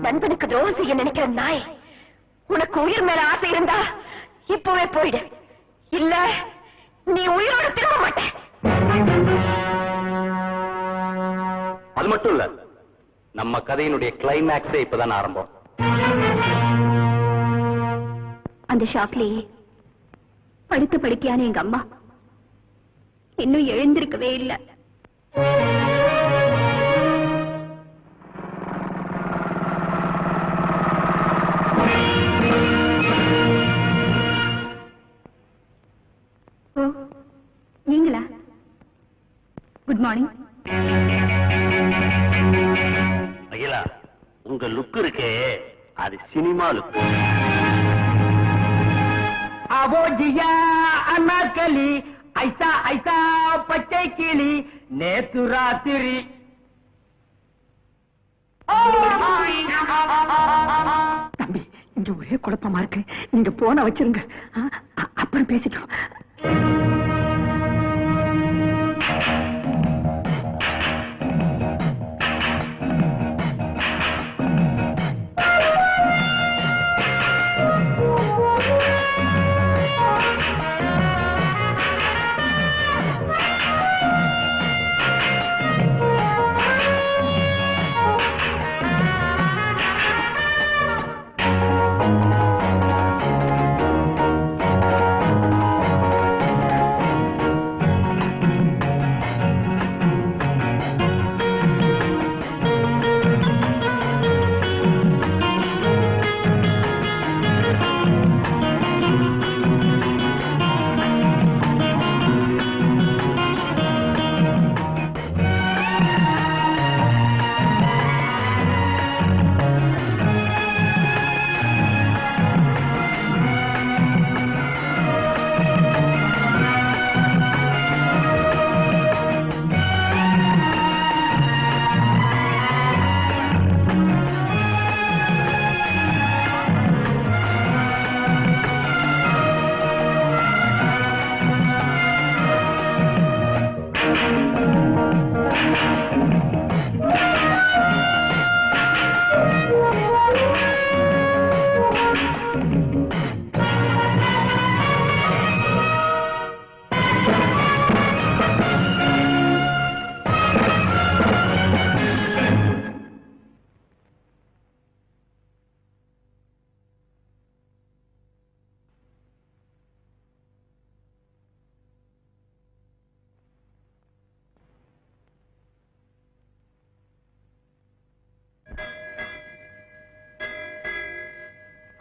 நண்பனுக்கு துரோகம் செய்ய நினைக்கிற நாய், உனக்கு உயிர் மேல ஆசை இருந்தா இப்பவே போயிடு, இல்ல நீ உயிரோட திரும்ப மாட்ட. அது மட்டும் இல்ல, நம்ம கதையினுடைய கிளைமேக்ஸே இப்பதான் ஆரம்பம். அந்த ஷாக்லயே படுத்து படுக்கையான எங்க அம்மா இன்னும் எழுந்திருக்கவே இல்லை. நீங்களா? Good morning. அகிலா, உங்க லுக் இருக்கே அது சினிமா லுக். அவோஜியா அண்ணாக்களி, ஐசா ஐசா பச்சை கிளி, நேத்து ராத்திரி. தம்பி, இங்க ஒரே குழப்பமா இருக்கு, நீங்க போன வச்சிருங்க, அப்புறம் பேசிக்கலாம்.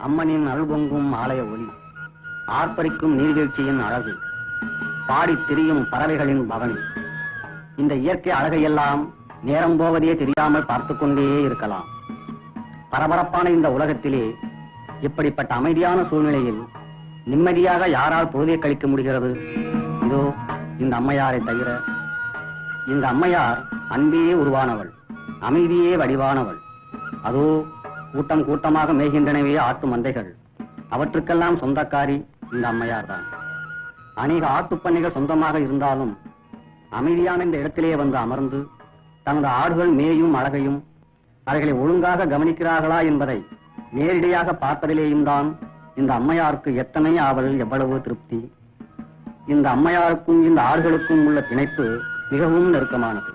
அம்மனின் அல்பொங்கும் ஆலய ஒளி, ஆர்ப்பரிக்கும் நீர்வீழ்ச்சியின் அழகு, பாடி திரியும் பறவைகளின் பவனி, இந்த இயற்கை அழகையெல்லாம் நேரம் போவதே தெரியாமல் பார்த்து கொண்டே இருக்கலாம். பரபரப்பான இந்த உலகத்திலே இப்படிப்பட்ட அமைதியான சூழ்நிலையில் நிம்மதியாக யாரால் பொழுதை கழிக்க முடிகிறது? இதோ இந்த அம்மையாரை தவிர. இந்த அம்மையார் அன்பே உருவானவள், அமைதியே வடிவானவள். அதோ கூட்டம் கூட்டமாக மேய்கின்றனவே ஆட்டு மந்தைகள், அவற்றுக்கெல்லாம் சொந்தக்காரி இந்த அம்மையார் தான். அநேக ஆட்டுப்பண்ணைகள் சொந்தமாக இருந்தாலும் அமைதியான இந்த இடத்திலே வந்து அமர்ந்து தனது ஆடுகள் மேயும் அழகையும் அவைகளை ஒழுங்காக கவனிக்கிறார்களா என்பதை நேரடியாக பார்ப்பதிலேயும் தான் இந்த அம்மையாருக்கு எத்தனை ஆவல், எவ்வளவு திருப்தி. இந்த அம்மையாருக்கும் இந்த ஆடுகளுக்கும் உள்ள பிணைப்பு மிகவும் நெருக்கமானது.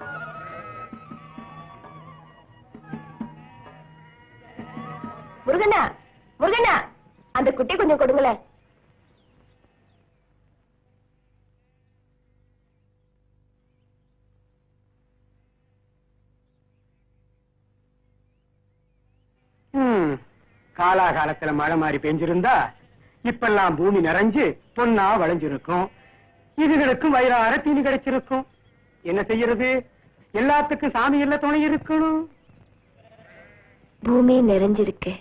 முருகண்ணா, முருகண்ணா, அந்த குட்டி கொஞ்சம் கொடுங்களேன். காலாகாலத்துல மழை மாறி பெஞ்சிருந்தா இப்பெல்லாம் பூமி நிறைஞ்சு பொன்னா வளைஞ்சிருக்கும், இதுகளுக்கும் வயிறார தீனி கிடைச்சிருக்கும். என்ன செய்யறது? எல்லாத்துக்கும் சாமி எல்லாம் துணை இருக்கணும். பூமி நிறைஞ்சிருக்கு,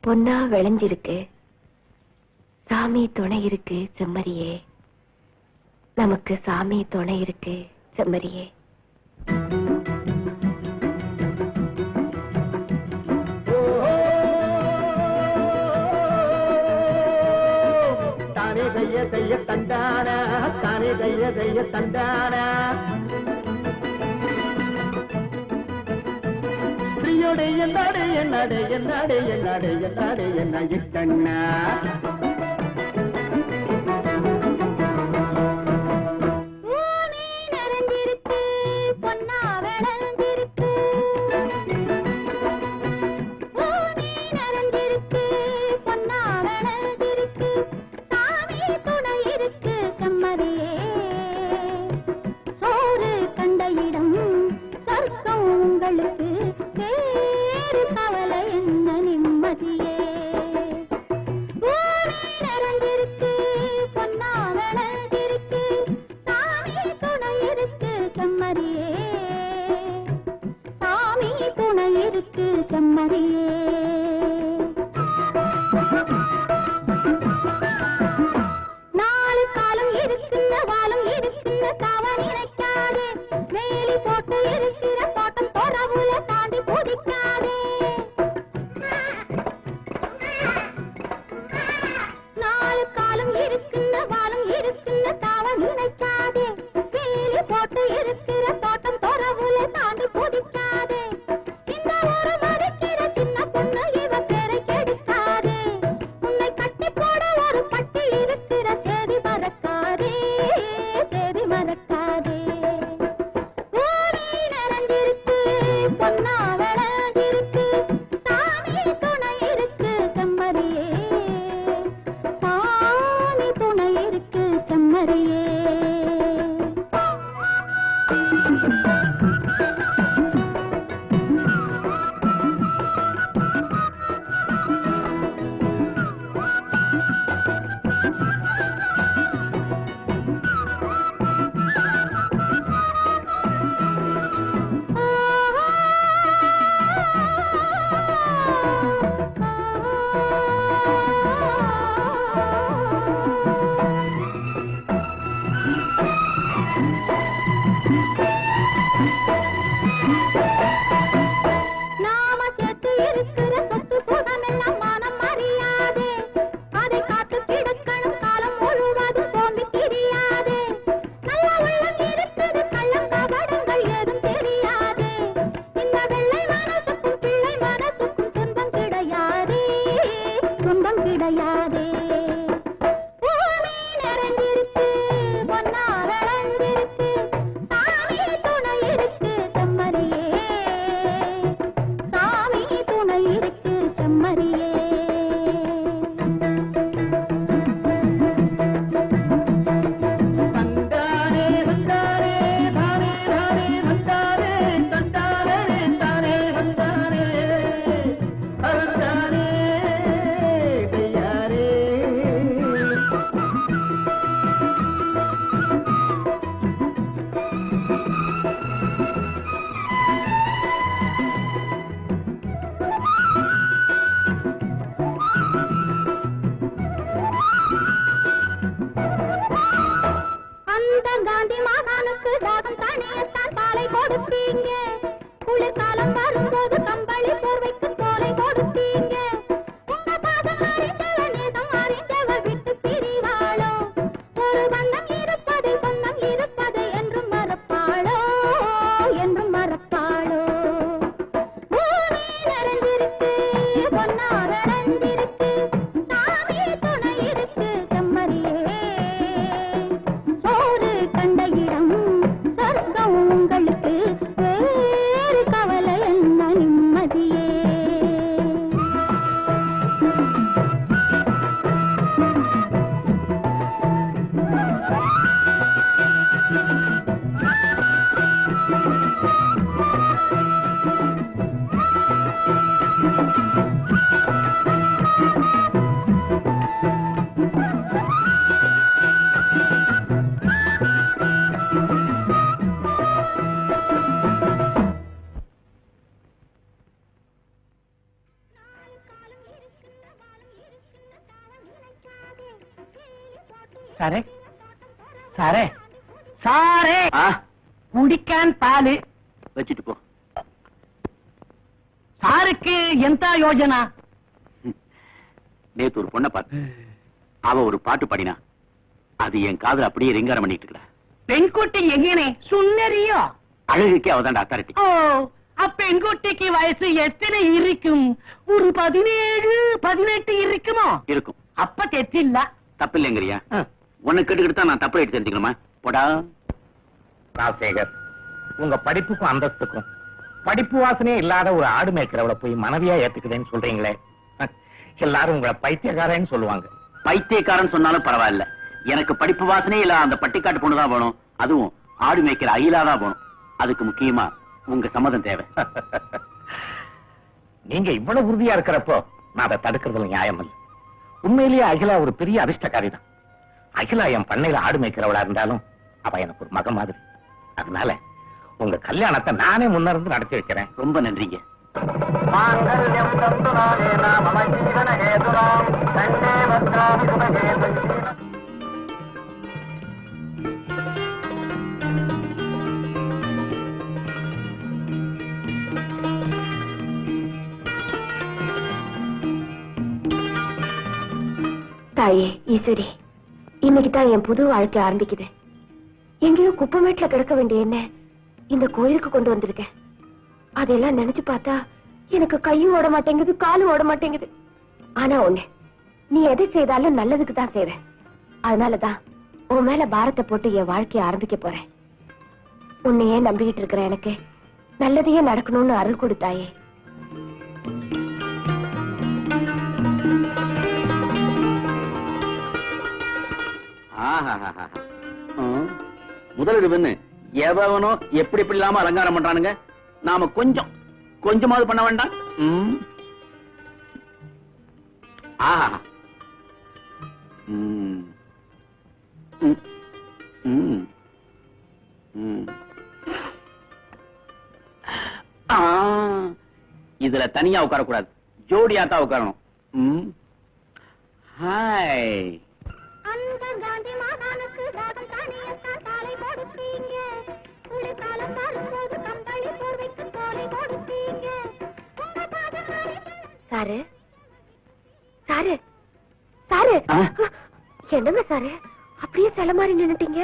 பொன்னா விளைஞ்சிருக்கு, சாமி துணை இருக்கு செம்மறியே, நமக்கு சாமி துணை இருக்கு செம்மறியே. தானே கைய கைய தந்தானா, தானே கைய கைய தந்தானா, பிரியோடைய நாடு என்னடே என்னடே என்னடே என்னடே என்ன இட்டண்ணா. கண்ட இடம் சொர்க்கம் உங்களுக்கு சாரே சாரே சாரே குடிக்கான் பாலு வச்சுட்டு போ. சாருக்கு எந்த யோஜனா? நேத்து ஒரு பொண்ணை பார்த்து அவ ஒரு பாட்டு பாடினா, அது என் காதுல அப்படியே ரிங்காரம் பண்ணிட்டு இருக்கா. பெண்குட்டி எங்கனே சுந்தரியோ? அழகுக்கே அவதான் அத்தாரிட்டி. ஓ, அப்பெண்குட்டிக்கு வயசு எத்தனை இருக்கும்? ஒரு 17 18 இருக்குமோ? இருக்கும். அப்ப தெத்தில்ல. தப்பில்லைங்கிறியா? உன்னை கேட்டுக்கிட்டு தான் நான் தப்பு எடுத்து தெரிஞ்சுக்கணுமா? போடா. ராஜசேகர், உங்க படிப்புக்கும் அந்தஸ்துக்கும் படிப்பு வாசனையே இல்லாத ஒரு ஆடு மேய்க்கிறவளை போய் மனைவியா ஏத்துக்குதுன்னு சொல்றீங்களே, எல்லாரும் உங்களை பைத்தியக்காரன்னு சொல்லுவாங்க. பைத்தியக்காரன் சொன்னாலும் பரவாயில்ல, எனக்கு படிப்பு வாசனையே இல்ல அந்த பட்டிக்காட்டு பொண்ணுதான் வேணும். அதுவும் ஆடு மேய்க்கிற அயிலாதான் வேணும். அதுக்கு முக்கியமா உங்க சம்மதம் தேவை. நீங்க இவ்வளவு உறுதியா இருக்கிறப்போ நான் அதை தடுக்கிறதுல நியாயம் இல்லை. உண்மையிலேயே அகிலா ஒரு பெரிய அதிர்ஷ்டக்காரி தான். அகிலா என் பண்ணையில ஆடு மேய்க்கிறவளா இருந்தாலும் அவ எனக்கு ஒரு மகன் மாதிரி. அதனால உங்க கல்யாணத்தை நானே முன்னிருந்து நடத்தி வைக்கிறேன். ரொம்ப நன்றிங்க. தாயே ஈஸ்வரி, இன்னைக்கு தான் என் புது வாழ்க்கை ஆரம்பிக்குது. எங்கேயோ குப்பமேட்ல கிடக்க வேண்டிய என்ன இந்த கோயிலுக்கு கொண்டு வந்திருக்கேன். அதெல்லாம் நினைச்சு பார்த்தா எனக்கு கையும் ஓட மாட்டேங்குது, காலும் ஓட மாட்டேங்குது. ஆனா ஒண்ணு, நீ எதை செய்தாலும் நல்லதுக்கு தான் செய்வேன். அதனாலதான் உன் மேல பாரத்தை போட்டு என் வாழ்க்கையை ஆரம்பிக்க போறேன். உன்னையே நம்பிக்கிட்டு இருக்கிற எனக்கு நல்லதையே நடக்கணும்னு அருள் கொடுத்தாயே. முதலிடுவன்னு எவனோ எப்படி எப்படி இல்லாம அலங்காரம் பண்றானுங்க. நாம கொஞ்சமாவது பண்ண வேண்டாம். ஆஹா. இதுல தனியா உட்காரக்கூடாது, ஜோடியா தான் உட்காரணும். ஹாய். சாரு சாரு சாரு, என்னங்க சாரு அப்படியே சில மாதிரி நின்னுட்டீங்க?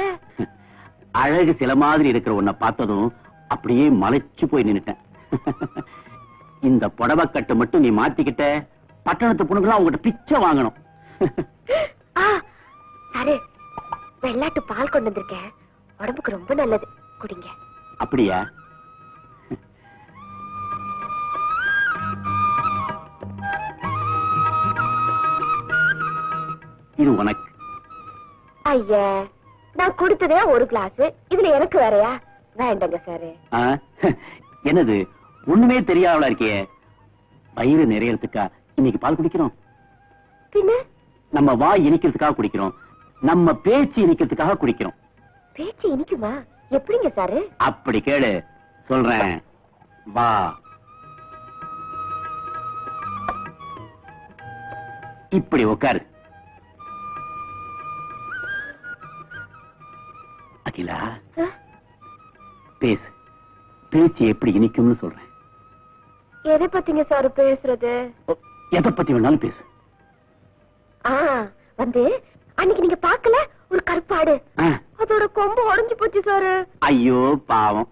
அழகு சில மாதிரி இருக்கிற உன்னை பார்த்ததும் அப்படியே மலைச்சு போய் நின்னுட்டேன். இந்த புடவைக்கட்டு மட்டும் நீ மாத்திக்கிட்ட, பட்டணத்து பொண்ணுங்களா உங்ககிட்ட பிச்சை வாங்கணும். சாரு, வெள்ளாட்டு பால் கொண்டு வந்திருக்கேன், உடம்புக்கு ரொம்ப நல்லது, குடிங்க. அப்படியா? இது உனக்கு. ஐயா, நான் கொடுத்ததே ஒரு கிளாஸ், இதுல எனக்கு வேறையா? வேண்டங்க சாரு. என்னது ஒண்ணுமே தெரியாதவளா இருக்கே? வயிறு நிறையறதுக்கா இன்னைக்கு பால் குடிக்கிறோம்? பின்ன நம்ம வாய் இனிக்கிறதுக்காக குடிக்கிறோம், நம்ம பேச்சு இனிக்கிறதுக்காக குடிக்கிறோம். பேச்சு இனிக்குமா? எப்படிங்க சாரு? அப்படி கேளு, சொல்றேன். வா. இப்படி உட்காரு. அகிலா, பேசு. பேச்சு எப்படி இனிக்கும்னு சொல்றேன். எதை பத்திங்க சாரு பேசுறது? எதை பத்தி வேணாலும் பேசு. வந்து அன்னைக்கு நீங்க பாக்கல ஒரு கருப்பாடு, அதோட கொம்பு உடைஞ்சு போச்சு சாரு. ஐயோ பாவம்.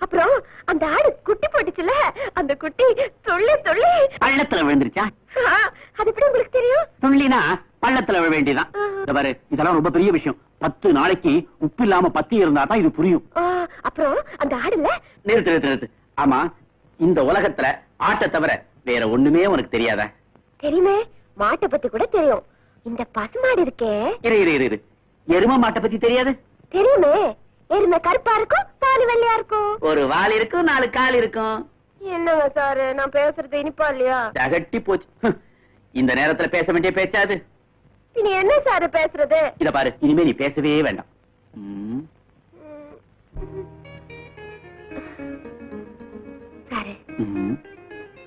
அப்புறம் அந்த ஆடு குட்டி போட்டுச்சுல, அந்த குட்டி துள்ளி துள்ளி பள்ளத்துல விழுந்துருச்சா? அது எப்படி உங்களுக்கு தெரியும்? துள்ளினா பள்ளத்துல விழ வேண்டியதான். பாரு, இதெல்லாம் ரொம்ப பெரிய விஷயம். 10 நாளைக்கு உப்பு இல்லாம பத்தி இருந்தா தான் இது புரியும். அப்புறம் அந்த ஆடுல நிறுத்து. ஆமா, இந்த உலகத்துல ஆட்டை தவிர வேற ஒண்ணுமே உனக்கு தெரியாதா? தெரியுமே, மாட்டை பத்தி கூட தெரியும். இந்த பசுமாடு இருக்கே. இரு, எரும மாட்டை பத்தி தெரியாது? தெரியுமே, எருமை கருப்பா இருக்கும், பால் வெள்ளையா இருக்கும். ஒரு வால் இருக்கும், 4 கால் இருக்கும். என்னங்க சாரு, நான் பேசுறது இனிப்பா இல்லையா? தகட்டி போச்சு. இந்த நேரத்துல பேச வேண்டிய பேச்சாது? நீ என்ன சாரு பேசுறது? இத பாரு, இனிமே நீ பேசவே வேண்டாம். சாரு,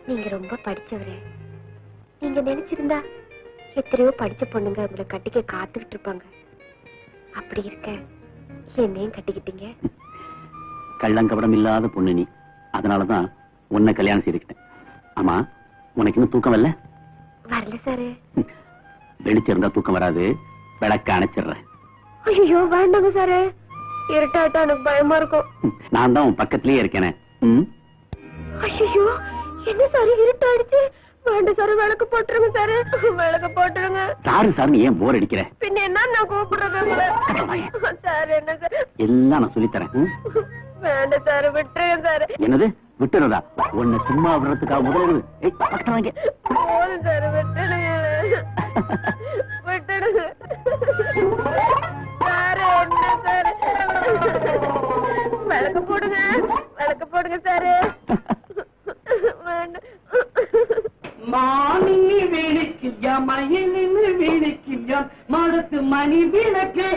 நீங்க ரொம்ப படிச்சவரு. நீங்க நினைச்சிருந்தா எத்தனையோ படிச்ச பொண்ணுங்க உங்களை கட்டிக்க காத்துக்கிட்டு இருப்பாங்க. அப்படி இருக்க என்னையும் கட்டிக்கிட்டீங்க. கள்ளங்கபடம் இல்லாத பொண்ணு நீ, அதனாலதான் உன்னை கல்யாணம் செய்துக்கிட்டேன். ஆமா, உனக்கு இன்னும் தூக்கம் வரல? வரல சாரு. வெளிச்சம் இருந்தா தூக்கம் வராது, விளக்க அணைச்சிடுறேன். ஐயோ வேண்டாங்க சாரு, இருட்டாட்டா எனக்கு பயமா இருக்கும். நான் தான் உன் பக்கத்திலேயே இருக்கேனே. ஐயோ என்ன சாரு இருட்டாயிடுச்சு. வேண்டாம் சாரு, விளக்கு போட்டுருங்க சாரு, விளக்கு போட்டுருங்க. சாரு சாரு ஏன் போர் அடிக்கிற? பின்ன என்ன நான் கூப்பிடுறது சார்? என்ன சார் எல்லாம் நான் சொல்லித்தரேன். வேண்டாம் சாரு, விட்டுருங்க சாரு. என்னது விட்டுறதா? உன்னை சும்மா விடுறதுக்காக முதல்ல வாங்க. போதும் சாரு, விட்டுடுங்க விட்டுடுங்க சாரு. என்ன சாரு, விளக்கு போடுங்க, விளக்கு போடுங்க சாரு. வேண்டாம். மானின்னு வேணிக்கியா, மயிலின்னு வேணிக்கியா, மடுத்து மணி விளக்கு.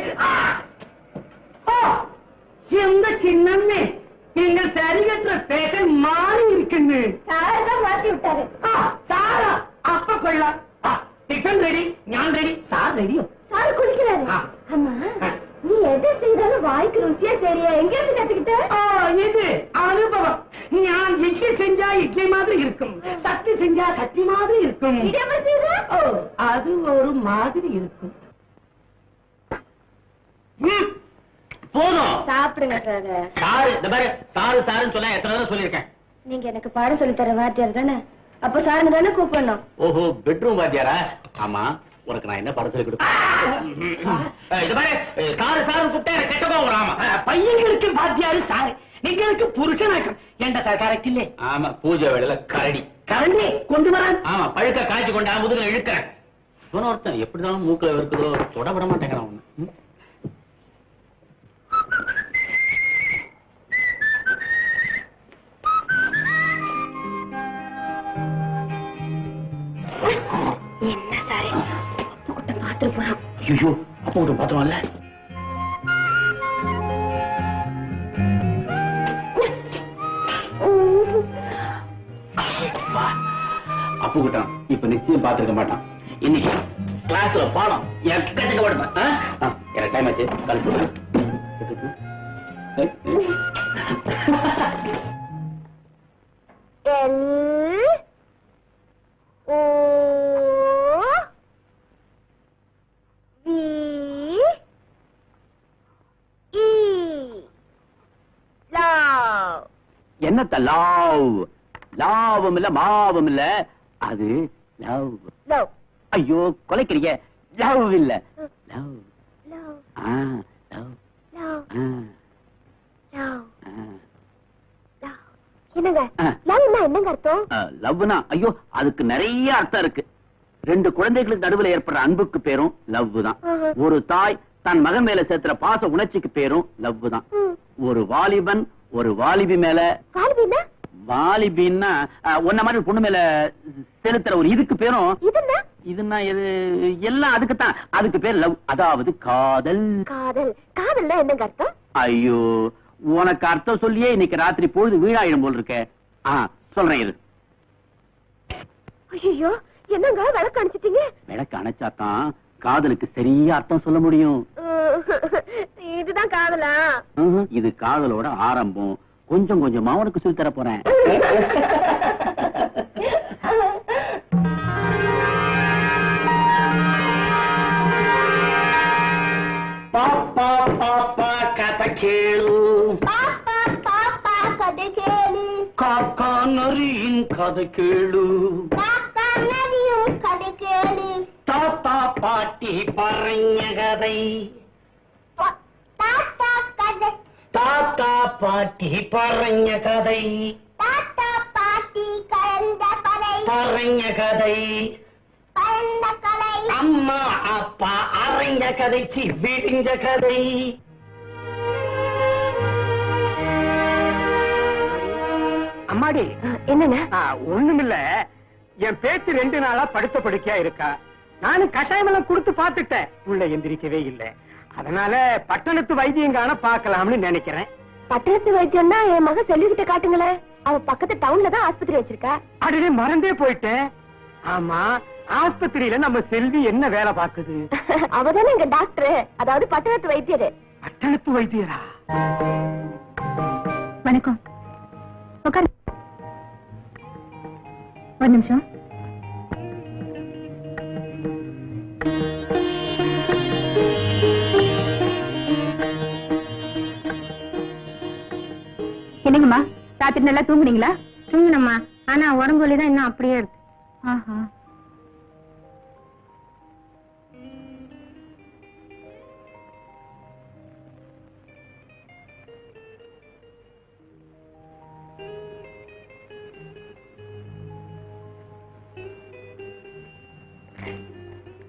எந்த சின்னமே எங்க சரிகற்ற பேச மாறி இருக்குங்க. சாரதான் மாத்தி விட்டாரு. சாரா அப்ப கொள்ளலாம். டிஃபன் ரெடி, ஞான் ரெடி, சார் ரெடியோ? சாரு குளிக்கிறாரு. ஆமா, நீ எதை செய்தாலும் வாய்க்கு ருசியா சரியா எங்க இருந்து கத்துக்கிட்ட? இது அனுபவம். ஞான் இட்லி செஞ்சா இட்லி மாதிரி இருக்கும், சட்டி செஞ்சா சட்டி மாதிரி இருக்கும். அது ஒரு மாதிரி இருக்கும். போதும். சாப்பிடுங்க சாரு. சாரு இந்த பாரு, சாரு சாருன்னு சொல்ல எத்தனை தடவை சொல்லியிருக்கேன். நீங்க எனக்கு பாடம் சொல்லி தர வாத்தியார் தானே, அப்ப சாருங்க தானே கூப்பிடணும். ஓஹோ, பெட்ரூம் வாத்தியாரா? ஆமா, உனக்கு நான் என்ன படம் சொல்லி கொடுப்பேன்? இது பாரு, சாரு சாரு கூப்பிட்டா கெட்டதோ ஒரு. ஆமா, பையங்களுக்கு வாத்தியாரு சாரு, நீங்களுக்கு புருஷனாக்கம். ஏண்டா சார் கரெக்ட் இல்லே? ஆமா, பூஜை வேளையில கரடி கரண்டி கொண்டு வரான். ஆமா, பழுக்க காய்ச்சி கொண்டா முதுகுல இழுக்கிறேன். ஒருத்தன் எப்படிதான் மூக்குல இருக்குதோ தொடப்பட மாட்டேங்கிறான் ஒண்ணு. என்ன சாரு, கூட்ட பாத்துட்டு போறான். ஐயோ, அப்பா விட்டு பாத்துவான்ல. அப்பு கிட்டான் இப்ப நிச்சயம் பாத்துருக்க மாட்டான். இன்னைக்கு கிளாஸ்ல பாடம் எக்கச்சக்க படுப்பேன். எனக்கு டைம் ஆச்சு, கழிப்பு. என்னத்த லாவ்? லாவும் இல்ல மாவும் இல்ல, அது லவ். லவ். ஐயோ கொலைக்கிறீங்க. லவ் இல்ல, love. Love. Love. Love. Love. Love. என்னங்க லவ்னா என்னங்க அர்த்தம்? லவ்னா ஐயோ அதுக்கு நிறைய அர்த்தம் இருக்கு. ரெண்டு குழந்தைகளுக்கு நடுவுல ஏற்படுற அன்புக்கு பேரும் லவ் தான். ஒரு தாய் தன் மகன் மேல சேர்த்துற பாச உணர்ச்சிக்கு பேரும் லவ் தான். ஒரு வாலிபன் ஒரு வாலிபி மேல, வாலிபின்னா ஒன்ன மாதிரி பொண்ணு மேல செலுத்துற ஒரு இதுக்கு பேரும், இதுன்னா எது எல்லாம் அதுக்குத்தான். அதுக்கு பேர் லவ், அதாவது காதல். காதல். காதல்னா என்னங்க அர்த்தம்? ஐயோ உனக்கு அர்த்தம் சொல்லியே இன்னைக்கு ராத்திரி பொழுது வீணாயிடும் போல் இருக்க. சொல்றேன் இது. ஐயோ என்னங்க விளக்கு அணைச்சிட்டீங்க? விளக்கு அணைச்சாதான் காதலுக்கு சரியா அர்த்தம் சொல்ல முடியும். இதுதான் காதலா? இது காதலோட ஆரம்பம். கொஞ்சம் கொஞ்சமா உனக்கு சொல்லி தர போறேன். பாப்பா பாப்பா கதை கேளு, பாப்பா பாப்பா கதை கேளு, காக்கா நரியின் கதை கேளு, காக்கா நரியும் கதை கேளு, தாத்தா பாட்டி பறைஞ்ச கதை, தாத்தா கதை, தாத்தா பாட்டி பறைஞ்ச கதை, தாத்தா பாட்டி கலந்த கதை, பறைஞ்ச கதை, கலந்த கதை, அம்மா அப்பா அரைஞ்ச கதைச்சி விடிஞ்ச கதை. அம்மாடி என்னன்னா ஒண்ணுமில்ல, என் பேச்சு 2 நாளா படுத்த படுக்கையா இருக்கா. நானும் கஷாயம் எல்லாம் கொடுத்து பாத்துட்டேன், உள்ள எந்திரிக்கவே இல்லை. அதனால பட்டணத்து வைத்தியம் காண பாக்கலாம்னு நினைக்கிறேன். பட்டணத்து வைத்தியம்னா என் மகன் சொல்லிக்கிட்ட காட்டுங்களேன். அவ பக்கத்து டவுன்ல தான் ஆஸ்பத்திரி வச்சிருக்கா. அடே மறந்தே போயிட்டேன். ஆமா ஆஸ்பத்திரியில நம்ம செல்வி என்ன வேலை பார்க்குது? அவதானே எங்க டாக்டர், அதாவது பட்டணத்து வைத்தியரு. பட்டணத்து வைத்தியரா? வணக்கம். உட்காரு. ஒரு நிமிஷம். என்னங்கம்மா, ராத்திரி நல்லா தூங்குனீங்களா? தூங்கினம்மா, ஆனா உடம்பு வலிதான் இன்னும் அப்படியே இருக்கு. ஆஹா.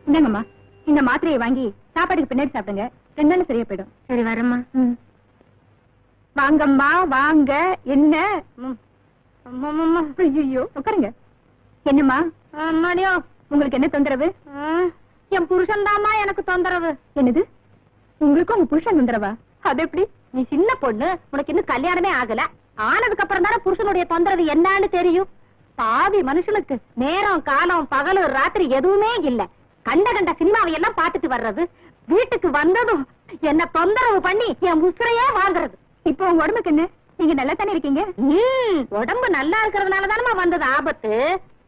இந்தங்கம்மா, இந்த மாத்திரையை வாங்கி சாப்பாட்டுக்கு பின்னாடி சாப்பிடுங்க. 2 நாள் சரியா போயிடும். சரி, வரம்மா. வாங்கம்மா வாங்க. என்ன? ஐயோ, உட்காருங்க. என்னம்மா? உங்களுக்கு என்ன தொந்தரவு? என் புருஷன் தாமா எனக்கு தொந்தரவு. என்னது? உங்களுக்கு உங்க புருஷன் தொந்தரவா? அது எப்படி? நீ சின்ன பொண்ணு, உனக்கு இன்னும் கல்யாணமே ஆகல. ஆனதுக்கு அப்புறம் தானே புருஷனுடைய தொந்தரவு என்னன்னு தெரியும். பாவி மனுஷனுக்கு நேரம் காலம் பகல் ராத்திரி எதுவுமே இல்ல. கண்ட சினிமாவை எல்லாம் பாத்துட்டு வர்றது, வீட்டுக்கு வந்ததும் என்ன தொந்தரவு பண்ணி என் உசுரையே வாங்குறது. இப்போ உங்க உடம்புக்கு என்ன? நீங்க நல்லா தானே இருக்கீங்க? உடம்பு நல்லா இருக்கிறதுனாலதானமா வந்தது ஆபத்து.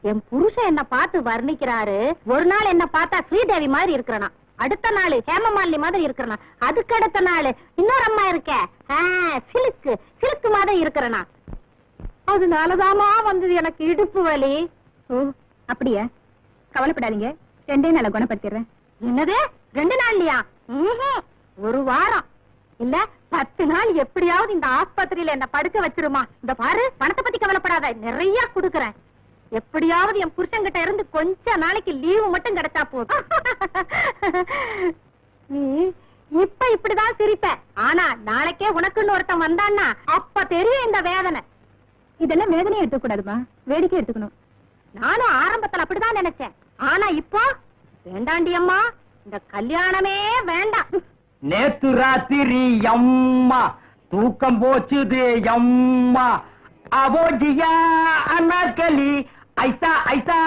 என் புருஷன் என்ன பார்த்து வர்ணிக்கிறாரு. ஒரு நாள் என்ன பார்த்தா ஸ்ரீதேவி மாதிரி இருக்கிறனா, அடுத்த நாள் ஹேமமாலினி மாதிரி இருக்கிறனா, அதுக்கு அடுத்த நாள் இன்னொரு அம்மா இருக்க சிலுக்கு மாதிரி இருக்கிறனா. அதனாலதாமா வந்தது எனக்கு இடுப்பு வலி. ஓ அப்படியா? கவலைப்படாதீங்க, 2 நாள குணப்படுத்திடுறேன். என்னது 2 நாள்லயா? ஒரு வாரம் இல்ல 10 நாள் எப்படியாவது இந்த ஆஸ்பத்திரியில என்ன படுக்க வச்சிருமா. இந்த பாரு, பணத்தை பத்தி கவலைப்படாத, நிறைய குடுக்கறேன். எப்படியாவது என் புருஷன்கிட்ட இருந்து கொஞ்ச நாளைக்கு லீவு மட்டும் கிடைச்சா போதும். நீ இப்ப இப்படிதான் சிரிப்ப, ஆனா நாளைக்கே உனக்குன்னு ஒருத்தன் வந்தான்னா அப்ப தெரியும் இந்த வேதனை. இதெல்லாம் வேதனையை எடுத்துக்கூடாதுமா, வேடிக்கை எடுத்துக்கணும். நானும் ஆரம்பத்துல அப்படிதான் நினைச்சேன். ஆனா இப்போ வேண்டாண்டி அம்மா, இந்த கல்யாணமே வேண்டாம். நேத்து ராத்திரி அம்மா தூக்கம் போச்சுது அம்மா. அவோஜியா அனார்களி ஐசா ஐசா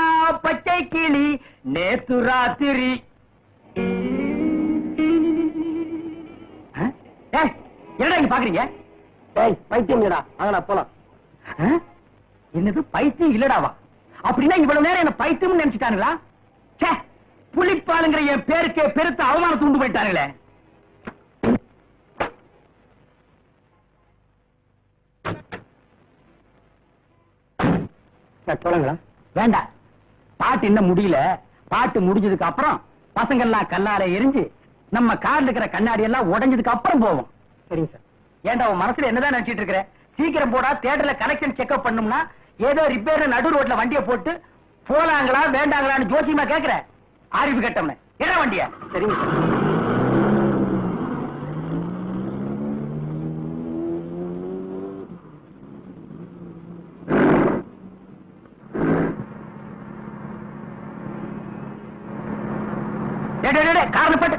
பச்சை கிளி. நேத்து ராத்திரி என்னடா இங்க பாக்குறீங்க? பைத்தியம் இல்லடா, அதனால போலாம். என்னது பைத்தியம் இல்லடாவா? அப்படின்னா இவ்வளவு நேரம் என்ன பைத்தியம் நினைச்சுட்டானுங்களா? புலிப்பாலுங்கிற என் பேருக்கே பெருத்த அவமானத்தை உண்டு போயிட்டானுங்களே. சொல்லுங்களா? வேண்டாம், பாட்டு இன்னும் முடியல. பாட்டு முடிஞ்சதுக்கு அப்புறம் பசங்க எல்லாம் கல்லால எரிஞ்சு நம்ம கார்ல இருக்கிற கண்ணாடி எல்லாம் உடைஞ்சதுக்கு அப்புறம் போவோம். சரிங்க சார். ஏன்டா உன் மனசுல என்னதான் நினைச்சிட்டு இருக்கிற? சீக்கிரம் போடா, தியேட்டர்ல கனெக்ஷன் செக்அப் பண்ணணும்னா ஏதோ ரிப்பேர் நடு ரோட்ல வண்டியை போட்டு போலாங்களா வேண்டாங்களான்னு ஜோசியமா கேக்குற. அறிவு கட்டம்னு என்ன வண்டியா? சரிங்க சார். காரணப்பட்டு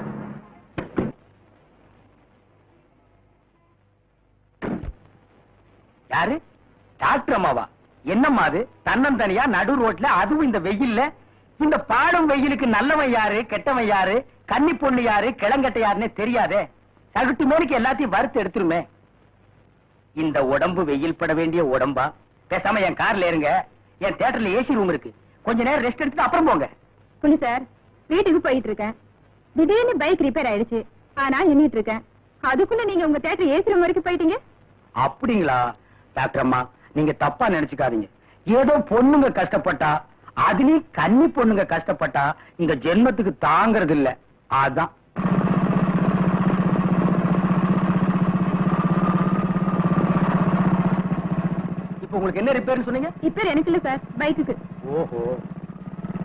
யாரு? டாக்டர் அம்மாவா? என்னம்மா அது தன்னந்தனியா நடு ரோட்ல, அதுவும் இந்த வெயில்ல? இந்த பாடும் வெயிலுக்கு நல்லவன் யாரு கெட்டவன் யாரு, கன்னி பொண்ணு யாரு கிளங்கட்ட யாருன்னு தெரியாதே. சகுட்டு மேலுக்கு எல்லாத்தையும் வறுத்து எடுத்துருமே. இந்த உடம்பு வெயில் பட வேண்டிய உடம்பா? பேசாம என் கார்ல இருங்க, என் தியேட்டர்ல ஏசி ரூம் இருக்கு, கொஞ்ச நேரம் ரெஸ்ட் எடுத்துட்டு அப்புறம் போங்க. புள்ளி சார், வீட்டுக்கு போயிட்டு இருக்கேன். திடீர்னு பைக் ரிப்பேர் ஆயிடுச்சு, ஆனா நின்னுட்டு இருக்கேன். அதுக்குள்ள நீங்க உங்க தியேட்டர் ஏசி ரூம் வரைக்கும் போயிட்டீங்க. அப்படிங்களா? டாக்டர் அம்மா, நீங்க தப்பா நினைச்சுக்காதீங்க. ஏதோ பொண்ணுங்க கஷ்டப்பட்டா, அதுலயும் கன்னி பொண்ணுங்க கஷ்டப்பட்டா இந்த ஜென்மத்துக்கு தாங்கறது இல்ல. அதான் இப்ப உங்களுக்கு என்ன ரிப்பேர்னு சொன்னீங்க? ரிப்பேர் எனக்கு இல்ல சார், பைக்குக்கு. ஓஹோ,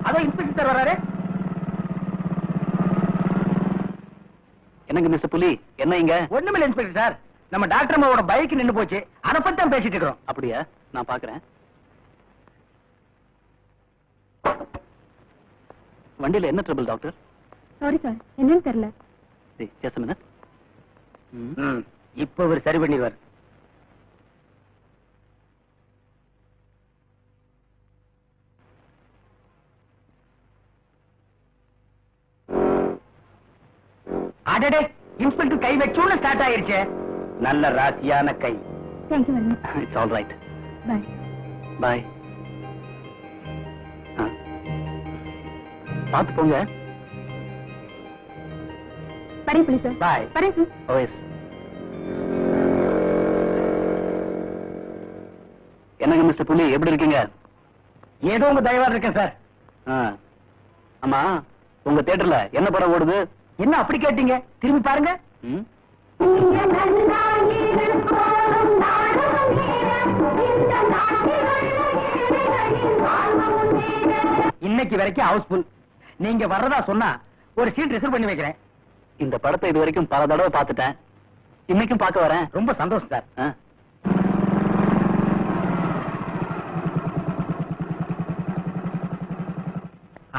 அதான் இன்ஸ்பெக்டர் வராரு. என்னங்க மிஸ்டர் புலி, என்ன இங்க? ஒண்ணுமில்ல இன்ஸ்பெக்டர் சார், நம்ம டாக்டர் அம்மாவோட பைக் நின்னு போச்சு, அதை பத்தி தான் பேசிட்டு இருக்கிறோம். அப்படியா? நான் பாக்குறேன். வண்டியில என்ன ட்ரபிள் டாக்டர்? சாரி சார், என்னன்னு தெரியல. Just minute. இப்ப இவர் சரி பண்ணிடுவார். அடடே, இன்ஸ்பெக்டர் கை வச்சோன்னு ஸ்டார்ட் ஆயிருச்சு. நல்ல ராசியான கை. Thank you very much. It's all right. Bye. Bye. பார்த்து போங்க. வரேன் புலி சார். பாய். வரேன் சார். ஓஎஸ். என்னங்க மிஸ்டர் புலி, எப்படி இருக்கீங்க? ஏதோ உங்க தயவா இருக்கேன் சார். ஆமா, உங்க தியேட்டர்ல என்ன படம் ஓடுது? என்ன அப்படி கேட்டீங்க? திரும்பி பாருங்க. இன்னைக்கு வரைக்கும் ஹவுஸ்ஃபுல். நீங்க வர்றதா சொன்னா ஒரு சீட் ரிசர்வ் பண்ணி வைக்கிறேன். இந்த படத்தை இது வரைக்கும் பல தடவை பார்த்துட்டேன். இன்னைக்கும் பார்க்க வரேன். ரொம்ப சந்தோஷம் சார்.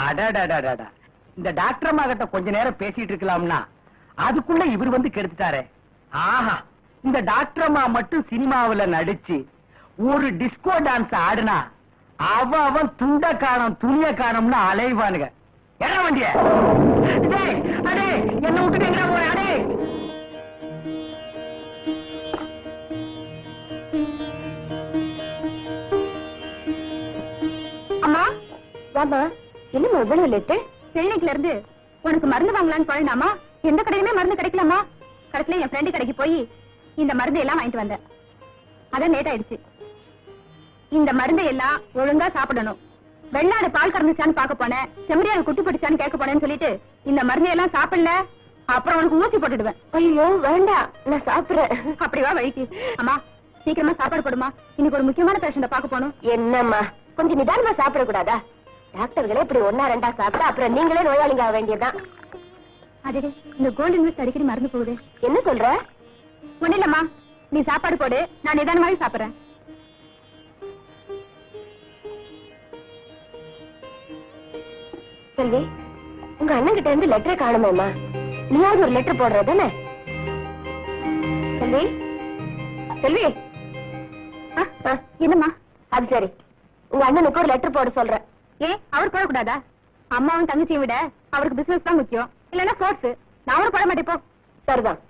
அடடடடடா, இந்த டாக்டர் அம்மா கிட்ட கொஞ்ச நேரம் பேசிட்டு இருக்கலாம்னா அதுக்குள்ள இவர் வந்து கெடுத்துட்டாரே. ஆஹா, இந்த டாக்டர் அம்மா மட்டும் சினிமாவுல நடிச்சு ஒரு டிஸ்கோ டான்ஸ் ஆடுனா அவன் துண்ட காணம் துணிய காணம்னு அலைவானுங்க. என்ன வண்டிய என்ன விட்டுட்டு எங்க போய் அடே. அம்மா வாமா, என்னம்மா இவ்வளவு லேட்டு? கிளினிக்ல இருந்து உனக்கு மருந்து வாங்கலான்னு போயினாமா, எந்த கடையிலுமே மருந்து கிடைக்கலாமா. கடைசியில என் ஃப்ரெண்டு கடைக்கு போய் இந்த மருந்து எல்லாம் வாங்கிட்டு வந்தேன். அதான் லேட் ஆயிடுச்சு. இந்த மருந்தை எல்லாம் ஒழுங்கா சாப்பிடணும். வெள்ளாடு பால் கறந்துச்சான்னு பாக்க போனேன், செம்மறியாடு குட்டி போட்டுச்சான்னு கேட்க போனேன்னு சொல்லிட்டு இந்த மருந்தை எல்லாம் சாப்பிடல, அப்புறம் உனக்கு ஊசி போட்டுடுவேன். ஐயோ வேண்டாம், நான் சாப்பிடுறேன். அப்படிவா வழிக்கு. அம்மா சீக்கிரமா சாப்பாடு போடுமா, இன்னைக்கு ஒரு முக்கியமான பேஷண்ட பாக்க போகணும். என்னம்மா கொஞ்சம் நிதானமா சாப்பிட கூடாதா? டாக்டர்களே இப்படி ஒன்னா ரெண்டா சாப்பிட்டா அப்புறம் நீங்களே நோயாளிங்க ஆக வேண்டியதுதான். அதே இந்த கோல்டு இன்வெஸ்ட் அடிக்கடி மறந்து போகுது. என்ன சொல்ற? ஒண்ணு இல்லம்மா, நீ சாப்பாடு போடு, நான் நிதானமாவே சாப்பிடுறேன். செல்வி, உங்க அண்ணன் கிட்ட இருந்து லெட்டரை காணுமேம்மா. நீயாவது ஒரு லெட்டர் போடுறதானே? செல்வி செல்வி. என்னம்மா? அது சரி, உங்க அண்ணனுக்கு ஒரு லெட்டர் போட சொல்றேன். ஏன் அவர் போடக்கூடாதா? அம்மாவும் தங்கச்சியை விட அவருக்கு பிசினஸ் தான் முக்கியம், இல்லன்னா ஸ்போர்ட்ஸ். நான் அவரும் போட மாட்டேன். போ. சரிதான்.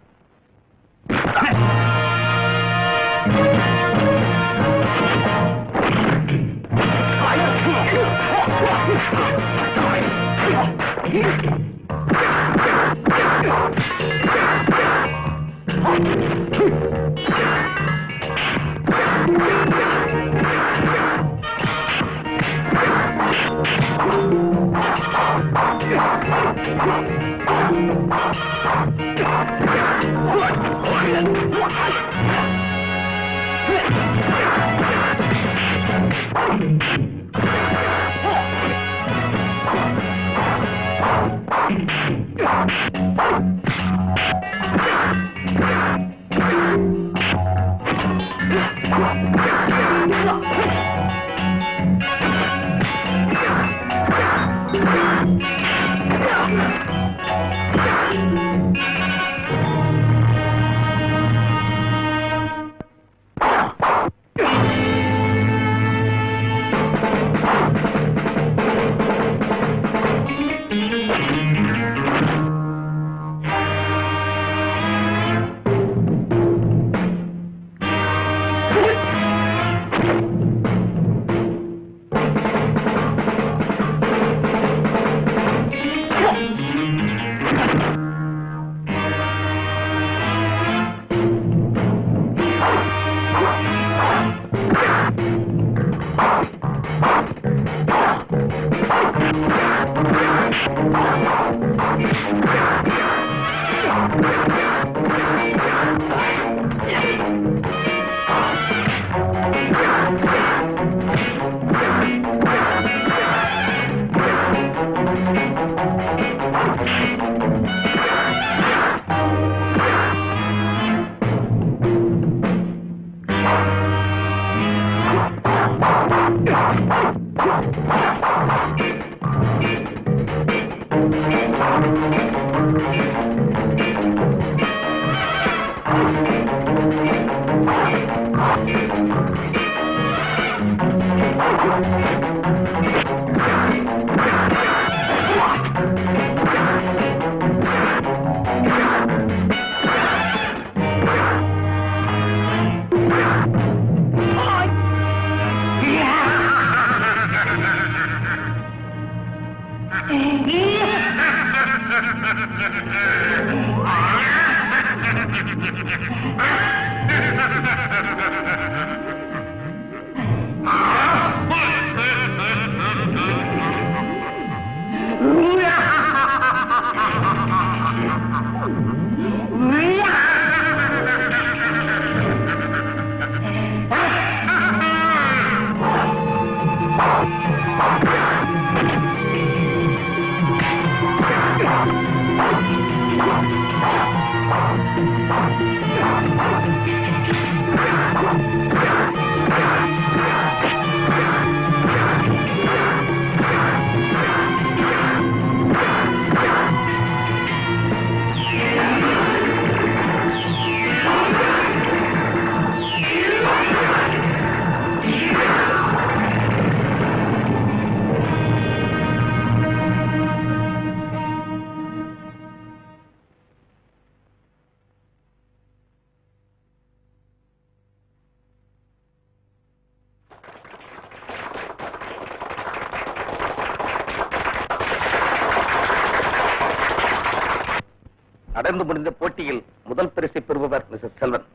நடந்து முடிந்த போட்டியில் முதல் பரிசை பெறுபவர் Mrs Selvan.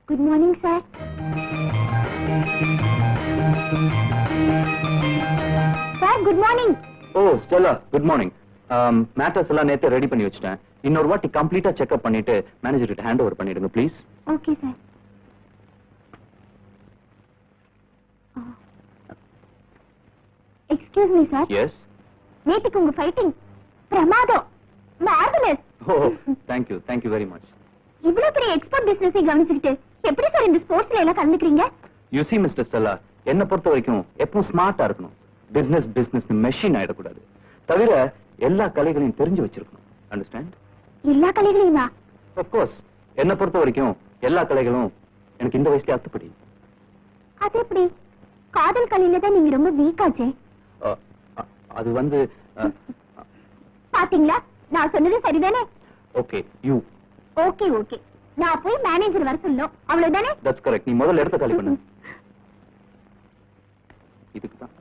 Good morning, sir. Sir, good morning. Oh Stella, good morning. Matters எல்லாம் நேத்து ரெடி பண்ணி வச்சிட்டேன். இன்னொரு வாட்டி கம்ப்ளீட்டா செக்அப் பண்ணிட்டு மேனேஜர் கிட்ட ஹேண்ட் ஓவர் பண்ணிடுங்க please. Okay, sir. Excuse me, sir. Yes. நேத்துக்கு உங்க ஃபைட்டிங் பிரமாதம். Marvellous. Oh thank you very much. இவ்வளவு பெரிய எக்ஸ்போர்ட் பிசினஸை கவனிச்சுக்கிட்டு எப்படி சார் இந்த ஸ்போர்ட்ஸ்ல எல்லாம் கலந்துக்கிறீங்க? யூ see மிஸ்டர் ஸ்டெல்லா, என்ன பொறுத்த வரைக்கும் எப்பவும் ஸ்மார்ட்டா இருக்கணும். பிசினஸ் மெஷின் ஆயிடக்கூடாது. தவிர எல்லா கலைகளையும் தெரிஞ்சு வச்சிருக்கணும். அண்டர்ஸ்டாண்ட்? எல்லா கலைகளையுமா? Of course. என்ன பொறுத்த வரைக்கும் எல்லா கலைகளும் எனக்கு இந்த வயசுல அத்துப்படி. அது எப்படி? காதல் கலையில தான் நீங்க ரொம்ப வீக் ஆச்சே. அது வந்து பாத்தீங்களா, நான் சொன்னது சரிதானே? Okay you. ஓகே ஓகே, நான் போய் மேனேஜர் வர சொல்லணும், அவ்வளவுதானே? That's correct. நீ முதல்ல இடத்த காலி பண்ணு. இதுக்கு தான்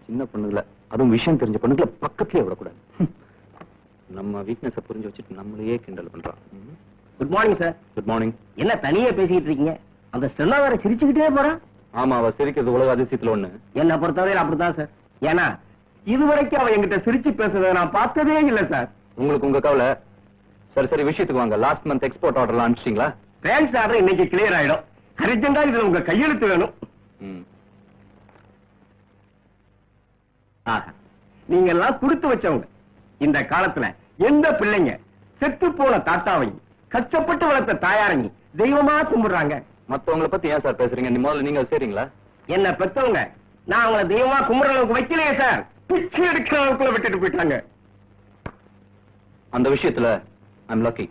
சின்ன பொண்ணுல, அதுவும் விஷயம் தெரிஞ்ச பொண்ணுல பக்கத்துலயே விடக்கூடாது. நம்ம வீக்னஸ புரிஞ்சு வச்சுட்டு நம்மளையே கிண்டல் பண்றான். Good morning sir. Good morning. என்ன தனியா பேசிக்கிட்டு இருக்கீங்க? அந்த ஸ்டெல்லா வேற சிரிச்சுக்கிட்டே போறான். ஆமா, அவ சிரிக்கிறது உலக அதிசயத்துல ஒண்ணு. என்ன பொறுத்தவரையில் அப்படித்தான் சார். ஏன்னா இதுவரைக்கும் அவ என்கிட்ட சிரிச்சு பேசுறதை நான் பார்த்ததே இல்லை சார். உங்களுக்கு உங்க கவலை. சரி விஷயத்துக்கு வாங்க. லாஸ்ட் மந்த் எக்ஸ்போர்ட் ஆர்டர்லாம் அனுப்பிச்சிட்டீங்களா? பிரான்ஸ் ஆர்டர் இன்னைக்கு கிளியர் ஆயிடும். அர்ஜென்டா இதுல உங்க கையெழுத்து வேணும். ஆஹா, நீங்க எல்லாம் கொடுத்து வச்சவங்க. இந்த காலத்துல எந்த பிள்ளைங்க செத்து போன தாத்தாவையும் கஷ்டப்பட்டு வளர்த்த தாயாரையும் தெய்வமா கும்பிடுறாங்க? மத்தவங்கள பத்தி ஏன் சார் பேசுறீங்க? முதல்ல நீங்க சரிங்களா? என்ன பெத்தவங்க நான் அவங்கள தெய்வமா கும்பிடுற அளவுக்கு வைக்கலையே சார். பிச்சை எடுக்கிற அளவுக்குள்ள விட்டுட்டு போயிட்டாங்க. அந்த விஷயத்துல ஐம் லக்கி.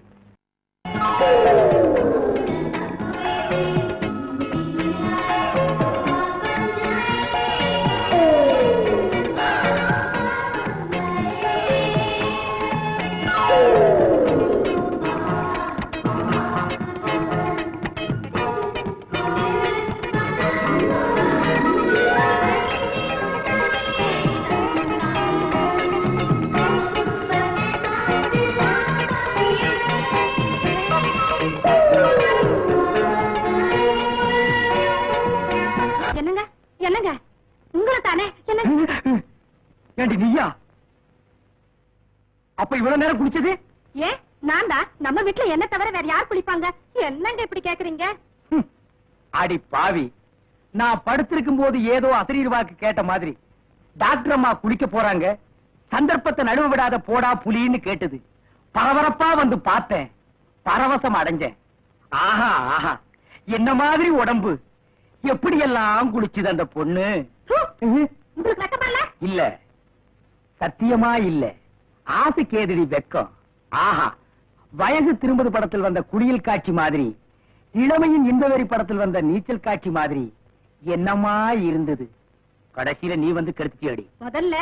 ஏண்டி நீயா? அப்ப இவ்வளவு நேரம் குடிச்சது? ஏன் நான் தான். நம்ம வீட்டுல என்ன தவிர வேற யார் குளிப்பாங்க? என்னங்க இப்படி கேக்குறீங்க? அடி பாவி, நான் படுத்திருக்கும் போது ஏதோ அசரீர் வாக்கு கேட்ட மாதிரி டாக்டர் அம்மா குளிக்க போறாங்க, சந்தர்ப்பத்தை நடுவு விடாத போடா புலின்னு கேட்டது. பரபரப்பா வந்து பார்த்தேன், பரவசம் அடைஞ்சேன். ஆஹா ஆஹா, என்ன மாதிரி உடம்பு, எப்படி எல்லாம் குளிச்சுது அந்த பொண்ணு. உங்களுக்கு வெக்கமா இல்ல? இல்ல, சத்தியமா இல்ல. ஆசைக்கு ஏதடி வெக்கம். ஆஹா, வயசு திரும்பது படத்தில் வந்த குளியல் காட்சி மாதிரி, இளமையின் இன்பவெறி படத்தில் வந்த நீச்சல் காட்சி மாதிரி என்னமா இருந்தது. கடைசியில நீ வந்து கெடுத்தியடி. முதல்ல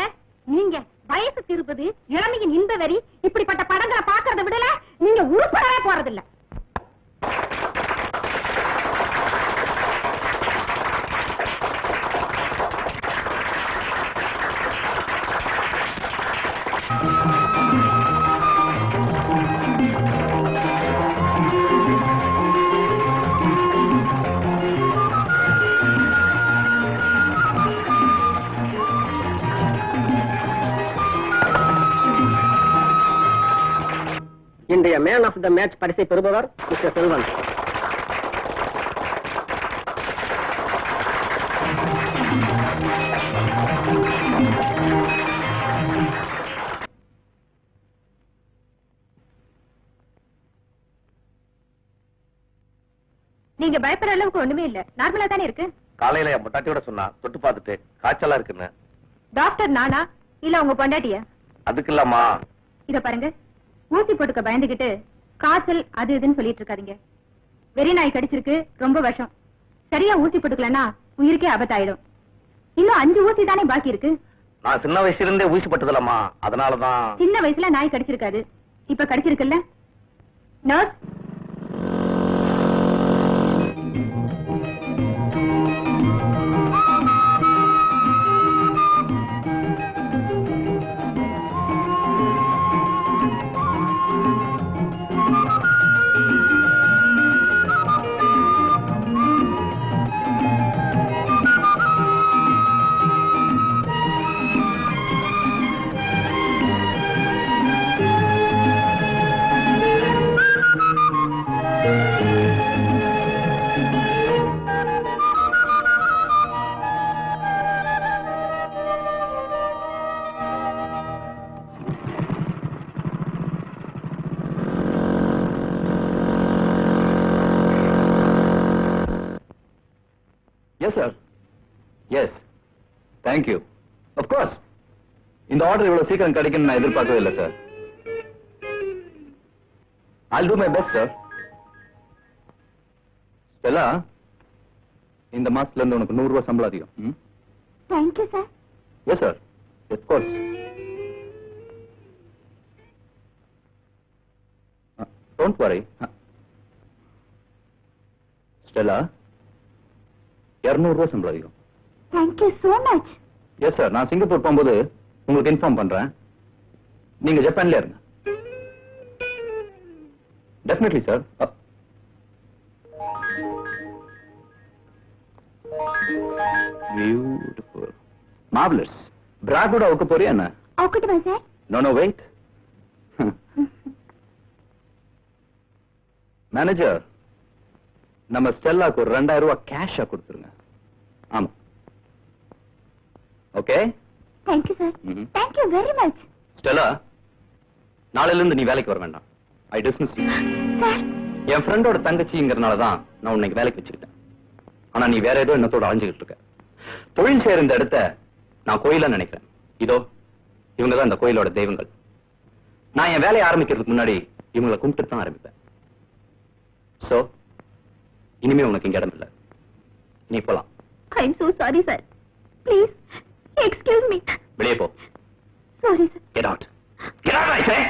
நீங்க வயசு திருப்பது, இளமையின் இன்பவெறி இப்படிப்பட்ட படங்களை பாக்குறத விடல நீங்க உருப்படவே போறதில்ல. இன்றைய மேன் ஆஃப் த மேட்ச் பரிசை பெறுபவர் மிஸ்டர் செல்வன். நீங்க பயப்படுற அளவுக்கு ஒண்ணுமே இல்ல, நார்மலா தானே இருக்கு. காலையில என் பொட்டாட்டியோட சொன்னா தொட்டு பார்த்துட்டு காய்ச்சலா இருக்குன்னு. டாக்டர் நானா இல்ல உங்க பொண்டாட்டிய? அதுக்கு இல்லம்மா. இத பாருங்க, ஊசி போட்டுக்க பயந்துகிட்டு காய்ச்சல் அது இதுன்னு சொல்லிட்டு இருக்காதீங்க. வெறி நாய் கடிச்சிருக்கு, ரொம்ப விஷம். சரியா ஊசி போட்டுக்கலன்னா உயிருக்கே ஆபத்தாயிடும். இன்னும் 5 ஊசி தானே பாக்கி இருக்கு. நான் சின்ன வயசுல இருந்தே ஊசி பட்டதில்லம்மா, அதனாலதான். சின்ன வயசுல நாய் கடிச்சிருக்காது, இப்ப கடிச்சிருக்குல்ல. Nurse, Yes, sir. Yes. Thank you. Of course. இந்த ஆர்டர் இவ்வளவு சீக்கிரம் கிடைக்கும் நான் எதிர்பார்க்கவே இல்லை sir. I'll do my best, sir. Stella, இந்த மாசத்துல இருந்து உனக்கு 100 ரூபாய் சம்பளம் அதிகம். Thank you sir. Yes, sir. Of course. Don't worry. Stella, 200 ரூபாய் சம்பளம் அதிகம். Thank you so much. Yes sir, நான் சிங்கப்பூர் போகும்போது உங்களுக்கு இன்ஃபார்ம் பண்றேன். நீங்க ஜப்பான்ல இருங்க. Definitely sir. Beautiful, marvellous. பிரா கூட அவுக்க போறியா என்ன? அவுக்கட்டுமா சார்? No wait. மேனேஜர், நம்ம ஸ்டெல்லாக்கு ஒரு 2000 ரூபாய் கேஷா கொடுத்துருங்க. ஆமா. Okay. Thank you sir. Thank you very much. Stella, நாளையில இருந்து நீ வேலைக்கு வர வேண்டாம். I dismiss you. சார், என் ஃப்ரெண்டோட தங்கச்சிங்கிறனால தான் நான் உன்னை வேலைக்கு வச்சுக்கிட்டேன். ஆனா நீ வேற ஏதோ எண்ணத்தோட அலைஞ்சுக்கிட்டு இருக்க. தொழில் செய்யற இந்த இடத்த நான் கோயிலா நினைக்கிறேன். இதோ இவங்க தான் இந்த கோயிலோட தெய்வங்கள். நான் என் வேலையை ஆரம்பிக்கிறதுக்கு முன்னாடி இவங்களை கும்பிட்டு தான் ஆரம்பிப்பேன். சோ இனிமே உனக்கு இங்க இடம் இல்ல, நீ போலாம். ஐ am so sorry sir. Please excuse me. வெளியே போ. Sorry sir. Get out. Get out, I say.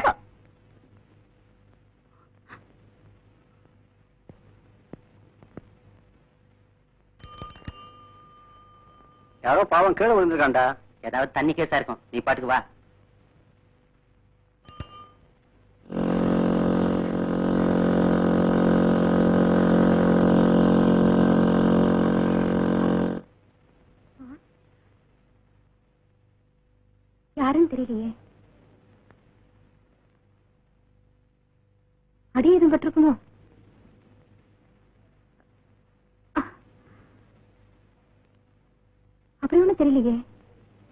யாரோ பாவம் கீழே விழுந்திருக்காண்டா. ஏதாவது தண்ணி கேஸா இருக்கும், நீ பாட்டுக்கு வா. யாருன்னு தெரியலையே. அடி எதுவும் பட்டிருக்குமோ? அப்படி ஒண்ணும் தெரியலையே.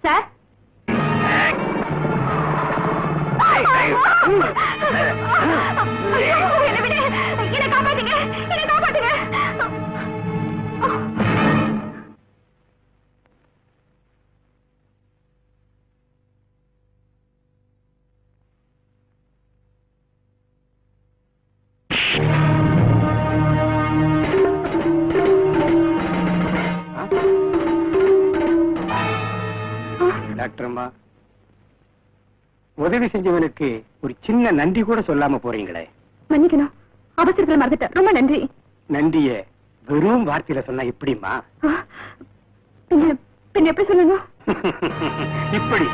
சார், என்ன காப்பாத்துங்க, என்ன காப்பாத்துங்க. டாக்டர் அம்மா, உதவி செஞ்சவனுக்கு ஒரு சின்ன நன்றி கூட சொல்லாம போறீங்களே. மன்னிக்கணும், அவசரத்துல மறந்துட்டேன். ரொம்ப நன்றி. நன்றிய வெறும் வார்த்தையில சொன்னா எப்படிமா? பின்ன எப்படி சொல்லணும்? இப்படி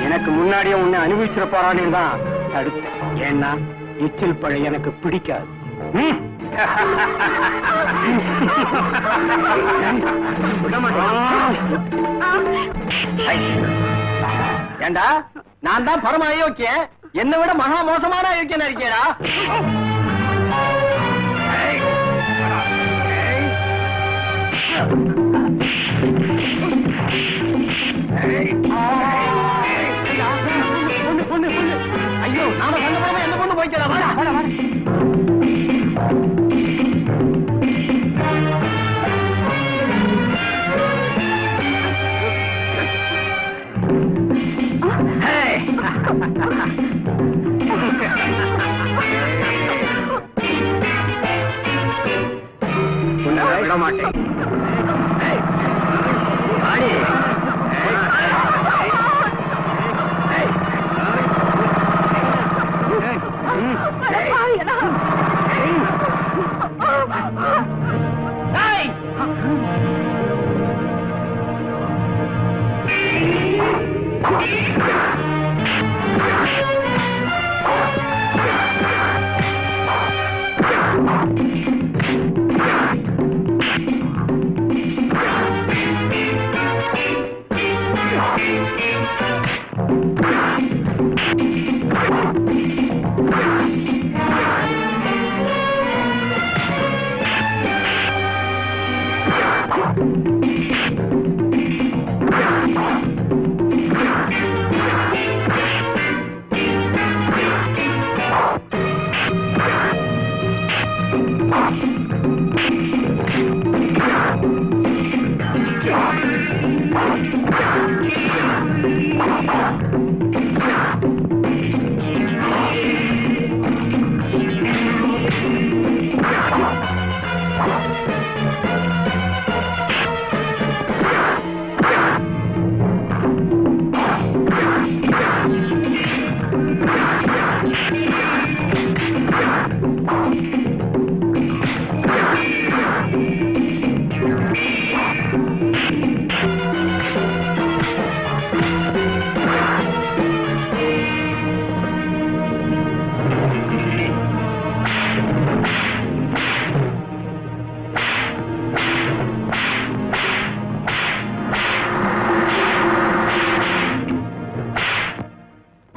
எனக்கு முன்னாடியே உன்னை அனுபவிச்சிட போறானே தான் தடுத்தேன். ஏன்னா எச்சில் பழம் எனக்கு பிடிக்காது. ஏண்டா, நான் தான் பரம அயோக்கியன், என்னை விட மகா மோசமான அயோக்கியனா இருக்கேடா. ஐயோ, நாம சண்டை போடாம எந்த பொண்ணு போய்க்கடா. வாடா வாடா வாடா. விட மாட்டேன்.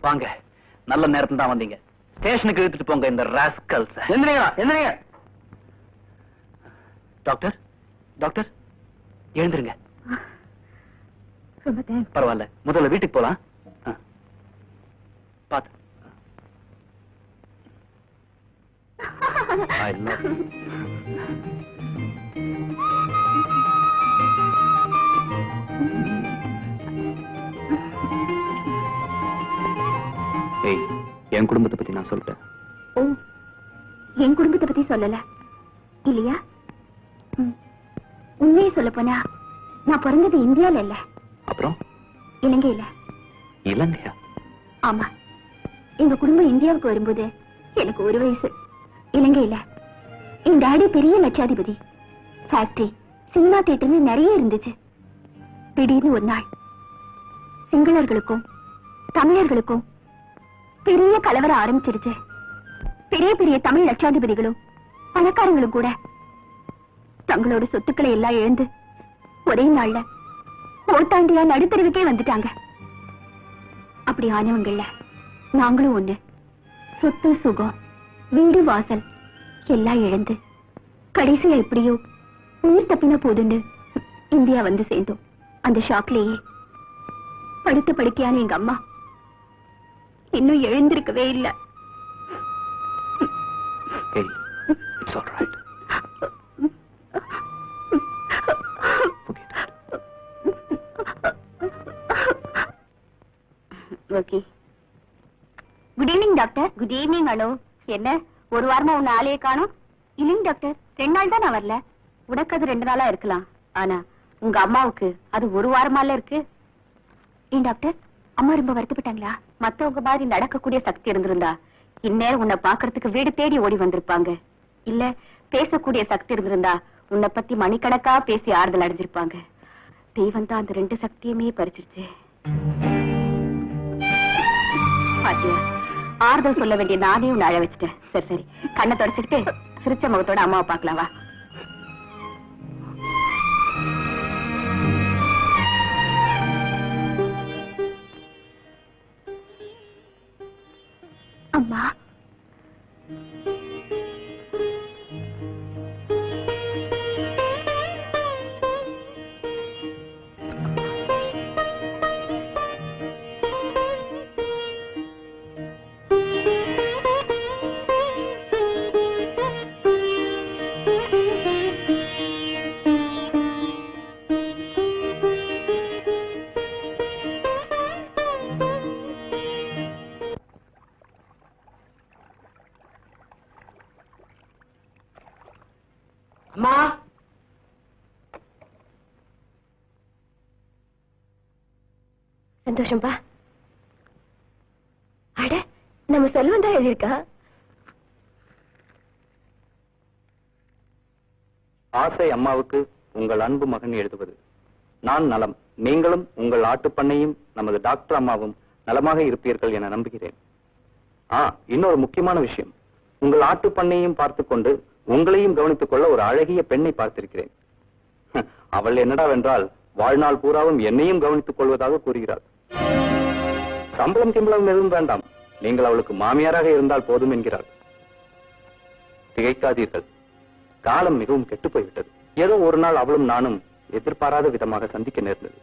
வாங்க, நல்ல நேரத்துல தான் வந்தீங்க. ஸ்டேஷனுக்கு இழுத்துட்டு போங்க இந்த ராஸ்கல்ஸ். எந்திரிங்களா, எந்திரிங்க. டாக்டர், டாக்டர் எழுந்திருங்க. பரவாயில்ல, முதல்ல வீட்டுக்கு போலாம். பாத்து. I love you. ஏய், என் குடும்பத்தை பத்தி நான் சொல்லிட்டேன். ஓ, என் குடும்பத்தை பத்தி சொல்லல இல்லையா? உண்மையை சொல்ல போனா நான் பிறந்தது இந்தியால இல்ல. அப்புறம் இலங்கையில. இலங்கையா? ஆமா, எங்க குடும்பம் இந்தியாவுக்கு வரும்போது எனக்கு 1 வயசு. இலங்கையில என் டாடி பெரிய லட்சாதிபதி. ஃபேக்டரி, சினிமா தியேட்டர்னு நிறைய இருந்துச்சு. திடீர்னு ஒரு நாள் சிங்களர்களுக்கும் தமிழர்களுக்கும் பெரிய கலவரம் ஆரம்பிச்சிருச்சு. பெரிய பெரிய தமிழ் லட்சாதிபதிகளும் பணக்காரங்களும் கூட தங்களோட சொத்துக்களை எல்லாம் இழந்து ஒரே நாள்ல ஓட்டாண்டியா நடுத்தருவுக்கே வந்துட்டாங்க. அப்படி ஆனவங்கள்ல நாங்களும் ஒண்ணு. சொத்து சுகம் வீடு வாசல் எல்லாம் இழந்து கடைசியா எப்படியோ உயிர் தப்பின போதுன்னு இந்தியா வந்து சேர்ந்தோம். அந்த ஷாக்லேயே படுத்த படுக்கையான எங்க அம்மா இன்னும் எழுந்திருக்கவே இல்லை. It's all right. Okay. Good evening doctor. Good evening Anu. என்ன ஒரு வாரமா உன்னை ஆளையே காணும்? இல்லைங்க டாக்டர், 2 நாள் தான் நான் வரல. உனக்கு அது 2 நாளா இருக்கலாம், ஆனா உங்க அம்மாவுக்கு அது ஒரு வாரமால இருக்கு. ஏன் டாக்டர், அம்மா ரொம்ப வருத்தப்பட்டாங்களா? மத்தவங்க மாதிரி நடக்கக்கூடிய சக்தி இருந்திருந்தா இந்நேரம் உன்னை பாக்குறதுக்கு வீடு தேடி ஓடி வந்திருப்பாங்க. இல்ல பேசக்கூடிய சக்தி இருந்திருந்தா உன்னை பத்தி மணிக்கணக்கா பேசி ஆறுதல் அடைஞ்சிருப்பாங்க. தெய்வம் தான் அந்த 2 சக்தியுமே பறிச்சிருச்சு. பாத்தியா, ஆறுதல் சொல்ல வேண்டிய நானே உன்னை அழ வச்சுட்டேன். சரி சரி, கண்ணை தொடச்சுக்கிட்டு சிரிச்ச முகத்தோட அம்மாவை பார்க்கலாம் வா. அம்மா, அம்மா, சந்தோஷம்பா. அட, நம்ம செல்வம் தான் எழுதியிருக்கா. ஆசை அம்மாவுக்கு உங்கள் அன்பு மகன் எழுதுவது. நான் நலம், நீங்களும் உங்கள் ஆட்டுப்பண்ணையும் நமது டாக்டர் அம்மாவும் நலமாக இருப்பீர்கள் என நம்புகிறேன். இன்னொரு முக்கியமான விஷயம், உங்கள் ஆட்டுப்பண்ணையும் பார்த்துக்கொண்டு உங்களையும் கவனித்துக் கொள்ள ஒரு அழகிய பெண்ணை பார்த்திருக்கிறேன். அவள் என்னடாவென்றால் வாழ்நாள் பூராவும் என்னையும் கவனித்துக் கொள்வதாக கூறுகிறாள். சம்பளம் கிம்பளம் எதுவும் வேண்டாம், நீங்கள் அவளுக்கு மாமியாராக இருந்தால் போதும் என்கிறாள். திகைக்காதீர்கள், காலம் மிகவும் கெட்டு போய்விட்டது. ஏதோ ஒரு நாள் அவளும் நானும் எதிர்பாராத விதமாக சந்திக்க நேர்ந்தது.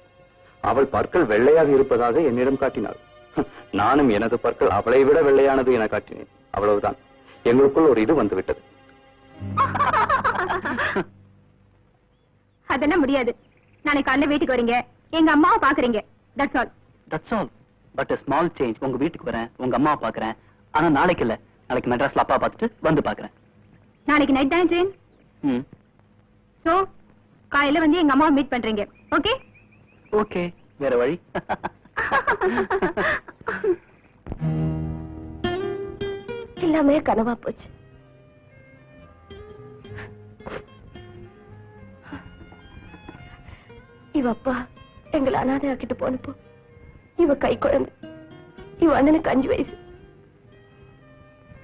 அவள் பற்கள் வெள்ளையாக இருப்பதாக என்னிடம் காட்டினாள். நானும் எனது பற்கள் அவளை விட வெள்ளையானது என காட்டினேன். அவ்வளவுதான், எங்களுக்குள் ஒரு இது வந்துவிட்டது. அதெல்லாம் முடியாது. நாளைக்கு காலையில வீட்டுக்கு வரீங்க, எங்க அம்மாவை பாக்குறீங்க. That's all. That's all. But a small change. உங்க வீட்டுக்கு வரேன், உங்க அம்மாவை பாக்குறேன். ஆனா நாளைக்கு இல்ல, நாளைக்கு மெட்ராஸ்ல அப்பா பார்த்துட்டு வந்து பாக்குறேன். நாளைக்கு நைட் தான் ட்ரெயின். சோ காலையில வந்து எங்க அம்மாவை மீட் பண்றீங்க. ஓகே? ஓகே, வேற வழி? எல்லாமே கனவா போச்சு. இவ அப்பா எங்களை அனாதையாக்கிட்டு போனப்போ இவ கை குழந்தை, இவ அண்ணனுக்கு 5 வயசு.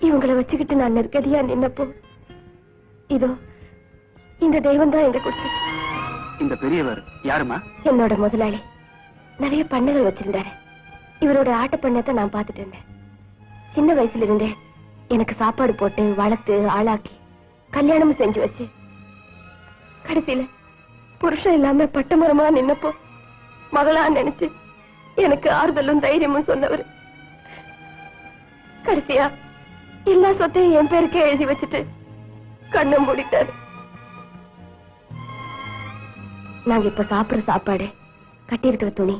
இவங்களை வச்சுக்கிட்டு நான் நெருக்கடியா நின்னப்போ இதோ இந்த தெய்வம் தான் எங்க கொடுத்து. இந்த பெரியவர் யாருமா? என்னோட முதலாளி. நிறைய பண்ணைகள் வச்சிருந்தாரு. இவரோட ஆட்ட பண்ணத்தை நான் பார்த்துட்டு இருந்தேன். சின்ன வயசுல இருந்தே எனக்கு சாப்பாடு போட்டு வளர்த்து ஆளாக்கி கல்யாணமும் செஞ்சு வச்சு கடைசியில புருஷன் இல்லாம பட்டமரமா நின்னப்போ மகளா நினைச்சு எனக்கு ஆறுதலும் தைரியமும் சொன்னவர். கடைசியா எல்லா சொத்தையும் என் பேருக்கே எழுதி வச்சுட்டு கண்ணை மூடிட்டாரு. நாங்க இப்ப சாப்பிடுற சாப்பாடு, கட்டி இருக்கிற துணி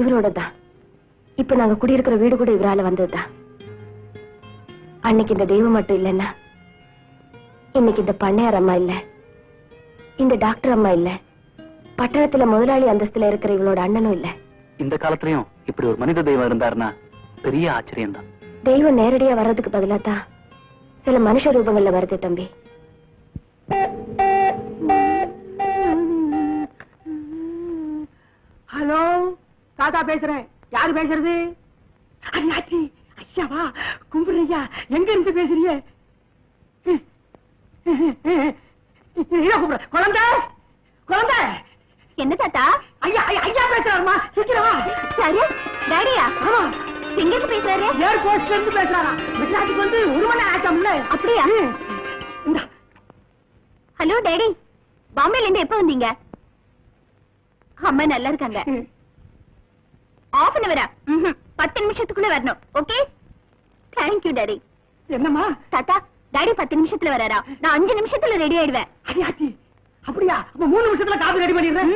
இவரோட தான். இப்ப நாங்க குடியிருக்கிற வீடு கூட இவரால வந்ததுதான். அன்னைக்கு இந்த தெய்வம் மட்டும் இல்லைன்னா இன்னைக்கு இந்த பண்ணையார் அம்மா இல்ல, இந்த டாக்டர் அம்மா இல்ல, பட்டணத்துல முதலாளி அந்தஸ்துல இருக்கிற இவளோட அண்ணனும் இல்ல. இந்த காலத்திலயும் இப்படி ஒரு மனித தெய்வம் இருந்தாருன்னா பெரிய ஆச்சரியம் தான். தெய்வம் நேரடியா வர்றதுக்கு பதிலா தான் சில மனுஷ ரூபங்கள்ல வருது தம்பி. ஹலோ, தாத்தா பேசுறேன். யாரு பேசுறது? அண்ணாச்சி, ஐயாவா, கும்பிடுறியா? எங்க இருந்து பேசுறீங்க? குழந்தை, குழந்தை. என்ன தாத்தா? ஐயா ஐயா ஐயா பேசுறாருமா, சீக்கிரமா. யாரு? டாடியா எங்க இருந்து பேசுறாரு? ஏர்போர்ட்ல இருந்து பேசுறாரா? மெட்ராஸுக்கு வந்து 1 மணி நேரம் ஆச்சாம்ல. அப்படியா? ஹலோ டாடி, பாம்பேல இருந்து எப்ப வந்தீங்க? அம்மா நல்லா இருக்காங்க. half an hour 10 நிமிஷத்துக்குள்ள வரணும். Okay, thank you daddy. என்னம்மா தாத்தா, டாடி 10 நிமிஷத்துல வராரா? நான் 5 நிமிஷத்துல ரெடி ஆயிடுவேன். அடியாச்சி, அப்படியா? அப்ப 3 நிமிஷத்துல காபி ரெடி பண்ணிடுறேன்.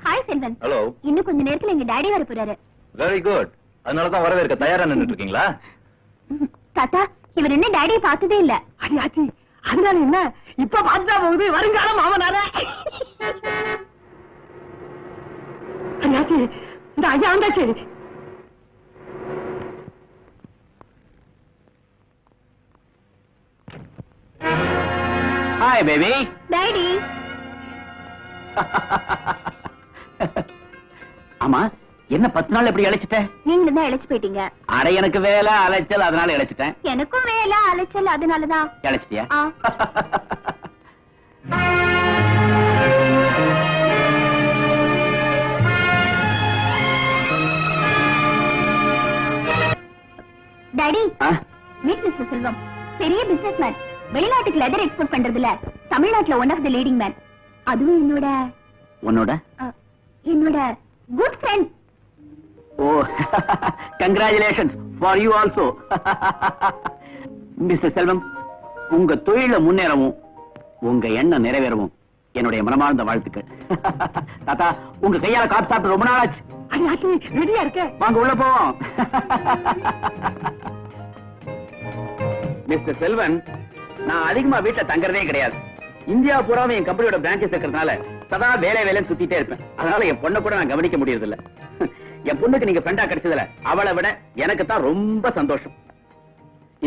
ஹாய் செல்வன். ஹலோ. இன்னும் கொஞ்ச நேரத்துல எங்க டாடி வர போறாரு. Very good. அதனாலதான் வரவேற்க தயாரா நின்னுட்டு இருக்கீங்களா? தாத்தா, இவர் என்ன டாடியை பார்த்ததே இல்ல. அடியாச்சி, அதனால என்ன? இப்ப பார்த்துட்டா போகுது வருங்காலம் மாமனார. அடியாச்சி, இந்த ஐயா வந்தாச்சு. Hi baby. டாடி. ஆமா, என்ன 10 நாள் எப்படி அழைச்சிட்ட? நீங்க தான் இழைச்சு போயிட்டீங்க. அட, எனக்கு வேலை அலைச்சல், அதனால இழைச்சிட்டேன். எனக்கும் வேலை அலைச்சல், அதனாலதான். இழைச்சிட்டியா? Daddy, meet mister Selvam. பெரிய பிசினஸ் மேன். வெளிநாட்டுக்கு லெதர் எக்ஸ்போர்ட் பண்றதுல தமிழ்நாட்டுல one of the leading man. அதுவும் உன்னோட good friend. Oh, congratulations for you also. Mister Selvam, உங்க தொழில முன்னேறவும் உங்க எண்ணம் நிறைவேறவும் என்னுடைய மனமார்ந்த வாழ்த்துக்கள். தாத்தா, உங்க கையால காத்து சாப்பிட்டு ரொம்ப நாள் ஆச்சு. அடியாச்சி, ரெடியா இருக்க? வாங்க உள்ள போவோம். மிஸ்டர் செல்வன், நான் அதிகமா வீட்டுல தங்குறதே கிடையாது. இந்தியா பூராவும் என் கம்பெனியோட பிரான்ச்சஸ் இருக்கிறதுனால சதா வேலை வேலைன்னு சுத்திட்டே இருப்பேன். அதனால என் பொண்ணை கூட நான் கவனிக்க முடியறது இல்ல. என் பொண்ணுக்கு நீங்க ஃப்ரெண்டா கிடைச்சதுல அவளை விட எனக்கு தான் ரொம்ப சந்தோஷம்.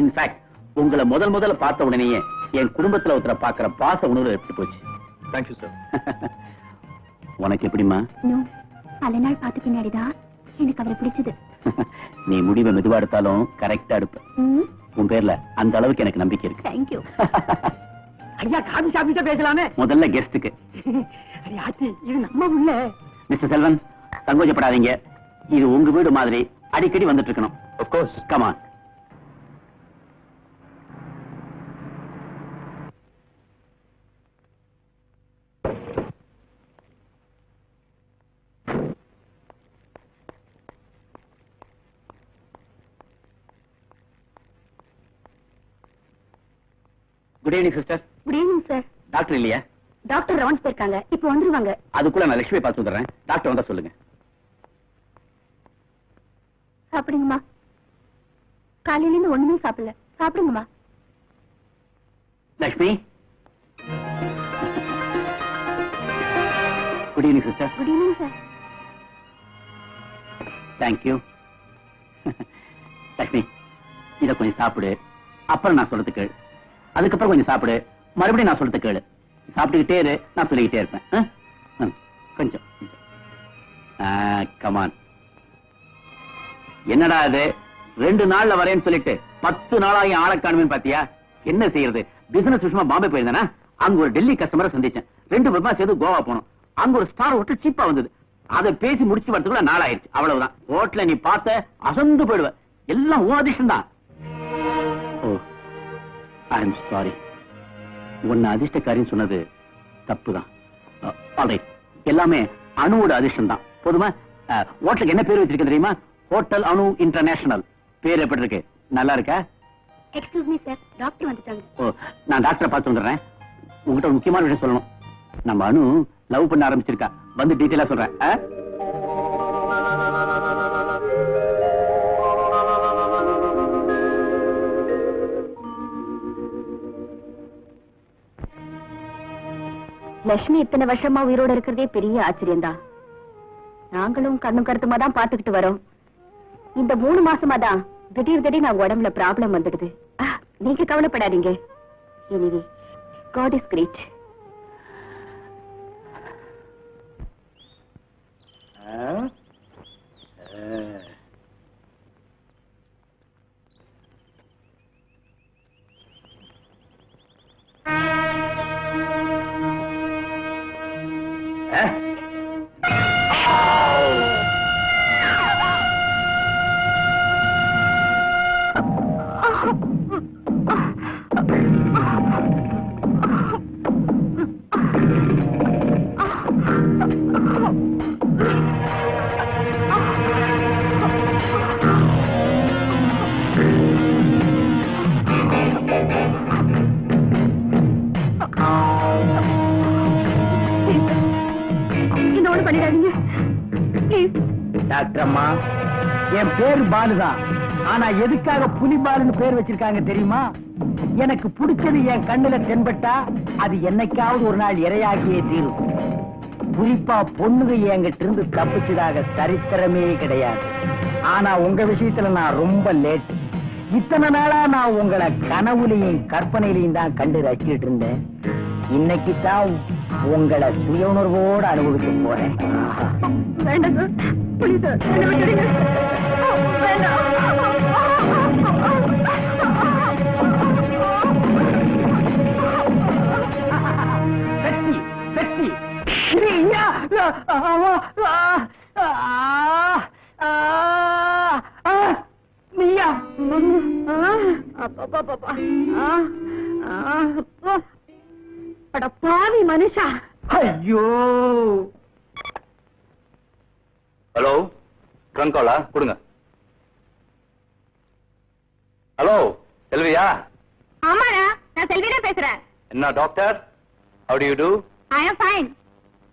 இன்ஃபேக்ட் உங்களை முதல்ல பார்த்த உடனேயே என் குடும்பத்துல ஒருத்தர பாக்குற பாச உணர்வு எடுத்து போச்சு. Thank you sir. உனக்கு எப்படிமா? பல நாள் பார்த்த பின்னாடிதான் எனக்கு அவரை பிடிச்சது. நீ முடிவை மெதுவா எடுத்தாலும் கரெக்டா எடுப்ப. உன் பேர்ல அந்த அளவுக்கு எனக்கு நம்பிக்கை இருக்கு. தேங்க்யூ. ஐயா, காபி சாப்பிட்டு பேசலாமே. முதல்ல கெஸ்டுக்கு. அடியாச்சி, இது நம்ம உள்ள. மிஸ்டர் செல்வன், சங்கோச்சப்படாதீங்க. இது உங்க வீடு மாதிரி அடிக்கடி வந்துட்டு இருக்கணும். Of course. Come on. Good evening sister. Good evening sir. Doctor இல்லையா? டாக்டர் ரவுண்ட்ஸ் போயிருக்காங்க, இப்போ வந்துருவாங்க. அதுக்குள்ள நான் லட்சுமி பார்த்து வந்துடுறேன். டாக்டர் வந்தா சொல்லுங்க. சாப்பிடுங்கம்மா. காலையில இருந்து ஒண்ணுமே சாப்பிடல. சாப்பிடுங்கம்மா. Lakshmi. Good evening sister. Good evening sir. Thank you. Lakshmi, இத கொஞ்சம் சாப்பிடு. அப்புறம் நான் சொல்றது கேளு. அதுக்கப்புறம் கொஞ்சம் சாப்பிடு. மறுபடியும் நான் சொல்றது கேளு. சாப்பிட்டுக்கிட்டே இரு, நான் சொல்லிக்கிட்டே இருப்பேன். கொஞ்சம். கமான். என்னடா அது, 2 நாள்ல வரேன்னு சொல்லிட்டு 10 நாளாகி ஆளை காணுமேன்னு பாத்தியா? என்ன செய்யறது? பிசினஸ் விஷயமா பாம்பே போயிருந்தேனா, அங்க ஒரு டெல்லி கஸ்டமரை சந்திச்சேன். 2 பேருமா சேர்ந்து கோவா போனோம். அங்க ஒரு ஸ்டார் ஹோட்டல் சீப்பா வந்தது. அதை பேசி முடிச்சு வரதுக்குள்ள நாள் ஆயிடுச்சு. அவ்வளவுதான். ஹோட்டல நீ பார்த்த அசந்து போயிடுவ. எல்லாம் உன் அதிர்ஷ்டம் தான். ஓ, ஐ எம் சாரி. உன்னை அதிர்ஷ்டக்காரின்னு சொன்னது தப்புதான். ஆல்ரைட், எல்லாமே அணுவோட அதிர்ஷ்டம் தான். போதுமா? ஹோட்டலுக்கு என்ன பேர் வச்சிருக்க தெரியுமா? ஹோட்டல் அணு இன்டர்நேஷனல். பேர் எப்படி இருக்கு? நல்லா இருக்கா? எக்ஸ்கியூஸ் மீ சார், டாக்டர் வந்துட்டாங்க. ஓ, நான் டாக்டரை பார்த்து வந்துடுறேன். உங்ககிட்ட ஒரு முக்கியமான விஷயம் சொல்லணும். நம்ம அணு லவ் பண்ண ஆரம்பிச்சிருக்கா. வந்து டீட்டெயிலா சொல்றேன். லட்சுமி இத்தனை வருஷமா உயிரோட இருக்கிறதே பெரிய ஆச்சரியம் தான். நாங்களும் கண்ணும் கருத்துமா தான் பாத்துக்கிட்டு வரோம். இந்த 3 மாசமா தான் திடீர் நான் உடம்புல ப்ராப்ளம் வந்துடுது. நீங்க கவலைப்படாதீங்க. Anyway, God is great. Doctor அம்மா, என் பேரு பாலுதான். ஆனா எதுக்காக புலி பாலுன்னு பேர் வச்சிருக்காங்க தெரியுமா? எனக்கு பிடிச்சது என் கண்ணுல தென்பட்டா அது என்னைக்காவது ஒரு நாள் இரையாகியே தீரும். குறிப்பா பொண்ணுங்க என்கிட்ட இருந்து தப்பிச்சதாக சரித்திரமே கிடையாது. ஆனா உங்க விஷயத்துல நான் ரொம்ப லேட். இத்தனை நாளா நான் உங்களை கனவுலையும் கற்பனையிலையும் தான் கண்டு ரசிக்கிட்டு இருந்தேன். இன்னைக்கு தான் உங்களை சுய உணர்வோடு அனுபவிக்க போறேன். வேண்டாம் சார், புரியுது. வெற்றி வெற்றி. நீயா? பாவி மனுஷா. ஐயோ, ஹலோ, ட்ரங்க் காலா கொடுங்க. ஹலோ, செல்வியா? ஆமாடா, நான் செல்வியா பேசுறேன். என்ன doctor, how do you do? I am fine.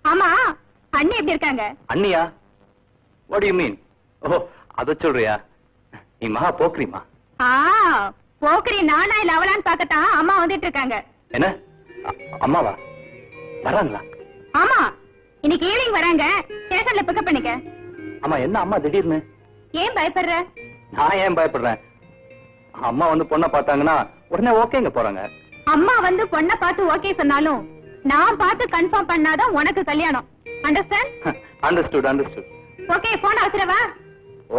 ஆமா, அண்ணி எப்படி இருக்காங்க? அண்ணியா? what do you mean? ஓ, அத சொல்றியா? நீ மகா போக்குறீமா? போக்கரி நானா இல்ல அவளான்னு பார்க்கத்தான் அம்மா வந்துட்டு இருக்காங்க. என்ன அம்மாவா வராங்களா? ஆமா, இன்னைக்கு ஈவினிங் வராங்க. ஸ்டேஷன்ல பிக்கப் பண்ணிக்க. அம்மா, என்ன அம்மா திடீர்னு? ஏன் பயப்படுற? நான் ஏன் பயப்படுறேன்? அம்மா வந்து பொண்ணை பார்த்தாங்கன்னா உடனே ஓகேங்க போறாங்க. அம்மா வந்து பொண்ணை பார்த்து ஓகே சொன்னாலும் நான் பார்த்து கன்ஃபார்ம் பண்ணாதான் உனக்கு கல்யாணம். Understand? Understood understood. Okay, phone அவசரவா?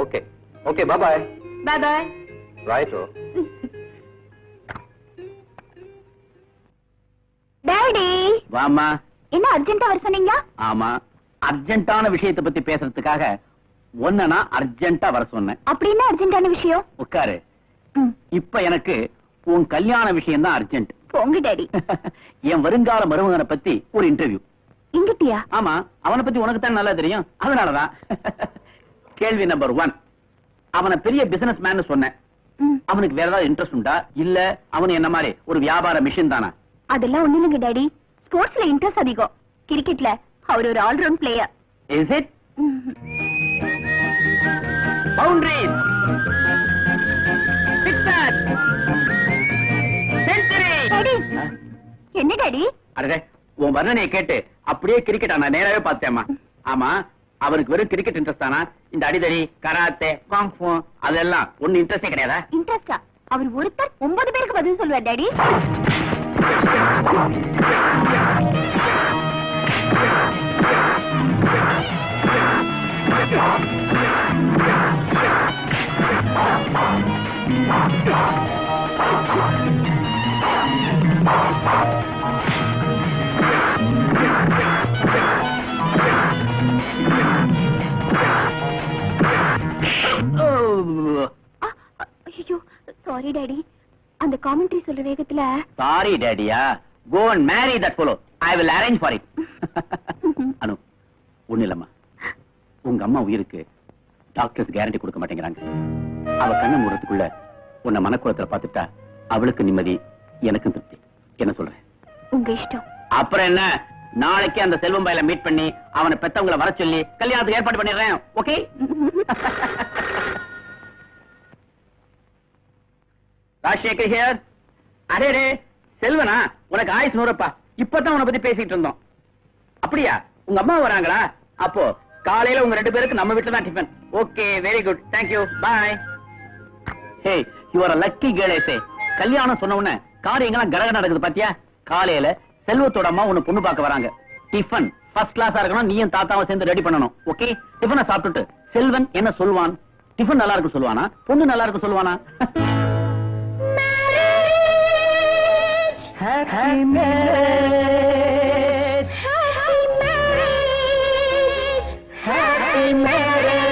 Okay okay, bye bye. Bye bye. Right. Daddy, வாமா. என்ன அர்ஜென்ட்டா வர சொன்னீங்க? ஆமா, அர்ஜென்ட்டான விஷயத்தை பத்தி பேசுறதுக்காக ஒன்ன நான் அர்ஜென்ட்டா வர சொன்னேன். அப்படி என்ன அர்ஜென்ட்டான விஷயம்? உட்காரு. இப்ப எனக்கு உன் கல்யாண விஷயம் தான் அர்ஜென்ட். போங்க டாடி. என் வருங்கால மருமகனை பத்தி ஒரு இன்டர்வியூ. இங்கிட்டியா? ஆமா, அவனை பத்தி உனக்கு தான் நல்லா தெரியும், அதனாலதான். கேள்வி நம்பர் 1, அவனை பெரிய பிசினஸ் மேன் சொன்னேன். அவனுக்கு வேற ஏதாவது இன்ட்ரெஸ்ட் உண்டா, இல்ல அவன் என்ன மாதிரி ஒரு வியாபார மிஷின் தானா? அதெல்லாம் ஒண்ணு இல்லைங்க டாடி. ஸ்போர்ட்ஸ்ல இன்ட்ரெஸ்ட் அதிகம். கிரிக்கெட்ல அவர் ஒரு all-round player. Is it? Boundaries, sixer, century. Daddy, என்ன டாடி? அடடே, உன் வர்ணனையை கேட்டு அப்படியே கிரிக்கெட் நான் நேராவே பார்த்தேம்மா. ஆமா, அவனுக்கு வெறும் கிரிக்கெட் இன்ட்ரெஸ்ட் தானா? இந்த அடிதடி, கராத்தே, காங்ஃபூ அதெல்லாம் ஒண்ணு இன்ட்ரெஸ்டே கிடையாதா? இன்ட்ரெஸ்டா? அவர் ஒருத்தர் 9 பேருக்கு பதில் சொல்லுவார் டாடி. ஐயோ, சாரி டாடி. அந்த காமெண்ட்ரி சொல்ற வேகத்துல. Sorry டாடியா? Go and marry that fellow. I will arrange for it. அனு, ஒண்ணு இல்லம்மா, உங்க அம்மா உயிருக்கு டாக்டர்ஸ் கேரண்டி கொடுக்க மாட்டேங்கிறாங்க. அவ கண்ணை மூடுறதுக்குள்ள உன்னை மனக்குளத்துல பாத்துட்டா அவளுக்கு நிம்மதி, எனக்கும் திருப்தி. என்ன சொல்றேன்? உங்க இஷ்டம். அப்புறம் என்ன, நாளைக்கு அந்த செல்வம் பையில மீட் பண்ணி அவனை பெத்தவங்களை வர சொல்லி கல்யாணத்துக்கு ஏற்பாடு பண்ணிடுறேன். ஓகே? ராஜசேகர் ஹியர். அரே செல்வனா, உனக்கு ஆயுசு 100. இப்பதான் உன்னை பத்தி பேசிட்டு இருந்தோம். அப்படியா? உங்க அம்மா வராங்களா? அப்போ காலையில உங்க 2 பேருக்கு நம்ம வீட்டுல தான் tiffin. Okay, very good, thank you, bye. Hey, you are a lucky girl. கல்யாணம் சொன்ன உடனே காரியங்களாம் கடகட நடக்குது பாத்தியா? காலையில செல்வத்தோட அம்மா உன்னை பொண்ணு பார்க்க வராங்க. டிஃபன் ஃபர்ஸ்ட் கிளாஸா இருக்கணும். நீயும் தாத்தாவும் சேர்ந்து ரெடி பண்ணணும். ஓகே? டிஃபனை சாப்பிட்டுட்டு செல்வன் என்ன சொல்வான்? டிஃபன் நல்லா இருக்கு சொல்வானா, பொண்ணு நல்லா இருக்கு சொல்வானா? Happy marriage, happy marriage, happy marriage.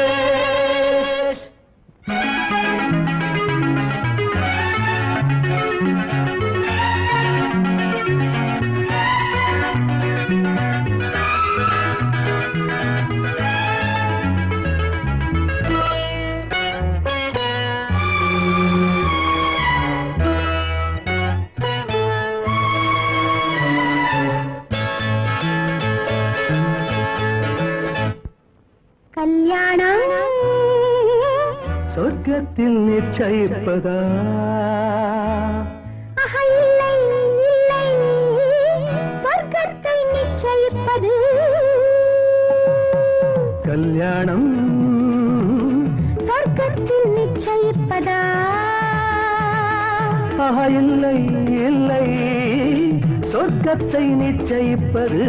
சொர்க்கத்தில் நிச்சயிப்பதா? இல்லை இல்லை சொர்க்கத்தை நிச்சயிப்பது கல்யாணம் சொர்க்கத்தில் நிச்சயிப்பதா? இல்லை இல்லை சொர்க்கத்தை நிச்சயிப்பது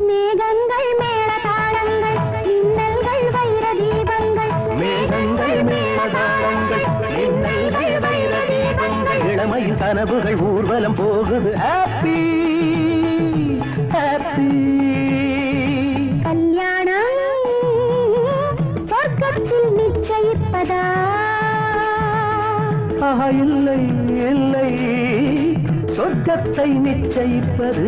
மேகங்கள் மேளதாளங்கள் மின்னல்கள் வைர தீபங்கள் மேகங்கள் மேளதாளங்கள் மின்னல்கள் வைர தீபங்கள் இளமையில் கனவுகள் ஊர்வலம் போகுது ஹாப்பி ஹாப்பி கல்யாணம் சொர்க்கத்தில் நிச்சயிப்பதா? இல்லை இல்லை சொர்க்கத்தை நிச்சயிப்பது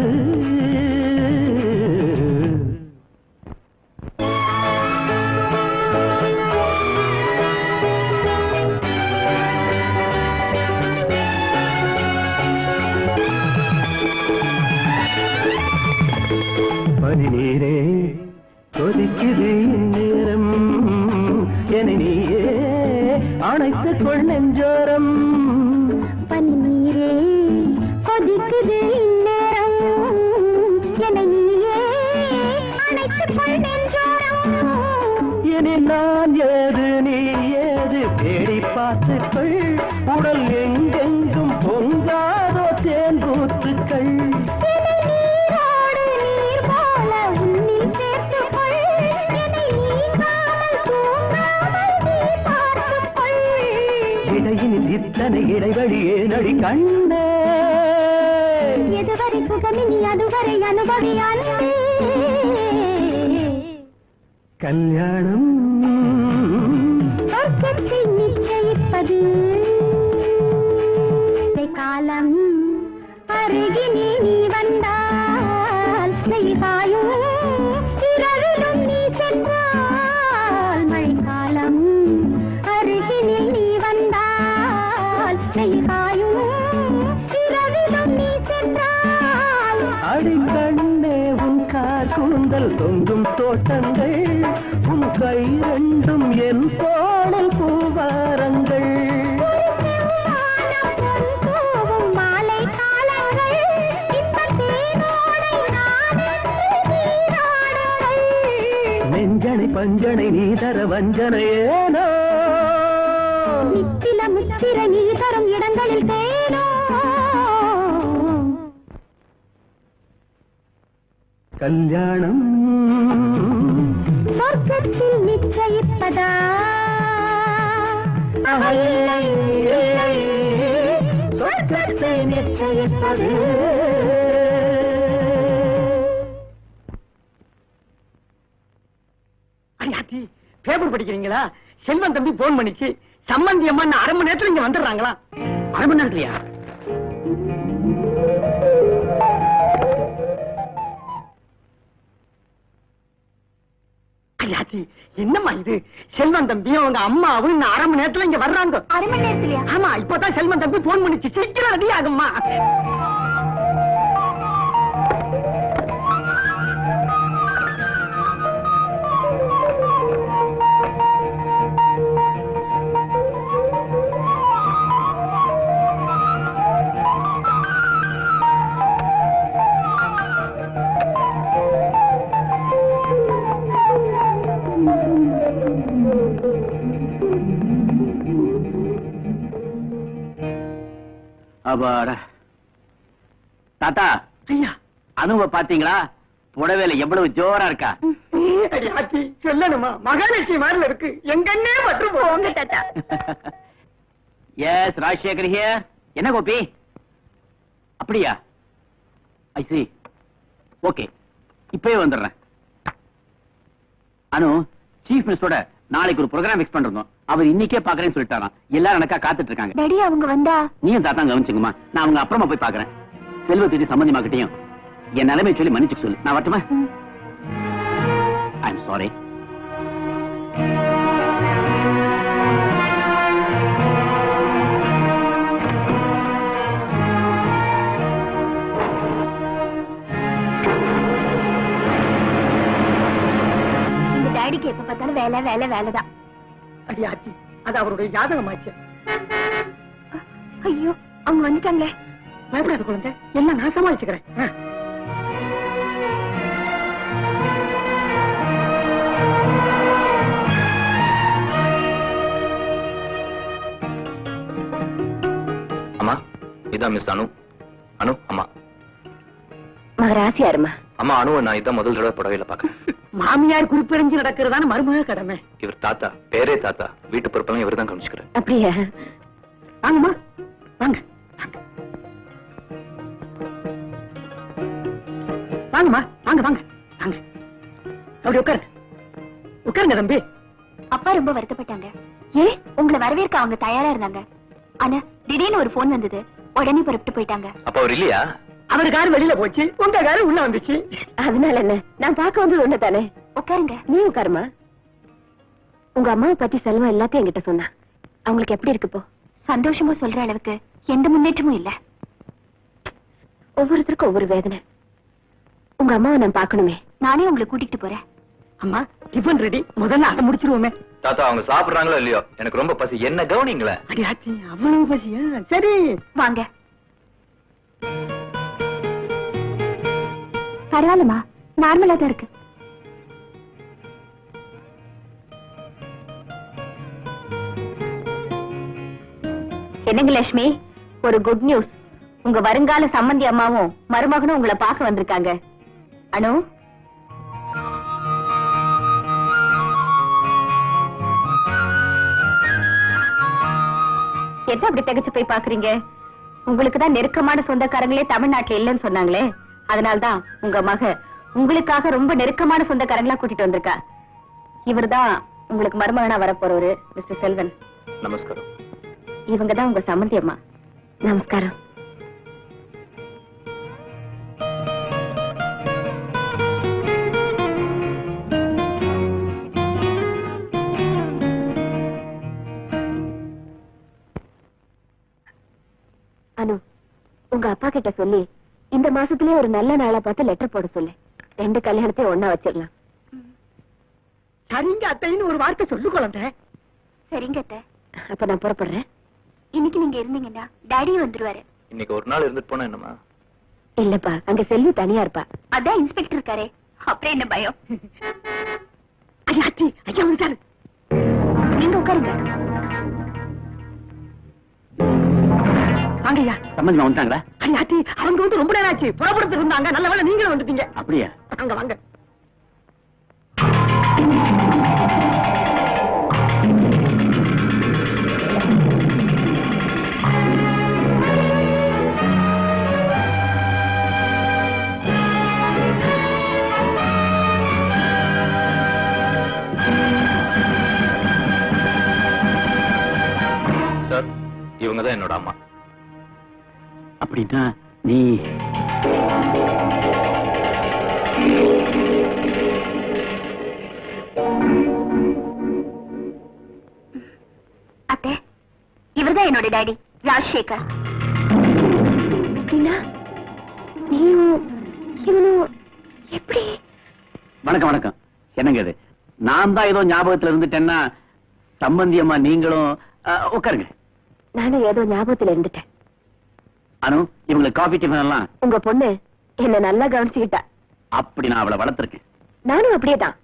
பனிநீரே கொதிக்குது நேரம் என நீயே அணைத்துக் கொள் நெஞ்சோரம். பனிநீரே கொதிக்குது இந்நேரம் என நீயே அணைத்துக் கொள் நெஞ்சோரம். இனி நான் ஏது நீ ஏது தேடி பார்த்துக்கள் உடல் எங்கெங்கும் பொங்காதோ தேன் கூத்துக்கள். நீரோடு நீர் போல உன்னில் சேர்த்துக்கொள் என்னை நீங்காமல் தூங்காமல் நீ பார்த்துக்கொள். இடையினில் இத்தனை இடைவெளி ஏனடி கண்ணே? எதுவரை சுகமினி அதுவரை அனுபவியான் கல்யாணம் சொர்க்கத்தை நிச்சயிப்பது காலம் அருகினில் நீ வந்தால் நெய்காயும் இரவிலும் நீ சென்றால் மழைக்காலம் அருகினில் நீ வந்தால் நெய்காயும் இரவிலும் நீ சென்றால். அடிக்கண்ணே உன் கார் கூந்தல் தொங்கும் தோட்டங்கள் உன் கை ரெண்டும் என் தோளில் பூவாரங்கள். மாலை காலங்கள் இன்பத் தேனோடை நீராடுங்கள். நெஞ்சனை பஞ்சனை நீ தர வஞ்சனையேனோ நிச்சில முச்சிர நீ தரும் இடங்களில் தேனோ. கல்யாணம் சொர்க்கத்தில் நிச்சயிப்பதா? இல்லை இல்லை சொர்க்கத்தை நிச்சயிப்பது. அண்ணாச்சி பேப்பர் படிக்கிறீங்களா? செல்வன் தம்பி போன் பண்ணிச்சு சம்பந்தி அம்மா அரை மணி நேரத்துல இங்க வந்துடுறாங்களா? அரை மணி நேரத்துலயா? ஐயாச்சி என்னம்மா இது? செல்வன் தம்பி அவங்க அம்மாவும் இன்னும் அரை மணி நேரத்துல இங்க வர்றாங்க. அரை மணி நேரத்துலயா? ஆமா இப்பதான் செல்வன் தம்பி போன் பண்ணிச்சு சீக்கிரம் ரெடி ஆகும்மா. அப்பாடா. தாத்தா ஐயா அனுவ பாத்தீங்களா? புடவையில எவ்வளவு ஜோரா இருக்கா? ஐயாச்சி சொல்லணுமா? மகாலட்சுமி மாதிரி இருக்கு. எங்கன்னே மற்றும் போங்க தாத்தா. Yes Rajasekhar here. என்ன கோபி? அப்படியா? ஐ see. ஓகே இப்பவே வந்துடுறேன். அனு சீஃப் மினிஸ்டரோட நாளைக்கு ஒரு ப்ரோக்ராம் ஃபிக்ஸ் பண்றோம். அவர் இன்னைக்கே பாக்குறேன்னு சொல்லிட்டாராம். எல்லாரும் எனக்கா காத்துட்டு இருக்காங்க. டேடி அவங்க வந்தா நீயும் தாத்தா கவனிச்சுங்கம்மா. நான் அவங்க அப்புறமா போய் பாக்குறேன். செல்வத்துக்கு சம்பந்திமாக்கிட்டையும் என் நிலைமை சொல்லி மன்னிச்சுக்க சொல்லு. நான் வரட்டுமா? ஐ எம் சாரி. இந்த டேடிக்கு எப்ப பார்த்தாலும் வேலை வேலை வேலைதான். அடி ஆச்சி, அது அவருடைய ஜாதகமாச்சு. ஐயோ, அவங்க வந்துட்டாங்களே. பயப்படாத குழந்தை, எல்லாம் நான் சமாளிச்சுக்கிறேன். அம்மா, இதான் மிஸ் அனு. அனு அம்மா. மகராசி யாருமா? அம்மா, அனுவை நான் இதான் முதல் தடவை புடவையில பாக்கிறேன். மாமியார் குறிப்பிறிஞ்சு நடக்கிறதான மருமக கடமை. இவர் தாத்தா, பேரே தாத்தா. வீட்டு பொறுப்பெல்லாம் இவர் தான் கவனிச்சுக்கிறார். அப்படியா? வாங்கம்மா, வாங்க வாங்கம்மா, வாங்க வாங்க வாங்க. அப்படி உட்காருங்க, உட்காருங்க தம்பி. அப்பா ரொம்ப வருத்தப்பட்டாங்க. ஏன்? உங்களை வரவேற்க அவங்க தயாரா இருந்தாங்க. ஆனா திடீர்னு ஒரு போன் வந்தது, உடனே புறப்பட்டு போயிட்டாங்க. அப்ப அவர் இல்லையா? அவரு காரு வெளியில போச்சு, உங்க காரு உள்ள வந்துச்சு. அதனால என்ன, நான் பார்க்க வந்தது ஒண்ணு தானே. உட்காருங்க. நீ உட்காருமா. உங்க அம்மாவை பத்தி செல்வம் எல்லாத்தையும் என்கிட்ட சொன்னா. அவங்களுக்கு எப்படி இருக்கு இப்போ? சந்தோஷமா சொல்ற அளவுக்கு எந்த முன்னேற்றமும் இல்ல. ஒவ்வொருத்தருக்கும் ஒவ்வொரு வேதனை. உங்க அம்மாவை நான் பார்க்கணுமே. நானே உங்களை கூட்டிட்டு போறேன். அம்மா, டிஃபன் ரெடி, முதல்ல அதை முடிச்சிருவோமே. தாத்தா, அவங்க சாப்பிடுறாங்களோ இல்லையோ, எனக்கு ரொம்ப பசி. என்ன கவனிங்களே. அடி ஆச்சி, அவ்வளவு பசியா? சரி வாங்க. பரவாயில்லமா, நார்மலா தான் இருக்கு. என்னங்க லட்சுமி, ஒரு குட் நியூஸ். உங்க வருங்கால சம்பந்தி அம்மாவும் மருமகனும் உங்களை பார்க்க வந்திருக்காங்க. அனு, என்ன அப்படி திகச்சு போய் பாக்குறீங்க? உங்களுக்கு தான் நெருக்கமான சொந்தக்காரங்களே தமிழ்நாட்டுல இல்லைன்னு சொன்னாங்களே, அதனால்தான் உங்க மக உங்களுக்காக ரொம்ப நெருக்கமான சொந்தக்காரங்களா கூட்டிட்டு வந்திருக்கா. இவர்தான் உங்களுக்கு மருமகனா வரப்போறவரு, மிஸ்டர் செல்வன். நமஸ்காரம். இவங்கதான் உங்க சம்பந்தி அம்மா. நமஸ்காரம். அனு, உங்க அப்பா கிட்ட சொல்லி இந்த மாசத்திலே ஒரு நல்ல நாளா பார்த்து லெட்டர் போட சொல்லு. 2 கல்யாணத்தையும் ஒண்ணா வச்சிடலாம். சரிங்க அத்தைன்னு ஒரு வார்த்தை சொல்லு குழந்தை. சரிங்க அத்தை. அப்ப நான் புறப்படுறேன். இன்னைக்கு நீங்க இருந்தீங்கன்னா டாடியும் வந்துருவாரு. இன்னைக்கு ஒரு நாள் இருந்துட்டு போனா என்னமா? இல்லப்பா, அங்க செல்வி தனியா இருப்பா. அதான் இன்ஸ்பெக்டர் இருக்காரே, அப்புறம் என்ன பயம்? ஐயா அத்தி, ஐயா வந்துட்டாரு. நீங்க உட்காருங்க. வாங்கய்யா. சம்பந்தி வந்துட்டாங்களா? ஐயா அத்தி, அவங்க வந்து ரொம்ப நேரம் ஆச்சு, புறப்படுத்து இருந்தாங்க. நல்ல வேளை நீங்களும் வந்துட்டீங்க. அப்படியா? வாங்க வாங்க. சார், இவங்கதான் என்னோட அம்மா. அப்படின்னா நீ அத்தை, இவர்தான் என்னோட டாடி, ராஜசேகர். நீயும் இவனும் எப்படி? வணக்கம் வணக்கம். என்னங்க இது? நான் தான் ஏதோ ஞாபகத்துல இருந்துட்டேன்னா சம்பந்தி அம்மா நீங்களும் உட்காருங்க. நானும் ஏதோ ஞாபகத்துல இருந்துட்டேன். அனு, இவங்களுக்கு காபி டிஃபன் எல்லாம் உங்க பொண்ணு என்ன நல்லா கவனிச்சுக்கிட்டா. அப்படி நான் அவளை வளர்த்திருக்கேன். நானும் அப்படியேதான்.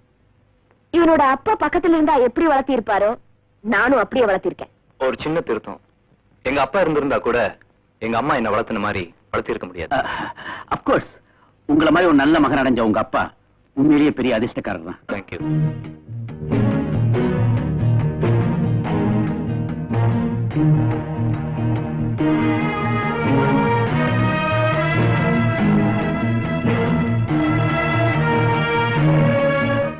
இவனோட அப்பா பக்கத்துல இருந்தா எப்படி வளர்த்தி இருப்பாரோ, நானும் அப்படியே வளர்த்திருக்கேன். ஒரு சின்ன திருத்தம். எங்க அப்பா இருந்திருந்தா கூட எங்க அம்மா என்ன வளர்த்துன மாதிரி வளர்த்திருக்க முடியாது. அப்கோர்ஸ், உங்களை மாதிரி ஒரு நல்ல மகன் அடைஞ்ச உங்க அப்பா உண்மையிலேயே பெரிய அதிர்ஷ்டக்காரர் தான். தேங்க்யூ.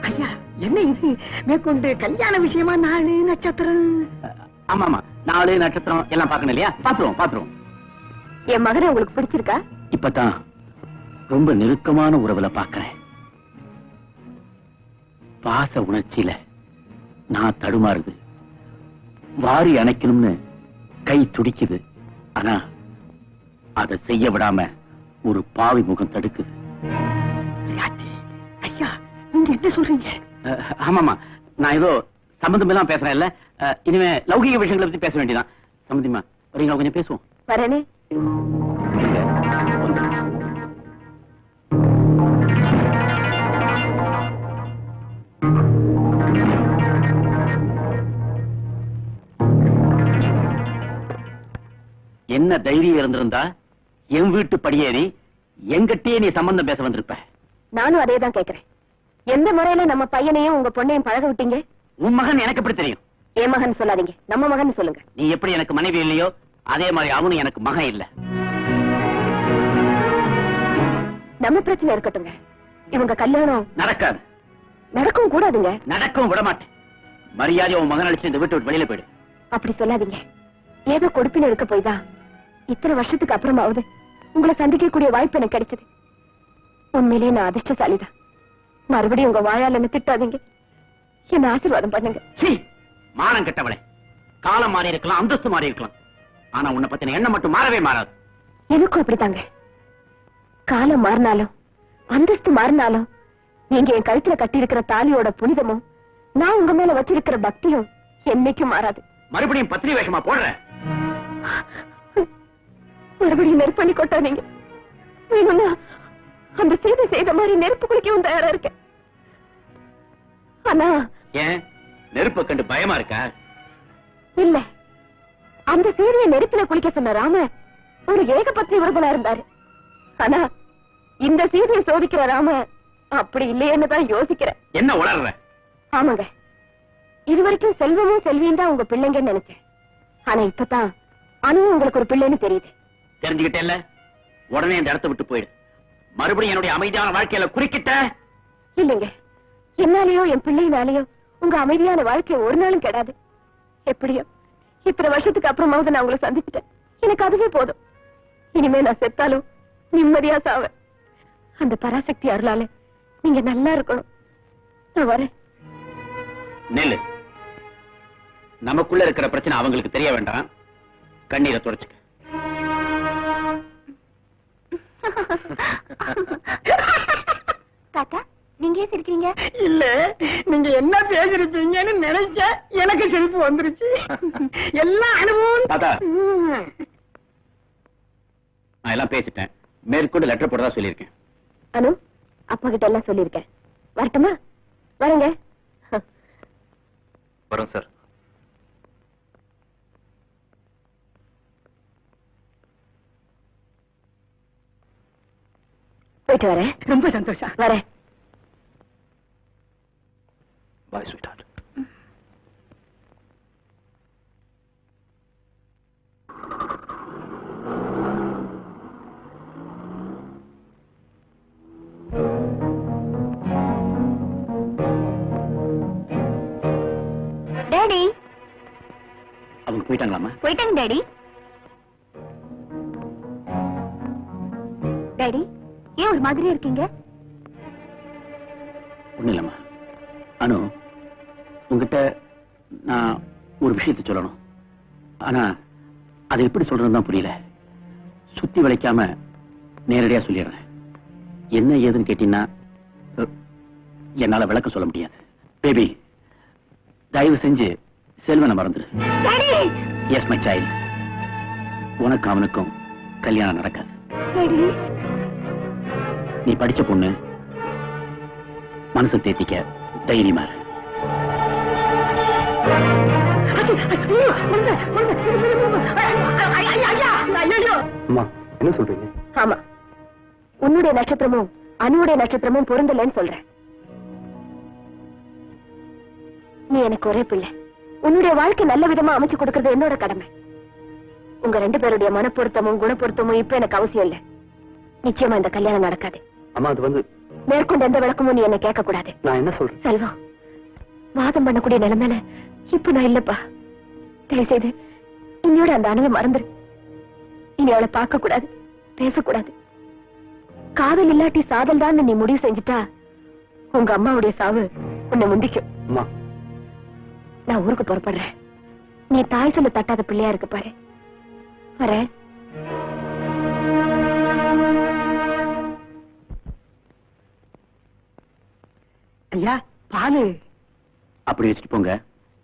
ஐயா, என்ன இது மேற்கொண்டு கல்யாண விஷயமா நாளு நட்சத்திரம்? ஆமா ஆமா, 4 நட்சத்திரம் எல்லாம் பார்க்கணும் இல்லையா? பாத்துருவோம். என் மகனை உங்களுக்கு பிடிச்சிருக்கா? இப்பதான் ரொம்ப நெருக்கமான உறவுல பாக்குறேன். பாச உணர்ச்சியில நான் தடுமாறுது. வாரி அணைக்கணும்னு கை துடிக்குது. ஆனா அதை செய்ய விடாம ஒரு பாவி முகம் தடுக்குது. ஐயா, நீங்க என்ன சொல்றீங்க? ஆமாமா, நான் ஏதோ சம்பந்தம் எல்லாம் பேசுறேன் இல்ல, இனிமே லௌகிக விஷயங்களை பத்தி பேச வேண்டியதான். சம்பந்திமா வரீங்களா, கொஞ்சம் பேசுவோம். வரேனே. என்ன தைரியம் இருந்திருந்தா என் வீட்டு படியேறி எங்கிட்டயே நீ சம்பந்தம் பேச வந்திருப்ப. நானும் அதே தான் கேக்குறேன். எந்த முறையில நம்ம பையனையும் உங்க பொண்ணையும் பழக விட்டீங்க? உன் மகன் எனக்கு எப்படி தெரியும்? என் மகன் சொல்லாதீங்க, நம்ம மகன் சொல்லுங்க. நீ எப்படி எனக்கு மனைவி இல்லையோ அதே மாதிரி அவனும் எனக்கு மகன் இல்ல. நம்ம பிரச்சனை இருக்கட்டுங்க, இவங்க கல்யாணம் நடக்காது. நடக்கவும் கூடாதுங்க. நடக்கவும் விட மாட்டேன். மரியாதை உன் மகன் அழைச்சு இந்த வீட்டை விட்டு வெளியில போயிடு. அப்படி சொல்லாதீங்க. ஏதோ கொடுப்பின இருக்க போய் தான் இத்தனை வருஷத்துக்கு அப்புறமாவது உங்களை சந்திக்கக்கூடிய வாய்ப்பு எனக்கு கிடைச்சது. உண்மையிலேயே நான் அதிர்ஷ்டசாலிதான். மறுபடியும் உங்க வாயால் என்ன திட்டாதீங்க, என்ன ஆசீர்வாதம் பண்ணுங்க. மானம் கெட்டவளே, காலம் மாறி இருக்கலாம், அந்தஸ்து மாறி இருக்கலாம், ஆனா உன்னை பத்தின எண்ணம் மட்டும் மாறவே மாறாது. எனக்கும் அப்படித்தாங்க. காலம் மாறினாலும் அந்தஸ்து மாறினாலும் நீங்க என் கழுத்துல கட்டி இருக்கிற தாலியோட புனிதமும் நான் உங்க மேல வச்சிருக்கிற பக்தியும் என்னைக்கும் மாறாது. மறுபடியும் பத்திரி வேஷமா போடுற. மறுபடியும் நெருப்பண்ணி கொட்டாதீங்க. வேணும்னா அந்த செய்தி செய்த மாதிரி நெருப்பு குளிக்கவும் தயாரா இருக்கேன். ஆனா ஏன் நெருப்ப கண்டு பயமா இருக்கா? இல்ல, அந்த செய்தியை நெருப்புல குளிக்க சொன்ன ராம ஒரு ஏகபத்னி விரதனா இருந்தாரு. ஆனா இந்த செய்தியை சோதிக்கிற ராம அப்படி இல்லையேன்னு தான் யோசிக்கிறேன். என்ன உளர்ற? ஆமாங்க, இதுவரைக்கும் செல்வமும் செல்வியும் தான் உங்க பிள்ளைங்கன்னு நினைச்சேன். ஆனா இப்பதான் அண்ணன் உங்களுக்கு ஒரு பிள்ளைன்னு தெரியுது. தெரிஞ்சுக்கிட்டேல்ல, உடனே இந்த இடத்தை விட்டு போயிடு. மறுபடியும் என்னுடைய அமைதியான வாழ்க்கையில குறுக்கிட்ட. இல்லைங்க, என்னாலேயோ என் பிள்ளைனாலேயோ உங்க அமைதியான வாழ்க்கை ஒரு நாளும் கெடாது. எப்படியோ இத்தனை வருஷத்துக்கு அப்புறமாவது நான் உங்களை சந்திச்சுட்டேன். எனக்கு அதுவே போதும். இனிமே நான் செத்தாலும் நிம்மதியா சாவேன். அந்த பராசக்தி அருளால நீங்க நல்லா இருக்கணும். நான் வரேன். நெல்லு, நமக்குள்ள இருக்கிற பிரச்சனை அவங்களுக்கு தெரிய வேண்டாம். கண்ணீரை துடைச்சுக்க. தாத்தா, நீங்க ஏன் சிரிக்கிறீங்க? இல்ல, நீங்க என்ன பேசிருப்பீங்கன்னு நினைச்ச எனக்கு சிரிப்பு வந்துருச்சு. எல்லா அனுபவம். தாத்தா, நான் எல்லாம் பேசிட்டேன். மேற்கொண்டு லெட்டர் போடுறதா சொல்லியிருக்கேன். அனு, அப்பா கிட்ட எல்லாம் சொல்லியிருக்கேன். வரட்டுமா? வரங்க. வரோம் சார். போயிட்டு வரேன். ரொம்ப சந்தோஷம். வரேன். பாய் ஸ்வீட் ஹார்ட். டாடி. அவங்க போயிட்டாங்களாமா? போயிட்டாங்க டாடி. டாடி, ஏன் ஒரு மாதிரியா இருக்கீங்க? ஒண்ணு இல்லம்மா. அனு, உங்ககிட்ட நான் ஒரு விஷயத்தை சொல்லணும். ஆனா அதை எப்படி சொல்றதுன்னு தான் புரியல. சுத்தி வளைக்காம நேரடியா சொல்லிடுறேன். என்ன ஏதுன்னு கேட்டீங்கன்னா என்னால விளக்கம் சொல்ல முடியாது. பேபி, தயவு செஞ்சு செல்வனை மறந்துரு. எஸ் மை சைல்ட், உனக்கு அவனுக்கும் கல்யாணம் நடக்காது. நீ படிச்ச பொண்ணு, மனசை தேத்திக்க தைரியமா இரு. அம்மா, என்ன சொல்றீங்க? ஆமா, உன்னுடைய நட்சத்திரமும் அனுடைய நட்சத்திரமும் பொருந்தலன்னு சொல்றேன். நீ எனக்கு ஒரே பிள்ளை. உன்னுடைய வாழ்க்கை நல்ல விதமா அமைச்சு கொடுக்கறது என்னோட கடமை. உங்க ரெண்டு பேருடைய மனப்பொருத்தமும் குணப்பொருத்தமும் இப்ப எனக்கு அவசியம் இல்ல. நிச்சயமா இந்த கல்யாணம் நடக்காது. அம்மா, அது வந்து மேற்கொண்டு எந்த விளக்கமும் நீ என்ன கேட்க கூடாது. நான் என்ன சொல்றேன்? செல்வம், வாதம் பண்ணக்கூடிய நிலைமையில இப்ப நான் இல்லப்பா. தயவு செய்து இன்னையோட அந்த அணுவை மறந்துரு. இனி அவளை பார்க்க கூடாது, பேசக்கூடாது. காதல் இல்லாட்டி சாதல் தான் நீ முடிவு செஞ்சுட்டா உங்க அம்மாவுடைய சாவு உன்னை முந்திக்கும். அம்மா, நான் ஊருக்கு புறப்படுறேன். நீ தாய் சொல்ல தட்டாத பிள்ளையா இருக்கு பாரு. வரேன். ஐயா, பாலு. அப்படி வச்சுட்டு போங்க.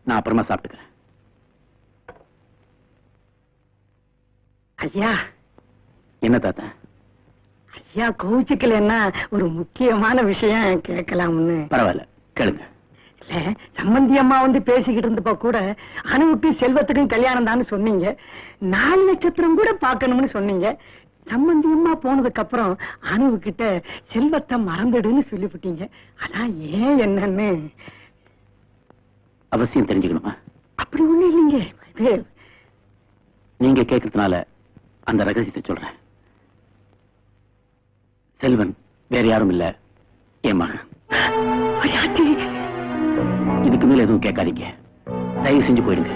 நான் அப்புறமா சாப்பிட்டுக்கிறேன். ஐயா. என்ன தாத்தா? ஐயா கோவிச்சுக்கலன்னா ஒரு முக்கியமான விஷயம் கேட்கலாம்னு. பரவாயில்ல, கேளுங்க. இல்ல, சம்பந்தி அம்மா வந்து பேசிக்கிட்டு இருந்தப்ப கூட அனுவுக்கு செல்வத்துக்கும் கல்யாணம் தான் சொன்னீங்க. 4 நட்சத்திரம் கூட பார்க்கணும்னு சொன்னீங்க. சம்பந்தி அம்மா போனதுக்கு அப்புறம் அனுவு கிட்ட செல்வத்தை மறந்துடுன்னு சொல்லிவிட்டீங்க. அதான் ஏன் என்னன்னு அவசியம் தெரிஞ்சுக்கணுமா? அப்படி ஒண்ணு இல்லைங்க. நீங்க கேட்கறதுனால அந்த ரகசியத்தை சொல்றேன். செல்வன் வேற யாரும் இல்ல, என் மகன். இதுக்கு மேல எதுவும் கேட்காதீங்க, தயவு செஞ்சு போயிடுங்க.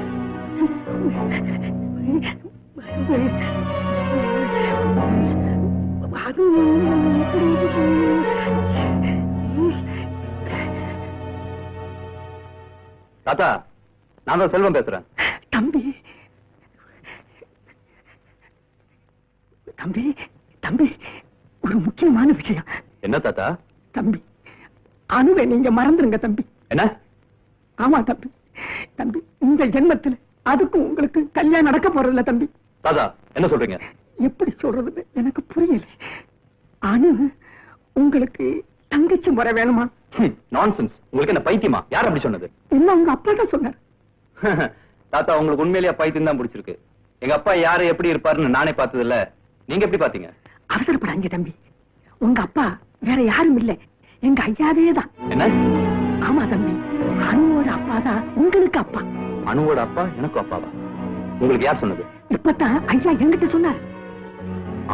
தாத்தா, நான் தான் செல்வம் பேசுறேன். தம்பி தம்பி தம்பி, ஒரு முக்கியமான விஷயம். என்ன தாத்தா? தம்பி, அனுவை நீங்க மறந்துருங்க தம்பி. என்ன? ஆமா தம்பி. தம்பி, இந்த ஜென்மத்துல அதுக்கும் உங்களுக்கு கல்யாணம் நடக்க போறதில்ல தம்பி. தாத்தா, என்ன சொல்றீங்க? எப்படி சொல்றதுன்னு எனக்கு புரியல. அனு உங்களுக்கு தங்கச்சி முறை வேணுமா? நான்சென்ஸ். உங்களுக்கு என்ன பைத்தியமா? யார் அப்படி சொன்னது? என்ன உங்க அப்பா தான் சொன்னார். தாத்தா, உங்களுக்கு உண்மையிலேயே பைத்தியம் தான் பிடிச்சிருக்கு. எங்க அப்பா யாரு எப்படி இருப்பாருன்னு நானே பார்த்தது இல்ல, நீங்க எப்படி பாத்தீங்க? அவசரப்படாங்க தம்பி. உங்க அப்பா வேற யாரும் இல்ல, எங்க ஐயாவே தான். என்ன? ஆமா தம்பி, அனுவோட அப்பா தான் உங்களுக்கு அப்பா. அனுவோட அப்பா எனக்கு அப்பாவா? உங்களுக்கு யார் சொன்னது? இப்பதான் ஐயா என்கிட்ட சொன்னார்.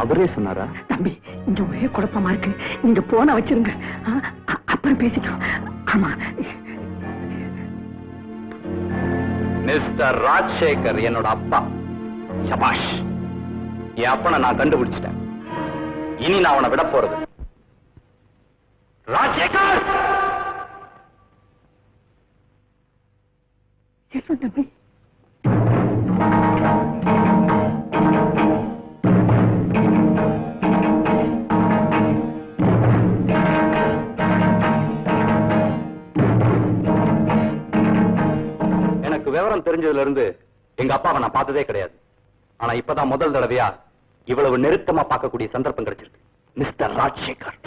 அவரே சொன்னாரா? தம்பி, இங்க ஒரே குழப்பமா இருக்கு. நீங்க போன வச்சிருங்க, அப்புறம் பேசிக்கலாம். ஆமா. மிஸ்டர் ராஜசேகர் என்னோட அப்பா. சபாஷ், என் அப்பனை நான் கண்டுபிடிச்சிட்டேன். இனி நான் அவனை விட போறது. ராஜசேகர்! தம்பி, எனக்கு விவரம் தெரிஞ்சதுல இருந்து எங்க அப்பாவை நான் பார்த்ததே கிடையாது. ஆனா இப்பதான் முதல் தடவையா இவ்வளவு நெருக்கமா பார்க்கக்கூடிய சந்தர்ப்பம் கிடைச்சிருக்கு. மிஸ்டர் ராஜசேகர்,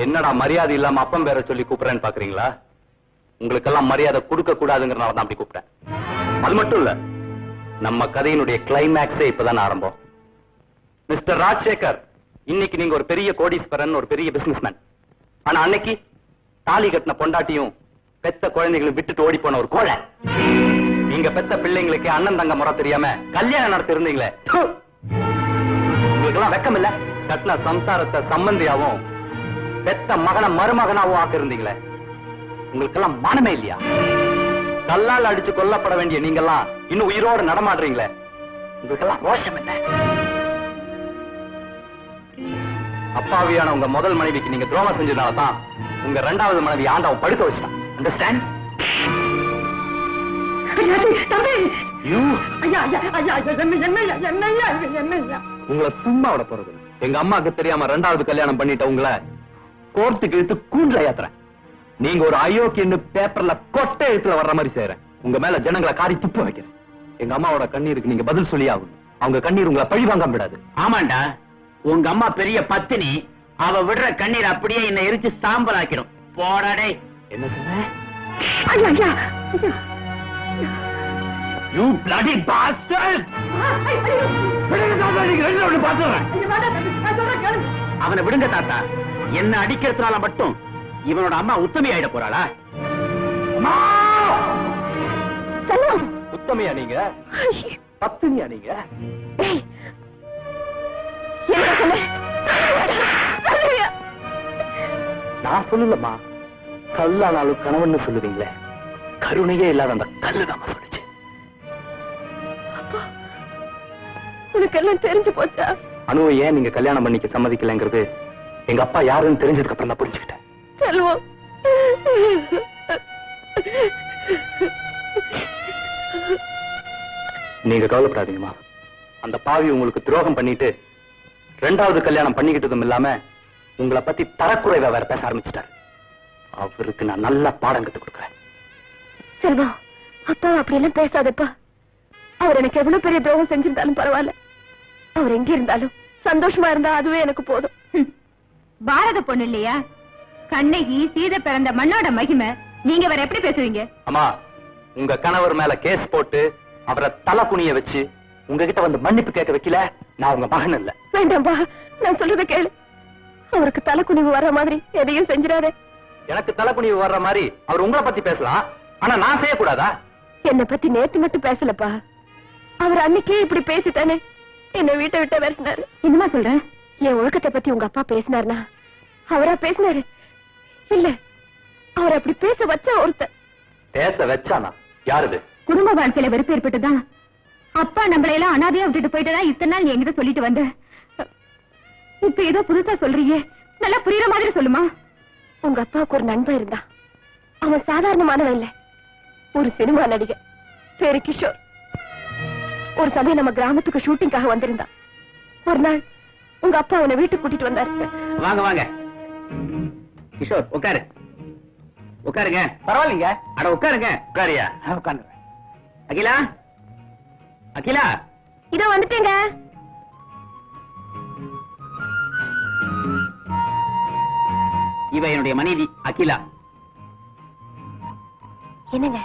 என்னடா மரியாதை இல்லாம அப்பம் பேரை சொல்லி கூப்பிடுறேன்னு பாக்குறீங்களா? உங்களுக்கெல்லாம் மரியாதை கொடுக்க கூடாதுங்கிறனால தான் அப்படி கூப்பிட்டேன். அது மட்டும் இல்ல, நம்ம கதையினுடைய கிளைமேக்ஸே இப்பதான் ஆரம்பம். மிஸ்டர் ராஜசேகர், இன்னைக்கு நீங்க ஒரு பெரிய கோடீஸ்வரன், ஒரு பெரிய பிசினஸ்மேன். ஆனா அன்னைக்கு தாலி கட்டின பொண்டாட்டியும் பெத்த குழந்தைகளும் விட்டுட்டு ஓடி போன ஒரு கோழை. நீங்க பெத்த பிள்ளைங்களுக்கு அண்ணன் தங்க முறை தெரியாம கல்யாணம் நடத்தி இருந்தீங்களே, உங்களுக்கு எல்லாம் வெக்கம் இல்ல? கட்டின சம்சாரத்தை சம்பந்தியாவும் பெத்த மகன மருமகனாவும் ஆக்க இருந்தீங்களே, உங்களுக்கு எல்லாம் மானமே இல்லையா? கல்லால் அடிச்சு கொல்லப்பட வேண்டிய நீங்கெல்லாம் இன்னும் உயிரோடு நடமாடுறீங்களே, உங்களுக்கு எல்லாம் ரோஷம் இல்ல? அப்பாவியான உங்க முதல் மனைவிக்கு நீங்க துரோகம் செஞ்சதுனாலதான் உங்க 2வது மனைவி ஆண்டவன் படுக்க வச்சான். அண்டர்ஸ்டாண்ட்? உங்களை சும்மா விட போறது. எங்க அம்மாக்கு தெரியாம 2வது கல்யாணம் பண்ணிட்ட உங்களை கோர்ட்டுக்கு இழுத்து கூண்டுல ஏத்துறேன். நீங்க ஒரு அயோக்கியன்னு பேப்பர்ல கொட்டை எழுத்துல வர்ற மாதிரி செய்யறேன். உங்க மேல ஜனங்களை காரி துப்ப வைக்கிறேன். எங்க அம்மாவோட கண்ணீருக்கு நீங்க பதில் சொல்லி ஆகணும். அவங்க கண்ணீர் உங்களை பழி வாங்க விடாது. ஆமாண்டா, உங்க அம்மா பெரிய பத்தினி. அவ விடுற கண்ணீர் அப்படியே என்ன எரிச்சு சாம்பல் ஆக்கிடும். போடாடே. என்ன சொன்ன? You bloody bastard! அவனை விடுங்க தாத்தா. என்ன அடிக்கிறதுனால மட்டும் இவனோட அம்மா உத்தமி ஆயிட போறாளா? உத்தமையா நீங்க? பத்தினியா நீங்க? நான் சொல்லலமா, கல்லானாலும் கணவன் சொல்லுவீங்களே, கருணையே இல்லாத அந்த கல்லுதான் சொல்லுச்சு. உனக்கு எல்லாம் தெரிஞ்சு போச்சா? அனுவை ஏன் நீங்க கல்யாணம் பண்ணிக்க சம்மதிக்கலைங்கிறது எங்க அப்பா யாருன்னு தெரிஞ்சதுக்கு அப்புறம் தான் புரிஞ்சுக்கிட்டேன். செல்வம், நீங்க கவலைப்படாதீங்கம்மா. அந்த பாவி உங்களுக்கு துரோகம் பண்ணிட்டு 2வது கல்யாணம் பண்ணிக்கிட்டதும் இல்லாம உங்களை பத்தி தரக்குறைவா வேற பேச ஆரம்பிச்சிட்டாரு. அவருக்கு நான் நல்ல பாடம் கத்து கொடுக்கிறேன். செல்வம், அப்பா அப்படியெல்லாம் பேசாதப்பா. அவர் எனக்கு எவ்வளவு பெரிய துரோகம் செஞ்சிருந்தாலும் பரவாயில்ல. அவர் எங்க இருந்தாலும் சந்தோஷமா இருந்தா அதுவே எனக்கு போதும். பாரத பொண்ணு இல்லையா? கண்ணகி சீதை பிறந்த மண்ணோட மகிமை. நீங்க வேற எப்படி பேசுவீங்க? அம்மா, உங்க கணவர் மேல கேஸ் போட்டு அவரை தலை குனிய வச்சு உங்ககிட்ட வந்து மன்னிப்பு கேட்க வைக்கல, நான் உங்க மகன் இல்ல. வேண்டாம்பா, நான் சொல்றத கேளு. அவருக்கு தலைக்குனிவு வர்ற மாதிரி எதையும் செஞ்சிடாதே. எனக்கு தலை குனிவு வர்ற மாதிரி அவர் உங்களை பத்தி பேசலாம், ஆனா நான் செய்யக்கூடாதா? என்னை பத்தி நேத்து மட்டும் பேசலப்பா. அவர் அன்னைக்கே இப்படி பேசித்தானே என்ன வீட்டை விட்ட விரட்டினாரு. என்னமா சொல்றேன்? என் ஒழுக்கத்தை பத்தி உங்க அப்பா பேசினார்னா அவரா பேசினாரு? இல்ல, அவர் அப்படி பேச வச்ச ஒருத்தர். பேச வச்சானா? யாருது? குடும்ப வாழ்க்கையில வெறுப்பு ஏற்பட்டுதான் அப்பா நம்மளை எல்லாம் அனாதையா விட்டுட்டு போயிட்டுதான் இத்தனை நாள் என்கிட்ட சொல்லிட்டு வந்த. இப்ப ஏதோ புதுசா சொல்றீங்க, நல்லா புரியுற மாதிரி சொல்லுமா. உங்க அப்பாவுக்கு ஒரு நண்பன் இருந்தா. அவன் சாதாரணமானவன் இல்ல, ஒரு சினிமா நடிகர், பேரு கிஷோர். ஒரு சமயம் நம்ம கிராமத்துக்கு ஷூட்டிங்காக வந்திருந்தான். ஒரு நாள் உங்க அப்பா அவனை வீட்டுக்கு கூட்டிட்டு வந்தாரு. வாங்க வாங்க கிஷோர், உட்காரு. உட்காருங்க. பரவாயில்லைங்க. அட உட்காருங்க. உட்காரியா? உட்காந்து. அகிலா, அகிலா, இதோ வந்துட்டேங்க. இவ என்னுடைய மனைவி அகிலா. என்னங்க,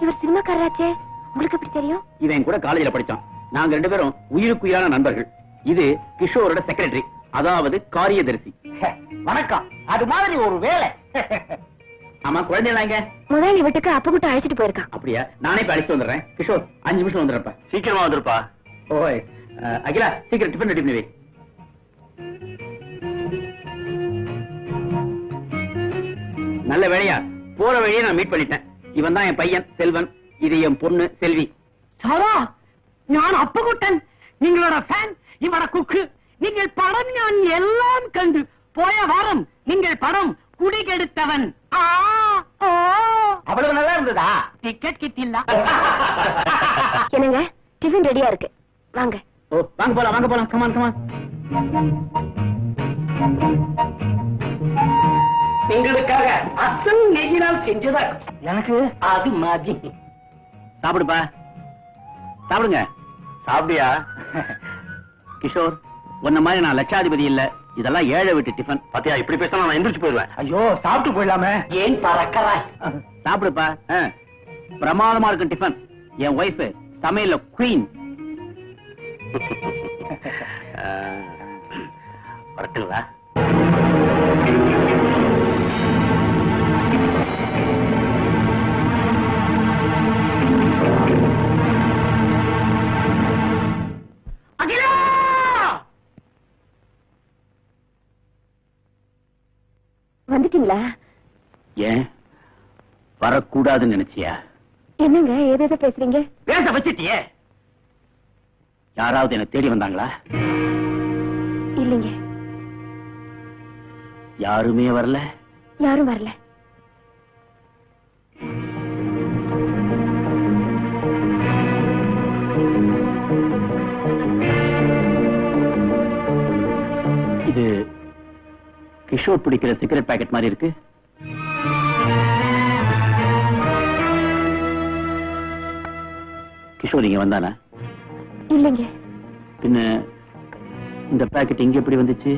இவர் சினிமாக்காரராச்சே, உங்களுக்கு எப்படி தெரியும்? இவன் கூட காலேஜ்ல படிச்சான். நாங்க 2 பேரும் உயிருக்குயிரான நண்பர்கள். இது கிஷோரோட செக்ரட்டரி, அதாவது காரியதரிசி. வணக்கம். அது மாதிரி ஒரு வேலை. ஆமா, குழந்தைலாம் எங்க? முதலாளி வீட்டுக்கு அப்ப கூட அழைச்சிட்டு போயிருக்கான். அப்படியா? நானே இப்ப அழைச்சிட்டு வந்துடுறேன். கிஷோர் 5 நிமிஷம் வந்துடுறப்ப. சீக்கிரமா வந்துருப்பா. ஓய், அகிலா சீக்கிரம் டிஃபன் ரெடி பண்ணி வை. நல்ல வேலையா போற வழியே நான் மீட் பண்ணிட்டேன். இவன் தான் என் பையன் செல்வன், இது என் பொண்ணு செல்வி. சாரா, ഞാൻ അപ്പുകുട്ടൻ, നിങ്ങളുടെ ഫാൻ, ഇവിടെ കുക്ക്. നിങ്ങൾ പടം ഞാൻ എല്ലാം കണ്ടു. പോയ വാരം നിങ്ങൾ പടം കുടികെടുത്തവൻ. அவ்வளவு நல்லா இருந்ததா? டிக்கெட் கிட்டில்ல. என்னங்க, டிஃபன் ரெடியா இருக்கு, வாங்க. ஓ, வாங்க போலாம், வாங்க போலாம். Come on come on. எங்களுக்காக அசல் நெய்யினால் செஞ்சதா எனக்கு அது மாதிரி. சாப்பிடுப்பா, சாப்பிடுங்க. சாப்பிடியா? கிஷோர், உன்ன மாதிரி நான் லட்சாதிபதி இல்ல, இதெல்லாம் ஏழை வீட்டு டிஃபன். பாத்தியா, இப்படி பேசினா நான் எந்திரிச்சு போயிடுவேன். ஐயோ, சாப்பிட்டு போயிடலாமே. ஏன் பறக்கறாய்? சாப்பிடுப்பா. பிரமாதமா இருக்கும் டிஃபன். என் ஒய்ஃப் சமையல்ல குவீன். வரட்டுங்களா? அகிலா! வந்துட்டீங்களா? ஏன் வரக்கூடாதுன்னு நினைச்சியா? என்னங்க ஏதேதோ பேசுறீங்க? பேச வச்சிட்டியே. யாராவது என்ன தேடி வந்தாங்களா? இல்லைங்க, யாருமே வரல. யாரும் வரல. இது கிஷோர் பிடிக்கிற சிகரெட் பாக்கெட் மாதிரி இருக்கு. கிஷோர் இங்க வந்தானா? இல்லைங்க. பின்ன இந்த பாக்கெட் இங்க எப்படி வந்துச்சு?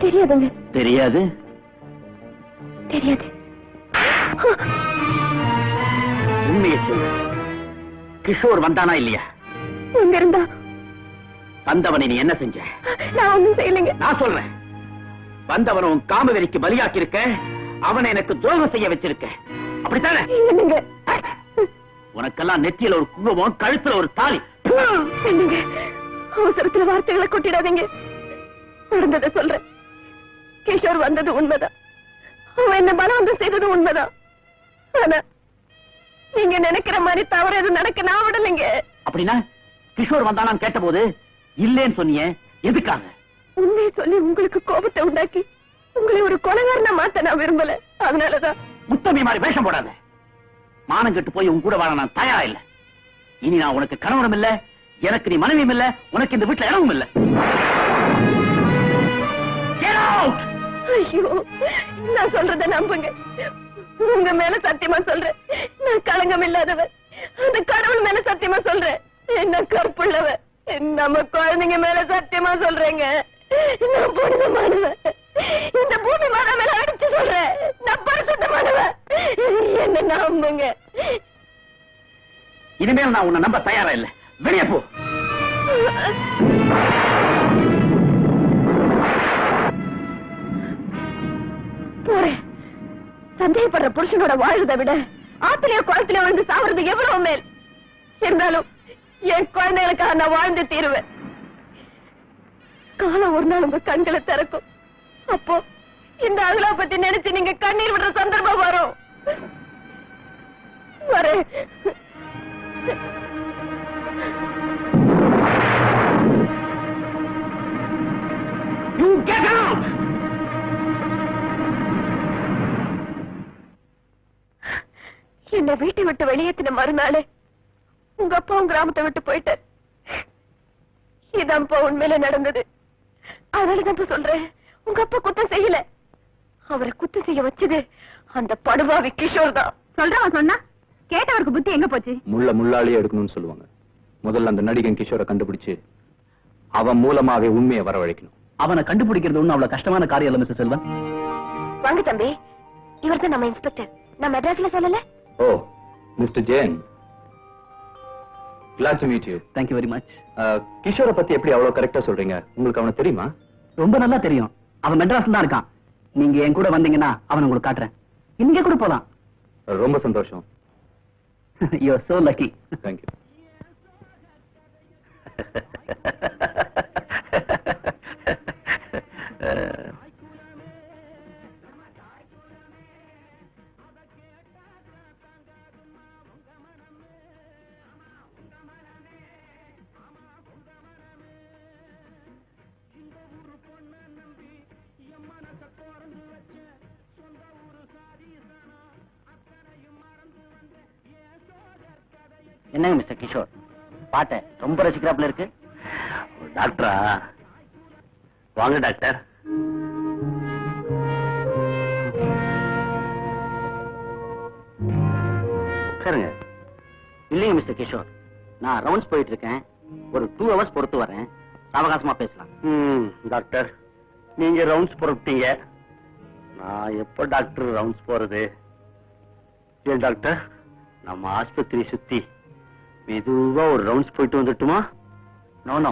தெரியாதுங்க. தெரியாது? தெரியாது. உண்மையை சொல்லு, கிஷோர் வந்தானா இல்லையா? இங்க இருந்தா. வந்தவனை நீ என்ன செஞ்ச? நான் ஒண்ணும் செய்யலைங்க. நான் சொல்றேன், வந்தவன் உன் காமவெறிக்கு பலியாக்கி இருக்க, அவனை எனக்கு துரோகம் செய்ய வச்சிருக்க, அப்படித்தானே? இல்லைங்க. உனக்கெல்லாம் நெத்தியில ஒரு குங்குமம், கழுத்துல ஒரு தாலி. இல்லைங்க, அவசரத்துல வார்த்தைகளை கொட்டிடாதீங்க. நடந்ததை சொல்றேன். கிஷோர் வந்தது உண்மைதான், அவன் என்ன பலவந்தம் செய்தது உண்மைதான். ஆனா நீங்க நினைக்கிற மாதிரி தவறு எதுவும் நடக்க நான் விடலைங்க. அப்படின்னா கிஷோர் வந்தானான்னு கேட்டபோது இல்லேன்னு சொன்னியே, எதுக்காக? உண்மையை சொல்லி உங்களுக்கு கோபத்தை உண்டாக்கி உங்களை ஒரு கொலைகாரனா மாத்த நான் விரும்பல, அதனாலதான். முத்தமி மாதிரி வேஷம் போடாத. மானம் கெட்டு போய் உன் கூட வாழ நான் தயாரா இல்ல. இனி நான் உனக்கு கணவனும் இல்ல, எனக்கு நீ மனைவியும் இல்ல, உனக்கு இந்த வீட்டுல இடமும் இல்ல. Get out! ஐயோ, நான் சொல்றத நம்புங்க. உங்க மேல சத்தியமா சொல்றேன், நான் களங்கம் இல்லாதவ. அந்த கடவுள் மேல சத்தியமா சொல்றேன், என்ன கற்புள்ளவ. நம்ம குழந்தைங்க மேல சத்தியமா சொல்றேங்க, நான் புனிதமானவன். இந்த பூமி மாதா மேல அடிச்சு சொல்றேன், நான் பரிசுத்தமானவன். என்ன நம்புங்க. இனிமேல் நான் உன்னை நம்ப தயாரா இல்ல. வெளியே போ. போறேன். சந்தேகப்படுற புருஷனோட வாழ்றதை விட ஆத்திலேயோ குளத்திலேயோ விழுந்து சாவுறது எவ்வளவு மேல். இருந்தாலும் என் குழந்தைகளுக்காக நான் வாழ்ந்து தீருவேன். காலம் ஒரு நாள் உங்க கண்களை திறக்கும். அப்போ இந்த அகலா பத்தி நினைச்சு நீங்க கண்ணீர் விடுற சந்தர்ப்பம் வரும். வரேன். You get out! என்னை வீட்டை விட்டு வெளியேற்றின மறுநாளே உங்க அப்பாவும் கிராமத்தை விட்டு போயிட்டார். இதான்ப்பா உண்மையில நடந்தது. அதனாலதான் சொல்றேன், உங்க அப்பா குத்தம் செய்யல. அவரை குத்தம் செய்ய வச்சது அந்த படுபாவி கிஷோர் தான். சொல்றவன் சொன்னா கேட்டவருக்கு புத்தி எங்க போச்சு? முள்ளாளியே எடுக்கணும்னு சொல்லுவாங்க. முதல்ல அந்த நடிகன் கிஷோரை கண்டுபிடிச்சு அவன் மூலமாவே உண்மையை வரவழைக்கணும். அவனை கண்டுபிடிக்கிறது ஒண்ணு அவ்வளவு கஷ்டமான காரியம் இல்ல மிஸ்டர் செல்வன். வாங்க தம்பி, இவர்தான் நம்ம இன்ஸ்பெக்டர். நான் மெட்ராஸ்ல சொல்லல. Oh, mister Jain, glad to meet you. Thank you very much. கிஷோரை பத்தி எப்படி அவ்வளவு கரெக்டா சொல்றீங்க? உங்களுக்கு அவனை தெரியுமா? ரொம்ப நல்லா தெரியும். அவன் மெட்ராஸ்ல தான் இருக்கான். நீங்க என் கூட வந்தீங்கன்னா அவனை உங்களுக்கு காட்டுறேன். இங்க கூட போலாம். ரொம்ப சந்தோஷம். You are so lucky. Thank you. என்னங்க மிஸ்டர் கிஷோர், பாட்டை ரொம்ப ரசிக்கிறாப்புல இருக்கு. டாக்டரா? வாங்க டாக்டர். சரிங்க. இல்லைங்க மிஸ்டர் கிஷோர், நான் ரவுண்ட்ஸ் போயிட்டு இருக்கேன். ஒரு 2 hours பொறுத்து வரேன். அவகாசமா பேசலாம். டாக்டர், நீங்க ரவுண்ட்ஸ் புறப்பட்டீங்க. நான் எப்ப டாக்டர் ரவுண்ட்ஸ் போறது? ஏன் டாக்டர், நம்ம ஆஸ்பத்திரி சுத்தி மெதுவா ஒரு ரவுண்ட்ஸ் போயிட்டு வந்துட்டுமா? நோ நோ,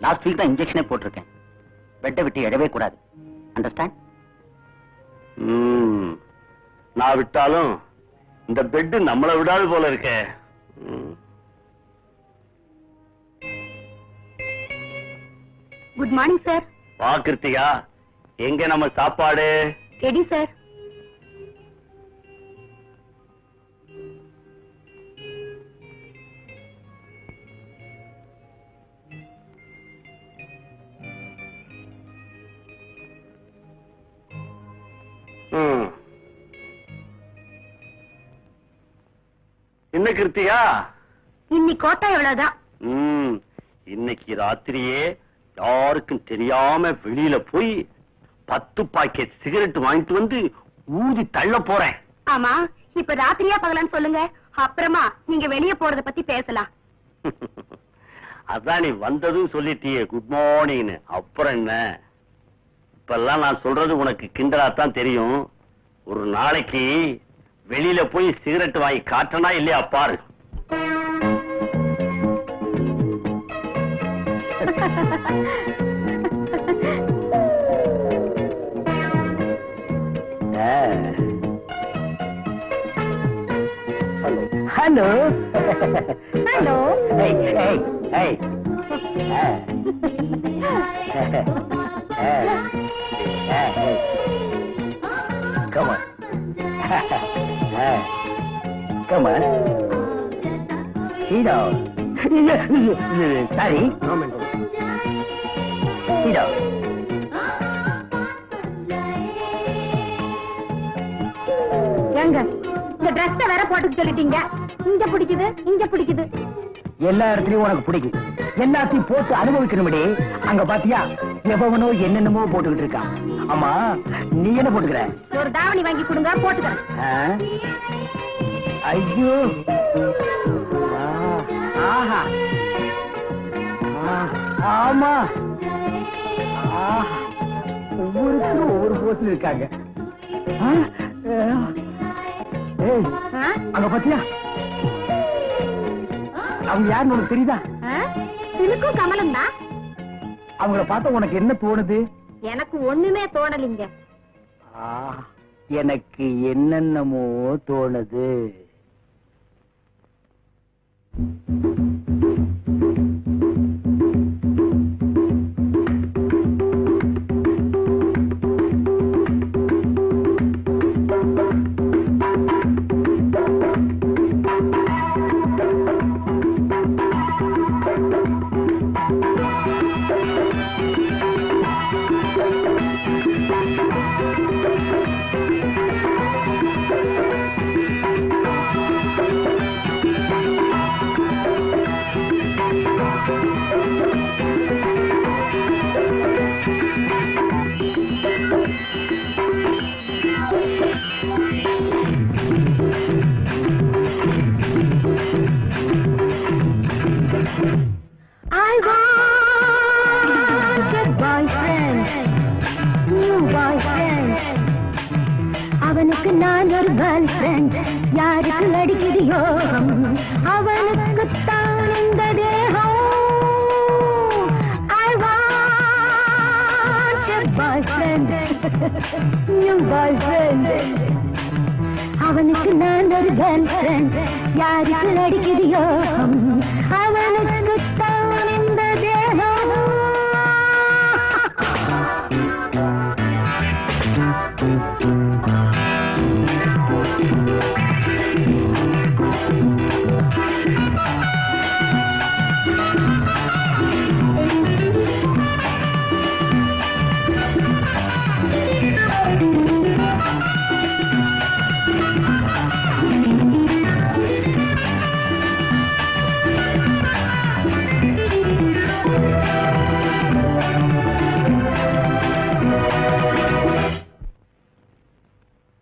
லாஸ்ட் வீக் தான் இன்ஜெக்ஷனே போட்டிருக்கேன். பெட்டை விட்டு எழவே கூடாது. அண்டர்ஸ்டாண்ட்? நான் விட்டாலும் இந்த பெட் நம்மள விடாது போல இருக்க. Good morning sir. வா கிருத்திகா, எங்க நம்ம சாப்பாடு? Ready sir. என்ன கிருத்திகா, இன்னைக்கு கோட்டா எவ்வளவுதான். இன்னைக்கு ராத்திரியே யாருக்கும் தெரியாம வெளியில போய் 10 பாக்கெட் சிகரெட் வாங்கிட்டு வந்து ஊதி தள்ள போறேன். ஆமா, இப்ப ராத்திரியா பகலான்னு சொல்லுங்க, அப்புறமா நீங்க வெளிய போறத பத்தி பேசலாம். அதான் நீ வந்ததும் சொல்லிட்டியே குட் மார்னிங்னு, அப்புறம் என்ன? இப்பெல்லாம் நான் சொல்றது உனக்கு கிண்டலாத்தான் தெரியும். ஒரு நாளைக்கு வெளியில போய் சிகரெட் வாங்கி காட்டனா இல்லையா பாரு. Hello hello. Come on. Come on. Sit down. Sorry. Sit down. ஏங்க, இந்த ட்ரெஸ் வேற போட்டுக்க சொல்லிட்டீங்க. இங்க பிடிக்குது, இங்க பிடிக்குது. எல்லா இடத்துலயும் உனக்கு பிடிக்கும். எல்லாத்தையும் போட்டு அனுபவிக்கணும்படி. அங்க பாத்தியா, எவனோ என்னென்னமோ போட்டுக்கிட்டு இருக்கான். ஆமா நீ என்ன போட்டுக்கிற? ஒரு தாவணி வாங்கி கொடுங்க, போட்டுக்கிறேன். ஐயோ, ஆஹா, ஆமா, ஒவ்வொருத்தரும் ஒவ்வொரு போஸ்ல இருக்காங்க. அங்க பாத்தியா, அவங்க யாருன்னு உனக்கு தெரியுதா? திலுக்கும் கமலம் தான். அவங்கள பார்த்தா உனக்கு என்ன தோணுது? எனக்கு ஒண்ணுமே தோணலிங்க. எனக்கு என்னென்னமோ தோணுது. அவனுக்கு நான் ஒரு கேர்ள் ஃப்ரெண்ட், யாருக்கு அடிக்குது யோகம், அவனுக்கு தான் இந்த தேகம். I want a boyfriend, new boyfriend. அவனுக்கு நான் ஒரு கேர்ள் ஃப்ரெண்ட், யாருக்கு அடிக்குது யோகம், அவனுக்கு தான் இந்த தேகம்.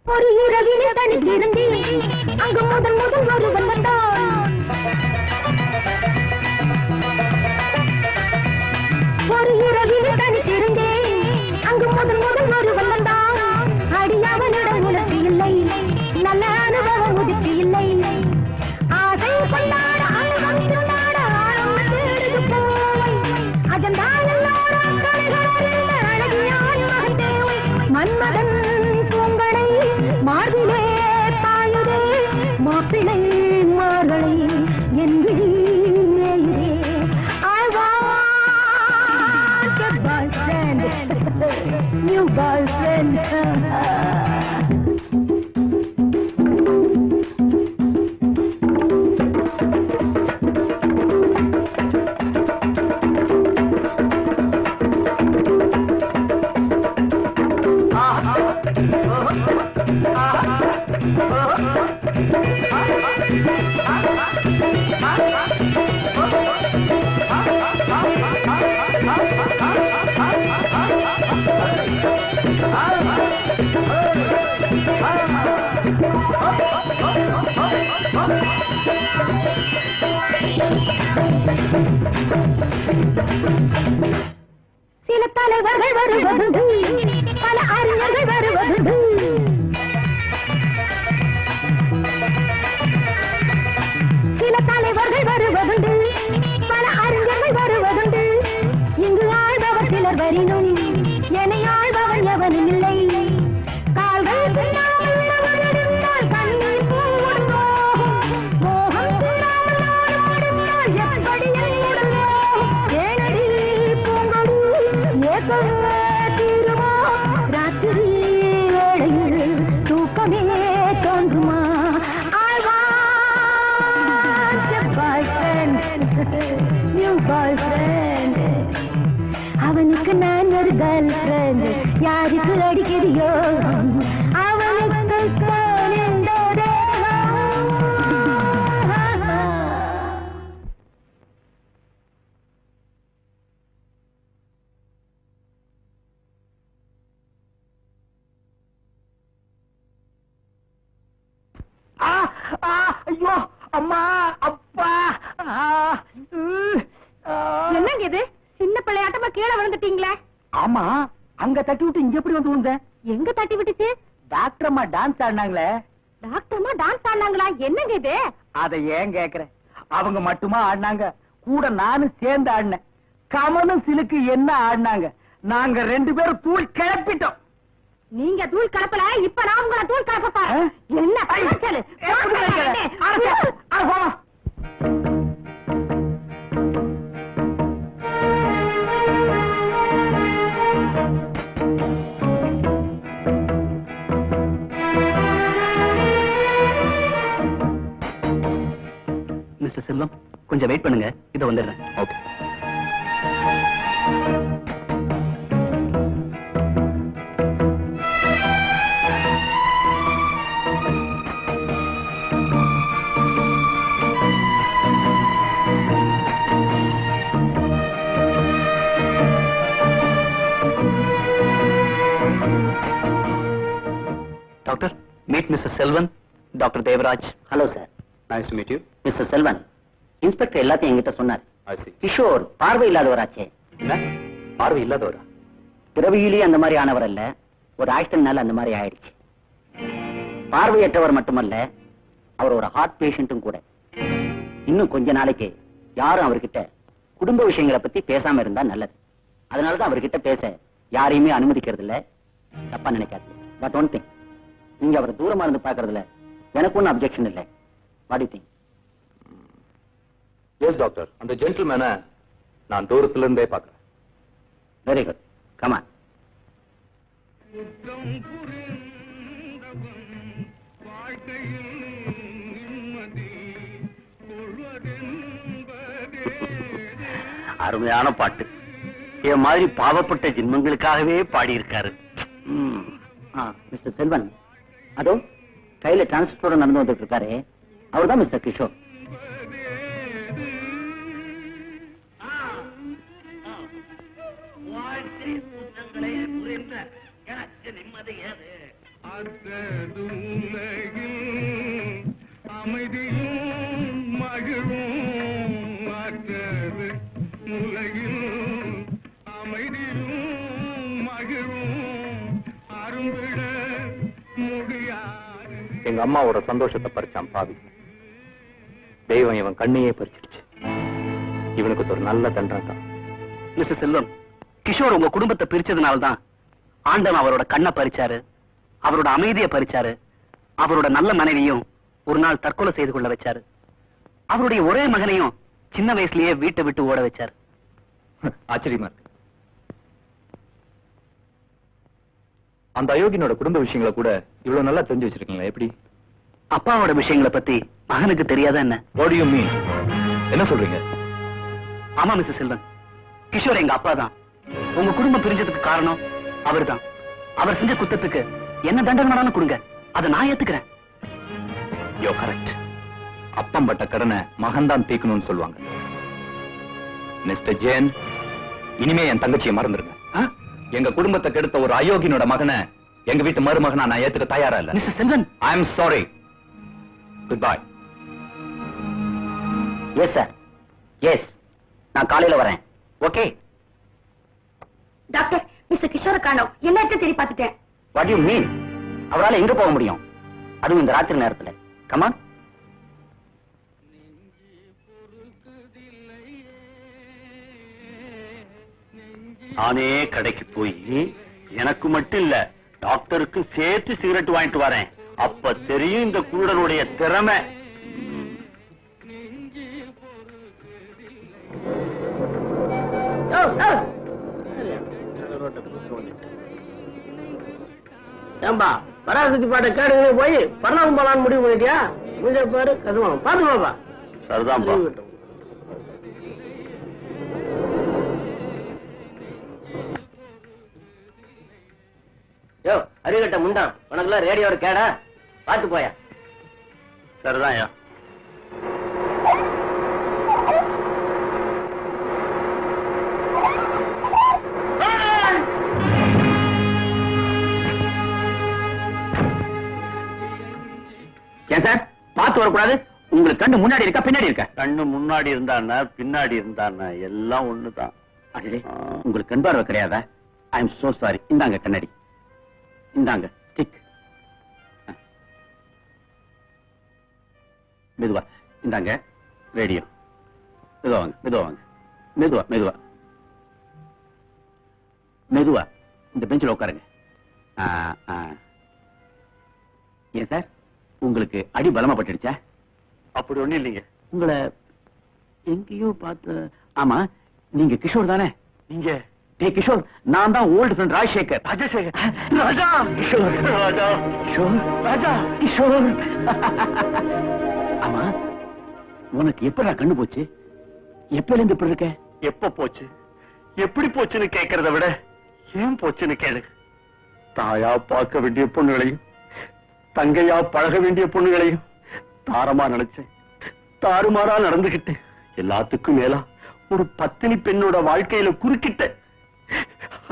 ஒரு இரவிலே தனித்திருந்தி அங்கு முதல் முதல் ஒருவன் வந்தான். ஒரு இரவிலே தனித்திருந்தே அங்கு முதல் முதல் ஒருவன் வந்தான். அடியவனிடம் உணர்ச்சி இல்லை, நல்ல அனுபவம் உதிர்ச்சி இல்லை. ஆசை கொண்டாட அனுபவம் கொண்டாட ஆழம் தேடுது போவை. அஜந்தால் எல்லோரும் கலைகளறிந்த அழகியான் மகன் தேவை. மன்மதன் பூங்கடை மார்பிலே பாயுதே, மாப்பிளை மார்களை என்று மேயுதே. I want a boyfriend, new boyfriend. சில தலைவர்கள் வருவதுண்டு, பல அறிஞர்கள் வருவதுண்டு. சில தலைவர்கள் வருவதுண்டு, பல அறிஞர்கள் வருவதுண்டு. இங்கு ஆழ்பவர் சிலர் வரினும் என்னை ஆழ்பவர் எவனும் இல்லை. கால்கள் பின்னாமல் நடந்தால் கண்ணீர் பூவுடன் போகும். மோகம் தீராமல் நானும் நடந்தால் எப்படி என்னுடன் போகும்? ஏனடி பூங்கொடி ஏக்கமே தீருமா? ராத்திரி வேளையில் தூக்கமே தோன்றுமா? I want a boyfriend, new boyfriend. அவனுக்கு நான் ஒரு கேர்ள் ஃப்ரெண்ட், யாருக்கு அடிக்கிறியோ அவனுக்கு தான் இந்த தேகம். அம்மா அப்பா என்னங்க இது சின்ன பிள்ளையாட்டமா கீழே விழுந்துட்டீங்களே? ஆமா, அங்க தட்டி விட்டு இங்க எப்படி வந்து விழுந்தேன்? எங்க தட்டி விட்டுச்சு? டாக்டர் அம்மா டான்ஸ் ஆடினாங்களே. டாக்டர்மா டான்ஸ் ஆடினாங்களா? என்னங்க இது? அதை ஏன் கேக்குற? அவங்க மட்டுமா ஆடினாங்க, கூட நானும் சேர்ந்து ஆடினேன். கமலும் சிலுக்கு என்ன ஆடினாங்க, நாங்க 2 பேரும் தூள் கிளப்பிட்டோம். நீங்க தூள் கலப்பல, இப்ப நான் உங்களை தூள் கலப்ப. என்ன பையச்சலு? மிஸ்டர் செல்வம், கொஞ்சம் வெயிட் பண்ணுங்க, இதோ வந்துடுறேன். Okay. Doctor, meet mister Selvan, doctor Devaraj. Hello sir. Nice to meet you. Mister Selvan, inspector எல்லாத்தையும் என்கிட்ட சொன்னார். ஐ see. கிஷோர் பார்வை இல்லாதவராச்சே. என்ன பார்வை இல்லாதவரா? பிறவியிலேயே அந்த மாதிரி ஆனவர் அல்ல, ஒரு ஆக்சிடென்ட்னால அந்த மாதிரி ஆயிடுச்சு. பார்வையற்றவர் மட்டுமல்ல, அவர் ஒரு ஹார்ட் பேஷண்ட்டும் கூட. இன்னும் கொஞ்ச நாளைக்கு யாரும் அவர்கிட்ட குடும்ப விஷயங்களை பத்தி பேசாம இருந்தா நல்லது. அதனாலதான் அவர்கிட்ட பேச யாரையுமே அனுமதிக்கிறது இல்ல. தப்பா நினைக்காது. பட் ஒன் திங், நீங்க அவரை தூரமா இருந்து பாக்குறதுல எனக்கு ஒன்னும் அப்செக்ஷன் இல்லை. What to think? Yes doctor, அந்த ஜென்டில்மேனை நான் தூரத்துல இருந்தே பார்க்கிறேன். Very good, come on. அருமையான பாட்டு. என் மாதிரி பாவப்பட்ட ஜென்மங்களுக்காகவே பாடியிருக்காரு. மிஸ்டர் செல்வன், அதோ கையில டிரான்ஸ்போர்ட் நடந்து வந்துட்டு இருக்காரு, அவர்தான் மிஸ்டர் கிஷோர். எங்க அம்மாவோட சந்தோஷத்தை பறிச்சான் பாவி. தெய்வம் இவன் கண்ணையே பறிச்சிடுச்சு. இவனுக்கு ஒரு நல்ல தண்டனை தான். மிஸ்டர் செல்வம், கிஷோர் உங்க குடும்பத்தை பிரிச்சதுனால்தான் ஆண்டவன் அவரோட கண்ணை பறிச்சாரு, அவரோட அமைதியை பறிச்சாரு, அவரோட நல்ல மனைவியும் ஒரு நாள் தற்கொலை செய்து கொள்ள வச்சாரு, அவருடைய ஒரே மகனையும் சின்ன வயசுலயே வீட்டை விட்டு ஓட வச்சாரு. ஆச்சரியமா இருக்கு. அந்த அயோக்கியனோட குடும்ப விஷயங்களை கூட இவ்வளவு நல்லா தெரிஞ்சு வச்சிருக்கீங்களா? எப்படி? அப்பாவோட விஷயங்களை பத்தி மகனுக்கு தெரியாதா என்ன? What do you mean? என்ன சொல்றீங்க? ஆமா மிஸ்டர் செல்வன், கிஷோர் எங்க அப்பா தான். உங்க குடும்பம் பிரிஞ்சதுக்கு காரணம் அவர்தான். அவர் செஞ்ச குத்தத்துக்கு என்ன தண்டனை வேணாலும் கொடுங்க, அதை நான் ஏத்துக்கிறேன். யோ கரெக்ட். அப்பம் பட்ட கடனை மகன் தான் தீக்கணும்னு சொல்லுவாங்க. மிஸ்டர் ஜேன், இனிமே என் தங்கச்சியை மறந்துருங்க. எங்க குடும்பத்தை கெடுத்த ஒரு அயோக்கியனோட மகனை எங்க வீட்டு மருமகனா நான் ஏத்துக்க தயாரா இல்ல. Mr Selvan, I am sorry. Good bye. Yes sir, yes. நான் காலையில வரேன். ஓகே டாக்டர், மிஸ்டர் கிஷோர காணோம். எல்லாத்தையும் தேடி பார்த்துட்டேன். What you mean? அவரால எங்க போக முடியும், அதுவும் இந்த ராத்திரி நேரத்துல? கமான். நானே கடைக்கு போய் எனக்கு மட்டும் இல்ல டாக்டருக்கு சேர்த்து சிகரெட் வாங்கிட்டு வரேன். அப்ப தெரியும் இந்த குருடனுடைய திறமை. ஏம்பா பராசக்தி பாட்டை கேடு போய் பரணம் போலான்னு முடிவு பண்ணிட்டியா? முடிஞ்ச பாரு கதுவான் பாத்துமாப்பா. சரிதான்ப்பா. யோ அறிகட்ட முண்டான், உனக்குலாம் ரேடியோட கேடா? பாத்து போயா. சரிதான். ஏன் சார் பார்த்து வரக்கூடாது? உங்களுக்கு கண்ணு முன்னாடி இருக்கா பின்னாடி இருக்கா? கண்ணு முன்னாடி இருந்தானா பின்னாடி இருந்தானா எல்லாம் ஒண்ணுதான். அடே, உங்களுக்கு கண் பார்வை கிடையாதா? ஐ எம் சோ சாரி. இந்தாங்க கண்ணாடி, இந்தாங்க ஸ்டிக். மெதுவா இந்தாங்க ரேடியோ. மெதுவா வாங்க, மெதுவா வாங்க, மெதுவா மெதுவா மெதுவா. இந்த பெஞ்சில் உட்காருங்க. ஏன் சார், உங்களுக்கு அடி பலமா பட்டுடுச்சா? அப்படி ஒண்ணு இல்லைங்க. உங்களை எங்கேயோ பார்த்து. ஆமா, நீங்க கிஷோர் தானே? நீங்க கிஷோர், நான் தான் ஓல்டு ஃப்ரெண்ட் ராஜசேகர். ராஜசேகர். ராஜா கிஷோர், ராஜா கிஷோர், ராஜா கிஷோர். ஆமா, உனக்கு எப்ப கண்ணு போச்சு? எப்பல இருந்து இப்படி இருக்க? எப்ப போச்சு எப்படி போச்சுன்னு கேட்கறத விட ஏன் போச்சுன்னு கேளு. தாயா பார்க்க வேண்டிய பொண்ணுகளையும் தங்கையா பழக வேண்டிய பொண்ணுகளையும் தாரமா நினைச்சேன். தாறுமாறா நடந்துகிட்டேன். எல்லாத்துக்கும் மேலா ஒரு பத்தினி பெண்ணோட வாழ்க்கையில குறுக்கிட்ட.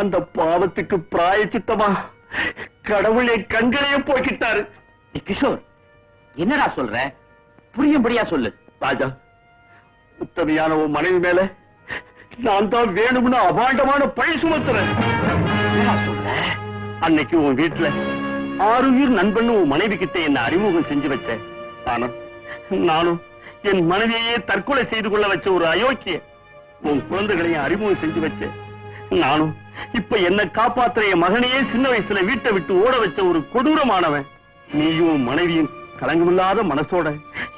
அந்த பாவத்துக்கு பிராயச்சித்தமா கடவுள் என் கண்களையே போய்கிட்டாரு. கிஷோர், என்னடா சொல்ற? புரியும்படியா சொல்லு. ராஜா, உத்தமையான உன் மனைவி மேல நான் தான் வேணும்னு அபாண்டமான பழி சுமத்துறேன். என்னடா சொல்ற? அன்னைக்கு உன் வீட்டுல ஆறுயிர் நண்பன் உன் மனைவி கிட்ட என்ன அறிமுகம் செஞ்சு வச்ச. ஆனா நானும் என் மனைவியையே தற்கொலை செய்து கொள்ள வச்ச ஒரு அயோக்கிய. உன் குழந்தைகளையும் அறிமுகம் செஞ்சு வச்ச. நானும் இப்ப என்ன காப்பாத்துற என் மகனையே சின்ன வயசுல வீட்டை விட்டு ஓட வச்ச ஒரு கொடூரமானவன். நீயும் மனைவியும் கலங்கமில்லாத மனசோட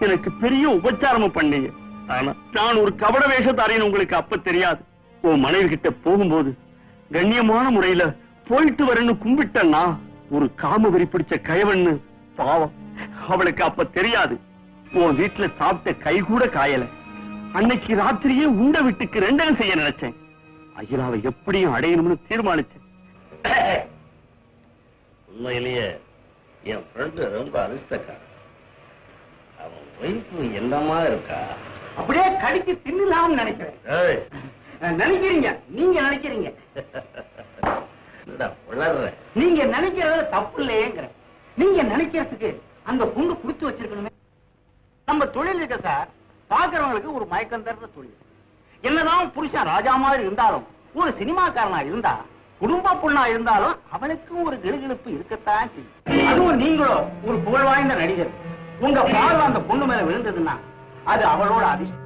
எனக்கு பெரிய உபச்சாரமும் பண்ணீங்க. ஆனா நான் ஒரு கபட வேஷத்தாரின்னு உங்களுக்கு அப்ப தெரியாது. உன் மனைவி கிட்ட போகும்போது கண்ணியமான முறையில போயிட்டு வரேன்னு கும்பிட்டன்னா ஒரு காம வெறி பிடிச்ச கயவன்னு. பாவம், அவளுக்கு அப்ப தெரியாது. உன் வீட்டுல சாப்பிட்ட கை கூட காயல. அன்னைக்கு ராத்திரியே உண்ட வீட்டுக்கு ரெண்டகம் செய்ய நினைச்சேன். அகிலாவை எப்படியும் அடையணும்னு தீர்மானிச்சேன். உண்மையிலேயே என் ஃப்ரெண்டு ரொம்ப அதிர்ஷ்டக்காரன். அவன் ஒய்ஃபு என்னமா இருக்கா? அப்படியே கடிச்சு தின்னலாம்னு நினைக்கிறேன். ஏய், நினைக்கிறீங்க, நீங்க நினைக்கிறீங்க. என்னடா உளர்ற? நீங்க நினைக்கிறது தப்பு இல்லையேங்கிற. நீங்க நினைக்கிறதுக்கு அந்த பொண்ணு குடுத்து வச்சிருக்கணுமே. நம்ம தொழில் இருக்க சார், பாக்குறவங்களுக்கு ஒரு மயக்கம் தர்ற தொழில். என்னதான் புருஷன் ராஜா மாதிரி இருந்தாலும், ஒரு சினிமாக்காரனா இருந்தா, குடும்ப பொண்ணா இருந்தாலும் அவனுக்கும் ஒரு கிளுகிழுப்பு இருக்கத்தான் செய்யும். அதுவும் நீங்களோ ஒரு புகழ் வாய்ந்த நடிகர், உங்க பார்வை அந்த பொண்ணு மேல விழுந்ததுன்னா அது அவளோட அதிர்ஷ்டம்.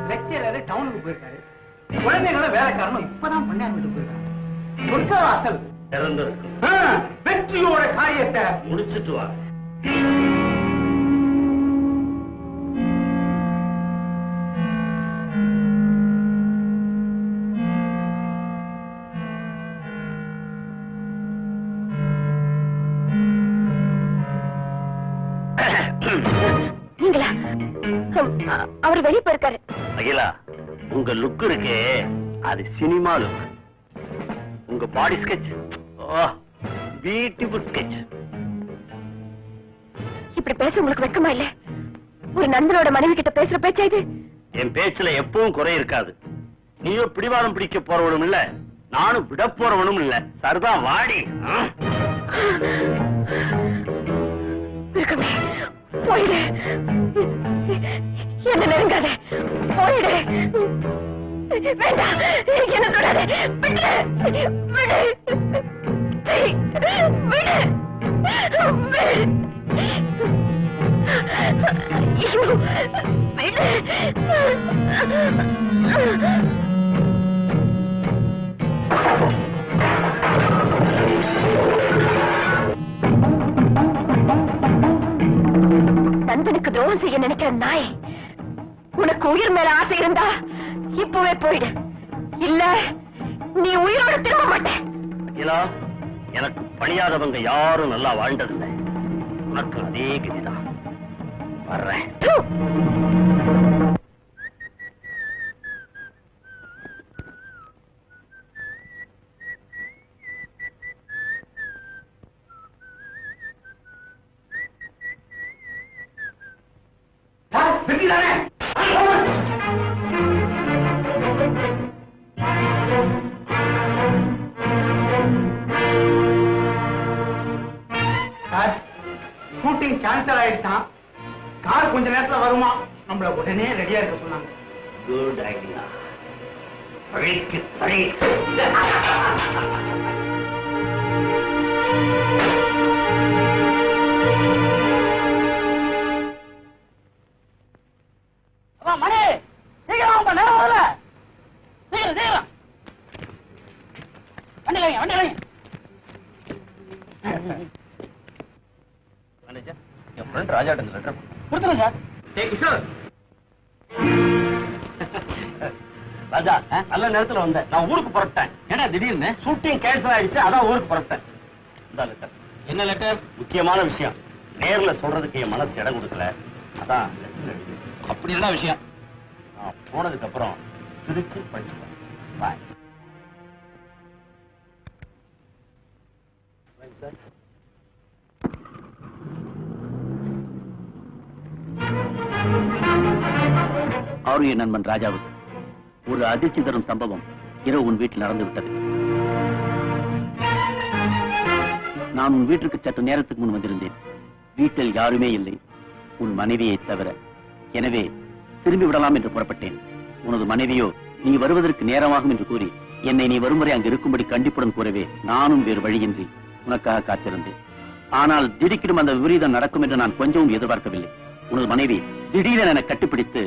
லெக்சரர் டவுனுக்கு போயிருக்காரு. குழந்தைகளை வேலைக்காரனும் இப்பதான் பண்ணாரு விட்டு போயிருக்காரு. சொர்க்கவாசல் திறந்திருக்கு. வெற்றியோட காரியத்தை முடிச்சிட்டு வா. நீங்களா? அவர் வெளியே போயிருக்காரு. அகிலா, உங்க லுக் இருக்கே அது சினிமா லுக். உங்க பாடி ஸ்கெட்ச் பியூட்டிஃபுல் ஸ்கெட்ச். இப்படி பேச உங்களுக்கு வெக்கமா இல்ல? ஒரு நண்பனோட மனைவி கிட்ட பேசுற பேச்சா இது? என் பேச்சுல எப்பவும் குறை இருக்காது. நீயும் பிடிவாதம் பிடிக்க போறவனும் இல்ல, நானும் விட போறவனும் இல்ல. சரிதான், வாடி. இருக்கமே, போயிடு. என்ன நெருங்காத, போயிடு. வேண்டாம், என்ன தொடாத. விடு, விடு, விடு, விடு. ஐயோ, விடு. நண்பனுக்கு துரோகம் செய்ய நினைக்கிற நாய், உனக்கு உயிர் மேல ஆசை இருந்தா இப்பவே போயிடு. இல்ல நீ உயிரோட திரும்ப மாட்டேன். அகிலா, எனக்கு பணியாதவங்க யாரும் நல்லா வாழ்ந்ததில்லை. உனக்கு அதே கதிதான். வர்றேன். Shooting cancel ஆயிடுச்சான். கார் கொஞ்ச நேரத்துல வருமா, நம்மள உடனே ரெடியா இருக்க சொன்னாங்க. Good idea. மணி சீக்கிரம் நேரம் வரல. சீக்கிரம் சீக்கிரம் வண்டி வைங்க, வண்டி வைங்க. என் ஃப்ரெண்ட் ராஜாட்ட லெட்டர் கொடுத்துருங்க சார். கிஷோர். ராஜா, நல்ல நேரத்துல வந்த. நான் ஊருக்கு புறப்பட்டேன். ஏன்னா திடீர்னு ஷூட்டிங் கேன்சல் ஆயிடுச்சு, அதான் ஊருக்கு புறப்பட்டேன். இந்த லெட்டர். என்ன லெட்டர்? முக்கியமான விஷயம். நேர்ல சொல்றதுக்கு என் மனசு இடம் கொடுக்கல, அதான் லெட்டர் எழுதி. அப்படி என்ன விஷயம்? நான் போனதுக்கு அப்புறம் பிரிச்சு படிச்சுட்டேன். பாய். ஆருய நண்பன் ராஜாவுக்கு ஒரு அதிர்ச்சி தரும் சம்பவம் இரவு உன் வீட்டில் நடந்து விட்டது. நான் உன் வீட்டுக்கு சற்று நேரத்துக்கு முன் வந்திருந்தேன். வீட்டில் யாருமே இல்லை, உன் மனைவியை தவிர. எனவே திரும்பி விடலாம் என்று புறப்பட்டேன். உனது மனைவியோ நீ வருவதற்கு நேரமாகும் என்று கூறி என்னை நீ வரும் வரை அங்கு இருக்கும்படி கண்டிப்புடன் கூறவே நானும் வேறு வழியின்றி உனக்காக காத்திருந்தேன். ஆனால் திடீரென அந்த விபரீதம் நடக்கும் என்று நான் கொஞ்சமும் எதிர்பார்க்கவில்லை. உனது மனைவி திடீரென என கட்டுப்பிடித்து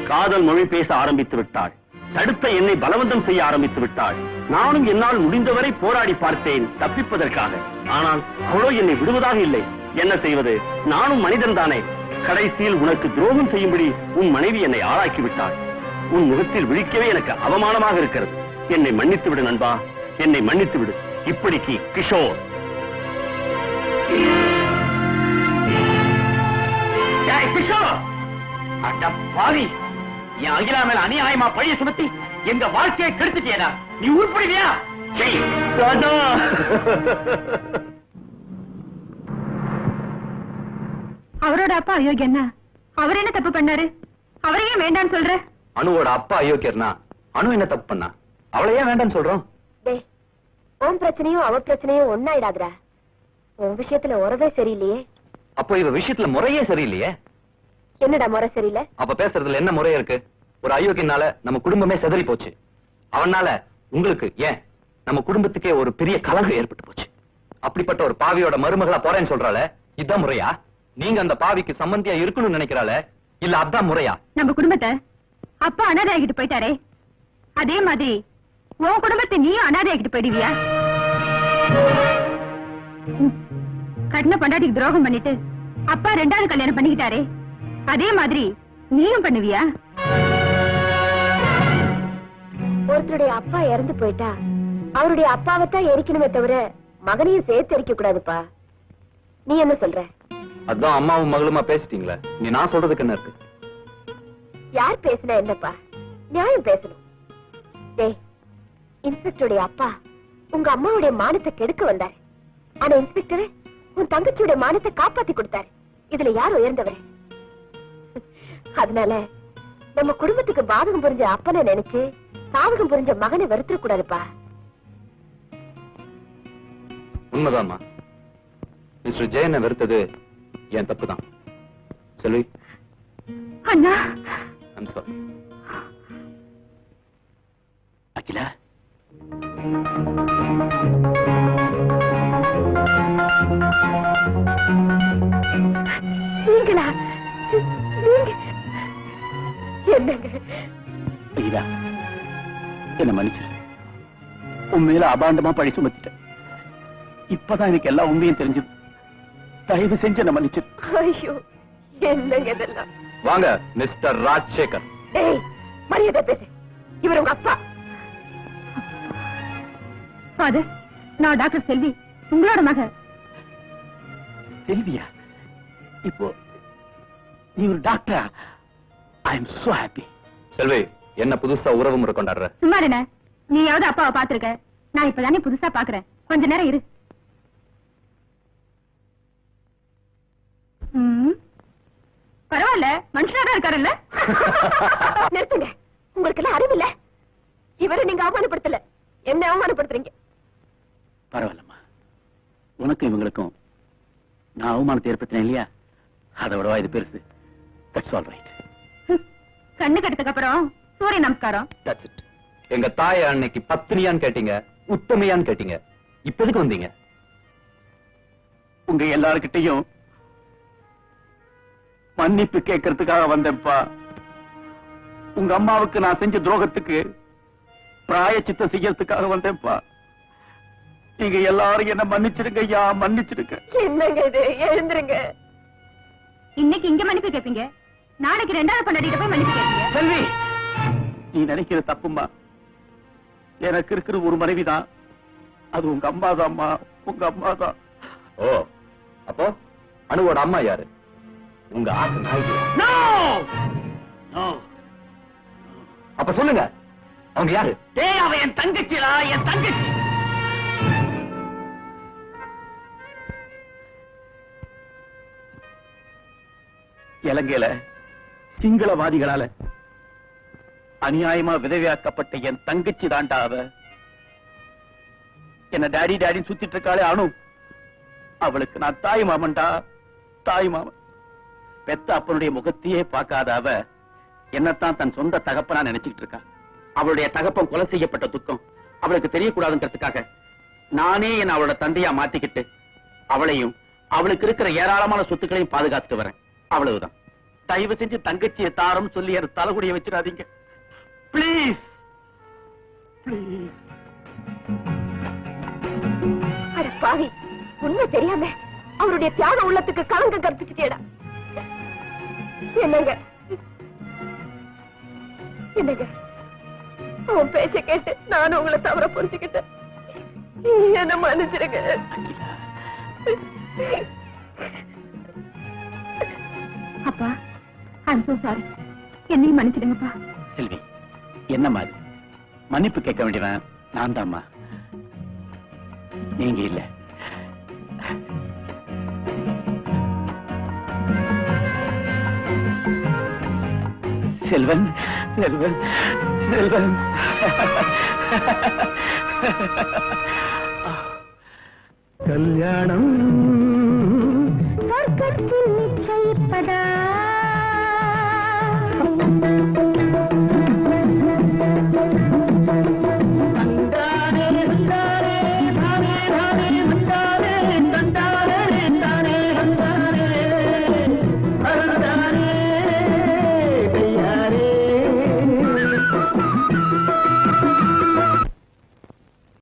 காதல் மொழி பேச ஆரம்பித்து விட்டாள். தடுத்த என்னை பலவந்தம் செய்ய ஆரம்பித்து விட்டாள். நானும் என்னால் முடிந்தவரை போராடி பார்த்தேன் தப்பிப்பதற்காக. ஆனால் அவளோ என்னை விடுவதாக இல்லை. என்ன செய்வது? நானும் மனிதன் தானே. கடைசியில் உனக்கு துரோகம் செய்யும்படி உன் மனைவி என்னை ஆளாக்கி விட்டாள். உன் முகத்தில் விழிக்கவே எனக்கு அவமானமாக இருக்கிறது. என்னை மன்னித்து விடு நண்பா, என்னை மன்னித்து விடு. இப்படிக்கு கிஷோர். கிஷோர், அட பாவி, என் அகிலா மேல அநியாயமா பழிய சுமத்தி எங்க வாழ்க்கையை கெடுத்துட்டியடா. நீ உருப்படுவியா? ராஜா, அவரோட அப்பா அயோக்கியன்னா அவர் என்ன தப்பு பண்ணாரு? அவரையே வேண்டான்னு சொல்ற? அனுவோட அப்பா அயோக்கியர்னா அனு என்ன தப்பு பண்ணா? அவளை ஏன் வேண்டாம்னு சொல்றோம்? டேய், உன் பிரச்சனையும் அவ பிரச்சனையும் ஒன்னாயிடாதுடா. உன் விஷயத்துல உறவே சரியில்லையே. அப்போ இவ விஷயத்துல முறையே சரியில்லையே. என்னடா முறை சரியில்லை? அப்ப பேசுறதுல என்ன முறையா இருக்கு? ஒரு அயோக்கியனால நம்ம குடும்பமே செதறி போச்சு. அவனால உங்களுக்கு ஏன் நம்ம குடும்பத்துக்கே ஒரு பெரிய கலகம் ஏற்பட்டு போச்சு. அப்படிப்பட்ட ஒரு பாவியோட மருமகளா போறேன்னு சொல்றாள, இதான் முறையா? நீங்க அந்த பாவிக்கு சம்பந்தியா இருக்கணும்னு நினைக்கிறாள, இல்ல அதான் முறையா? நம்ம குடும்பத்தை அப்பா அனாதை ஆகிட்டு போயிட்டாரே, அதே மாதிரி உன் குடும்பத்தை நீயும் அனாதை ஆகிட்டு போயிடுவியா? கட்டின பொண்டாட்டிக்கு துரோகம் பண்ணிட்டு அப்பா ரெண்டாவது கல்யாணம் பண்ணிக்கிட்டாரே, அதே மாதிரி நீயும் பண்ணுவியா? ஒருத்தருடைய அப்பா இறந்து போயிட்டா அவருடைய அப்பாவைத்தான் எரிக்கணுமே தவிர மகனையும் சேர்த்து எரிக்க கூடாதுப்பா. நீ என்ன சொல்ற? அதான் அம்மாவும் மகளுமா பேசிட்டீங்களே, நீ நான் சொல்றதுக்கு என்ன இருக்கு? யார் பேசினா என்னப்பா, நியாயம் பேசணும். டேய், இன்ஸ்பெக்டருடைய அப்பா உங்க அம்மாவுடைய மானத்தை கெடுக்க வந்தாரு. ஆனா இன்ஸ்பெக்டர் உன் தங்கச்சியுடைய மானத்தை காப்பாத்தி கொடுத்தாரு. இதுல யார் உயர்ந்தவர்? அதனால நம்ம குடும்பத்துக்கு பாதகம் புரிஞ்ச அப்பனை நினைச்சு சாதகம் புரிஞ்ச மகனை வருத்திர கூடாதுப்பா. உண்மைதான்மா. மிஸ்டர் ஜெயனை வெறுத்தது என் தப்புதான். செல்வி, அண்ணா, ஐம் சாரி. அகிலா, நீங்களா? நீங்க என்னங்க? அகிலா, என்ன மன்னிச்சிரு. உன் மேல அபாண்டமா பழி சுமத்திட்டேன். இப்பதான் எனக்கு எல்லா உண்மையும் தெரிஞ்சது. தயவு செஞ்சு என்ன மன்னிச்சிரு. ஐயோ, என்னங்க இதெல்லாம்? வாங்க மிஸ்டர் ராஜசேகர். டேய், மரியாதை பேசு. இவர் உங்க அப்பா. ஃபாதர், நான் டாக்டர் செல்வி, உங்களோட மக. செல்வியா? இப்போ நீ ஒரு டாக்டரா? I am so happy. Selvi, என்ன புதுசா உறவு முறை கொண்டாடுற? சும்மா என்ன, நீயாவது அப்பாவை பாத்துருக்க, நான் இப்பதானே புதுசா பாக்குறேன். கொஞ்ச நேரம் இரு. பரவாயில்ல, மனுஷனாதான் இருக்காருல்ல? நிறுத்துங்க, உங்களுக்கு எல்லாம் அறிவில்ல. இவரை நீங்க அவமானப்படுத்தல, என்ன அவமானப்படுத்துறீங்க. பரவாயில்லம்மா, உனக்கும் இவங்களுக்கும் நான் அவமானத்தை ஏற்படுத்தினேன் இல்லையா, அதை விடவா இது பெருசு. That's all right. கண்ணு கட்டதுக்கு அப்புறம் சூரிய நமஸ்காரம். That's it. எங்க தாயை அன்னைக்கு பத்தினியான்னு கேட்டீங்க, உத்தமையான்னு கேட்டீங்க. இப்ப எதுக்கு வந்தீங்க? உங்க எல்லார்கிட்டையும் மன்னிப்பு கேட்கறதுக்காக வந்தேன்ப்பா. உங்க அம்மாவுக்கு நான் செஞ்ச துரோகத்துக்கு பிராயச்சித்தம் செய்யறதுக்காக வந்தேன்ப்பா. நீங்க எல்லாரும் என்ன மன்னிச்சிடுங்க ஐயா, மன்னிச்சிடுங்க. என்னங்க இது? எழுந்துருங்க. இன்னைக்கு இங்க மன்னிப்பு கேட்பீங்க, நாளைக்கு 2வது பொண்டாட்டிட்ட போய் மன்னிப்பு கேட்பீங்க. செல்வி, நீ நினைக்கிற தப்புமா. எனக்கு இருக்கிற ஒரு மனைவிதான், அது உங்க அம்மா தான்மா, உங்க அம்மா தான். ஓ, அப்போ அனுவோட அம்மா யாரு? உங்க ஆசை நாய்க்கு. No! No! அப்ப சொல்லுங்க, அவங்க யாரு? டேய், அவ என் தங்கச்சிடா, என் தங்கச்சி. இலங்கையில சிங்களவாதிகளால அநியாயமா விதவையாக்கப்பட்ட என் தங்கச்சி தாண்டா அவ. என்ன டாடி டாடி சுத்திட்டு இருக்காளே அனு, அவளுக்கு நான் தாய் மாமன்டா, தாய் மாமன். பெத்த அப்பனுடைய முகத்தையே பார்க்காத அவ என்னத்தான் தன் சொந்த தகப்பனா நினைச்சுக்கிட்டு இருக்கா. அவளுடைய தகப்பன் கொலை செய்யப்பட்ட துக்கம் அவளுக்கு தெரியக்கூடாதுங்கிறதுக்காக நானே என்ன அவளோட தந்தையா மாத்திக்கிட்டு அவளையும் அவளுக்கு இருக்கிற ஏராளமான சொத்துக்களையும் பாதுகாத்துட்டு வரேன். அவ்வளவுதான். தயவு செஞ்சு தங்கச்சியை தாரம் சொல்லி என் தலைகுடிய வச்சிடாதீங்க பிளீஸ். அட பாவி, உண்மை தெரியாம அவருடைய தியாக உள்ளத்துக்கு களங்கம் கற்பிச்சுட்டேடா. என்னங்க என்னங்க, அவன் பேச்ச கேட்டு நானும் உங்களை தவற புரிஞ்சுக்கிட்டேன். என்ன மன்னிச்சிருங்க. அப்பா, I'm so sorry. என்னையும் மன்னிச்சிடுங்கப்பா. செல்வி, என்னம்மா இது? மன்னிப்பு கேட்க வேண்டியவன் நான் தான்மா, நீங்க இல்ல. செல்வன், செல்வன், செல்வன். கல்யாணம் சொர்க்கத்தில் நிச்சயிப்பதா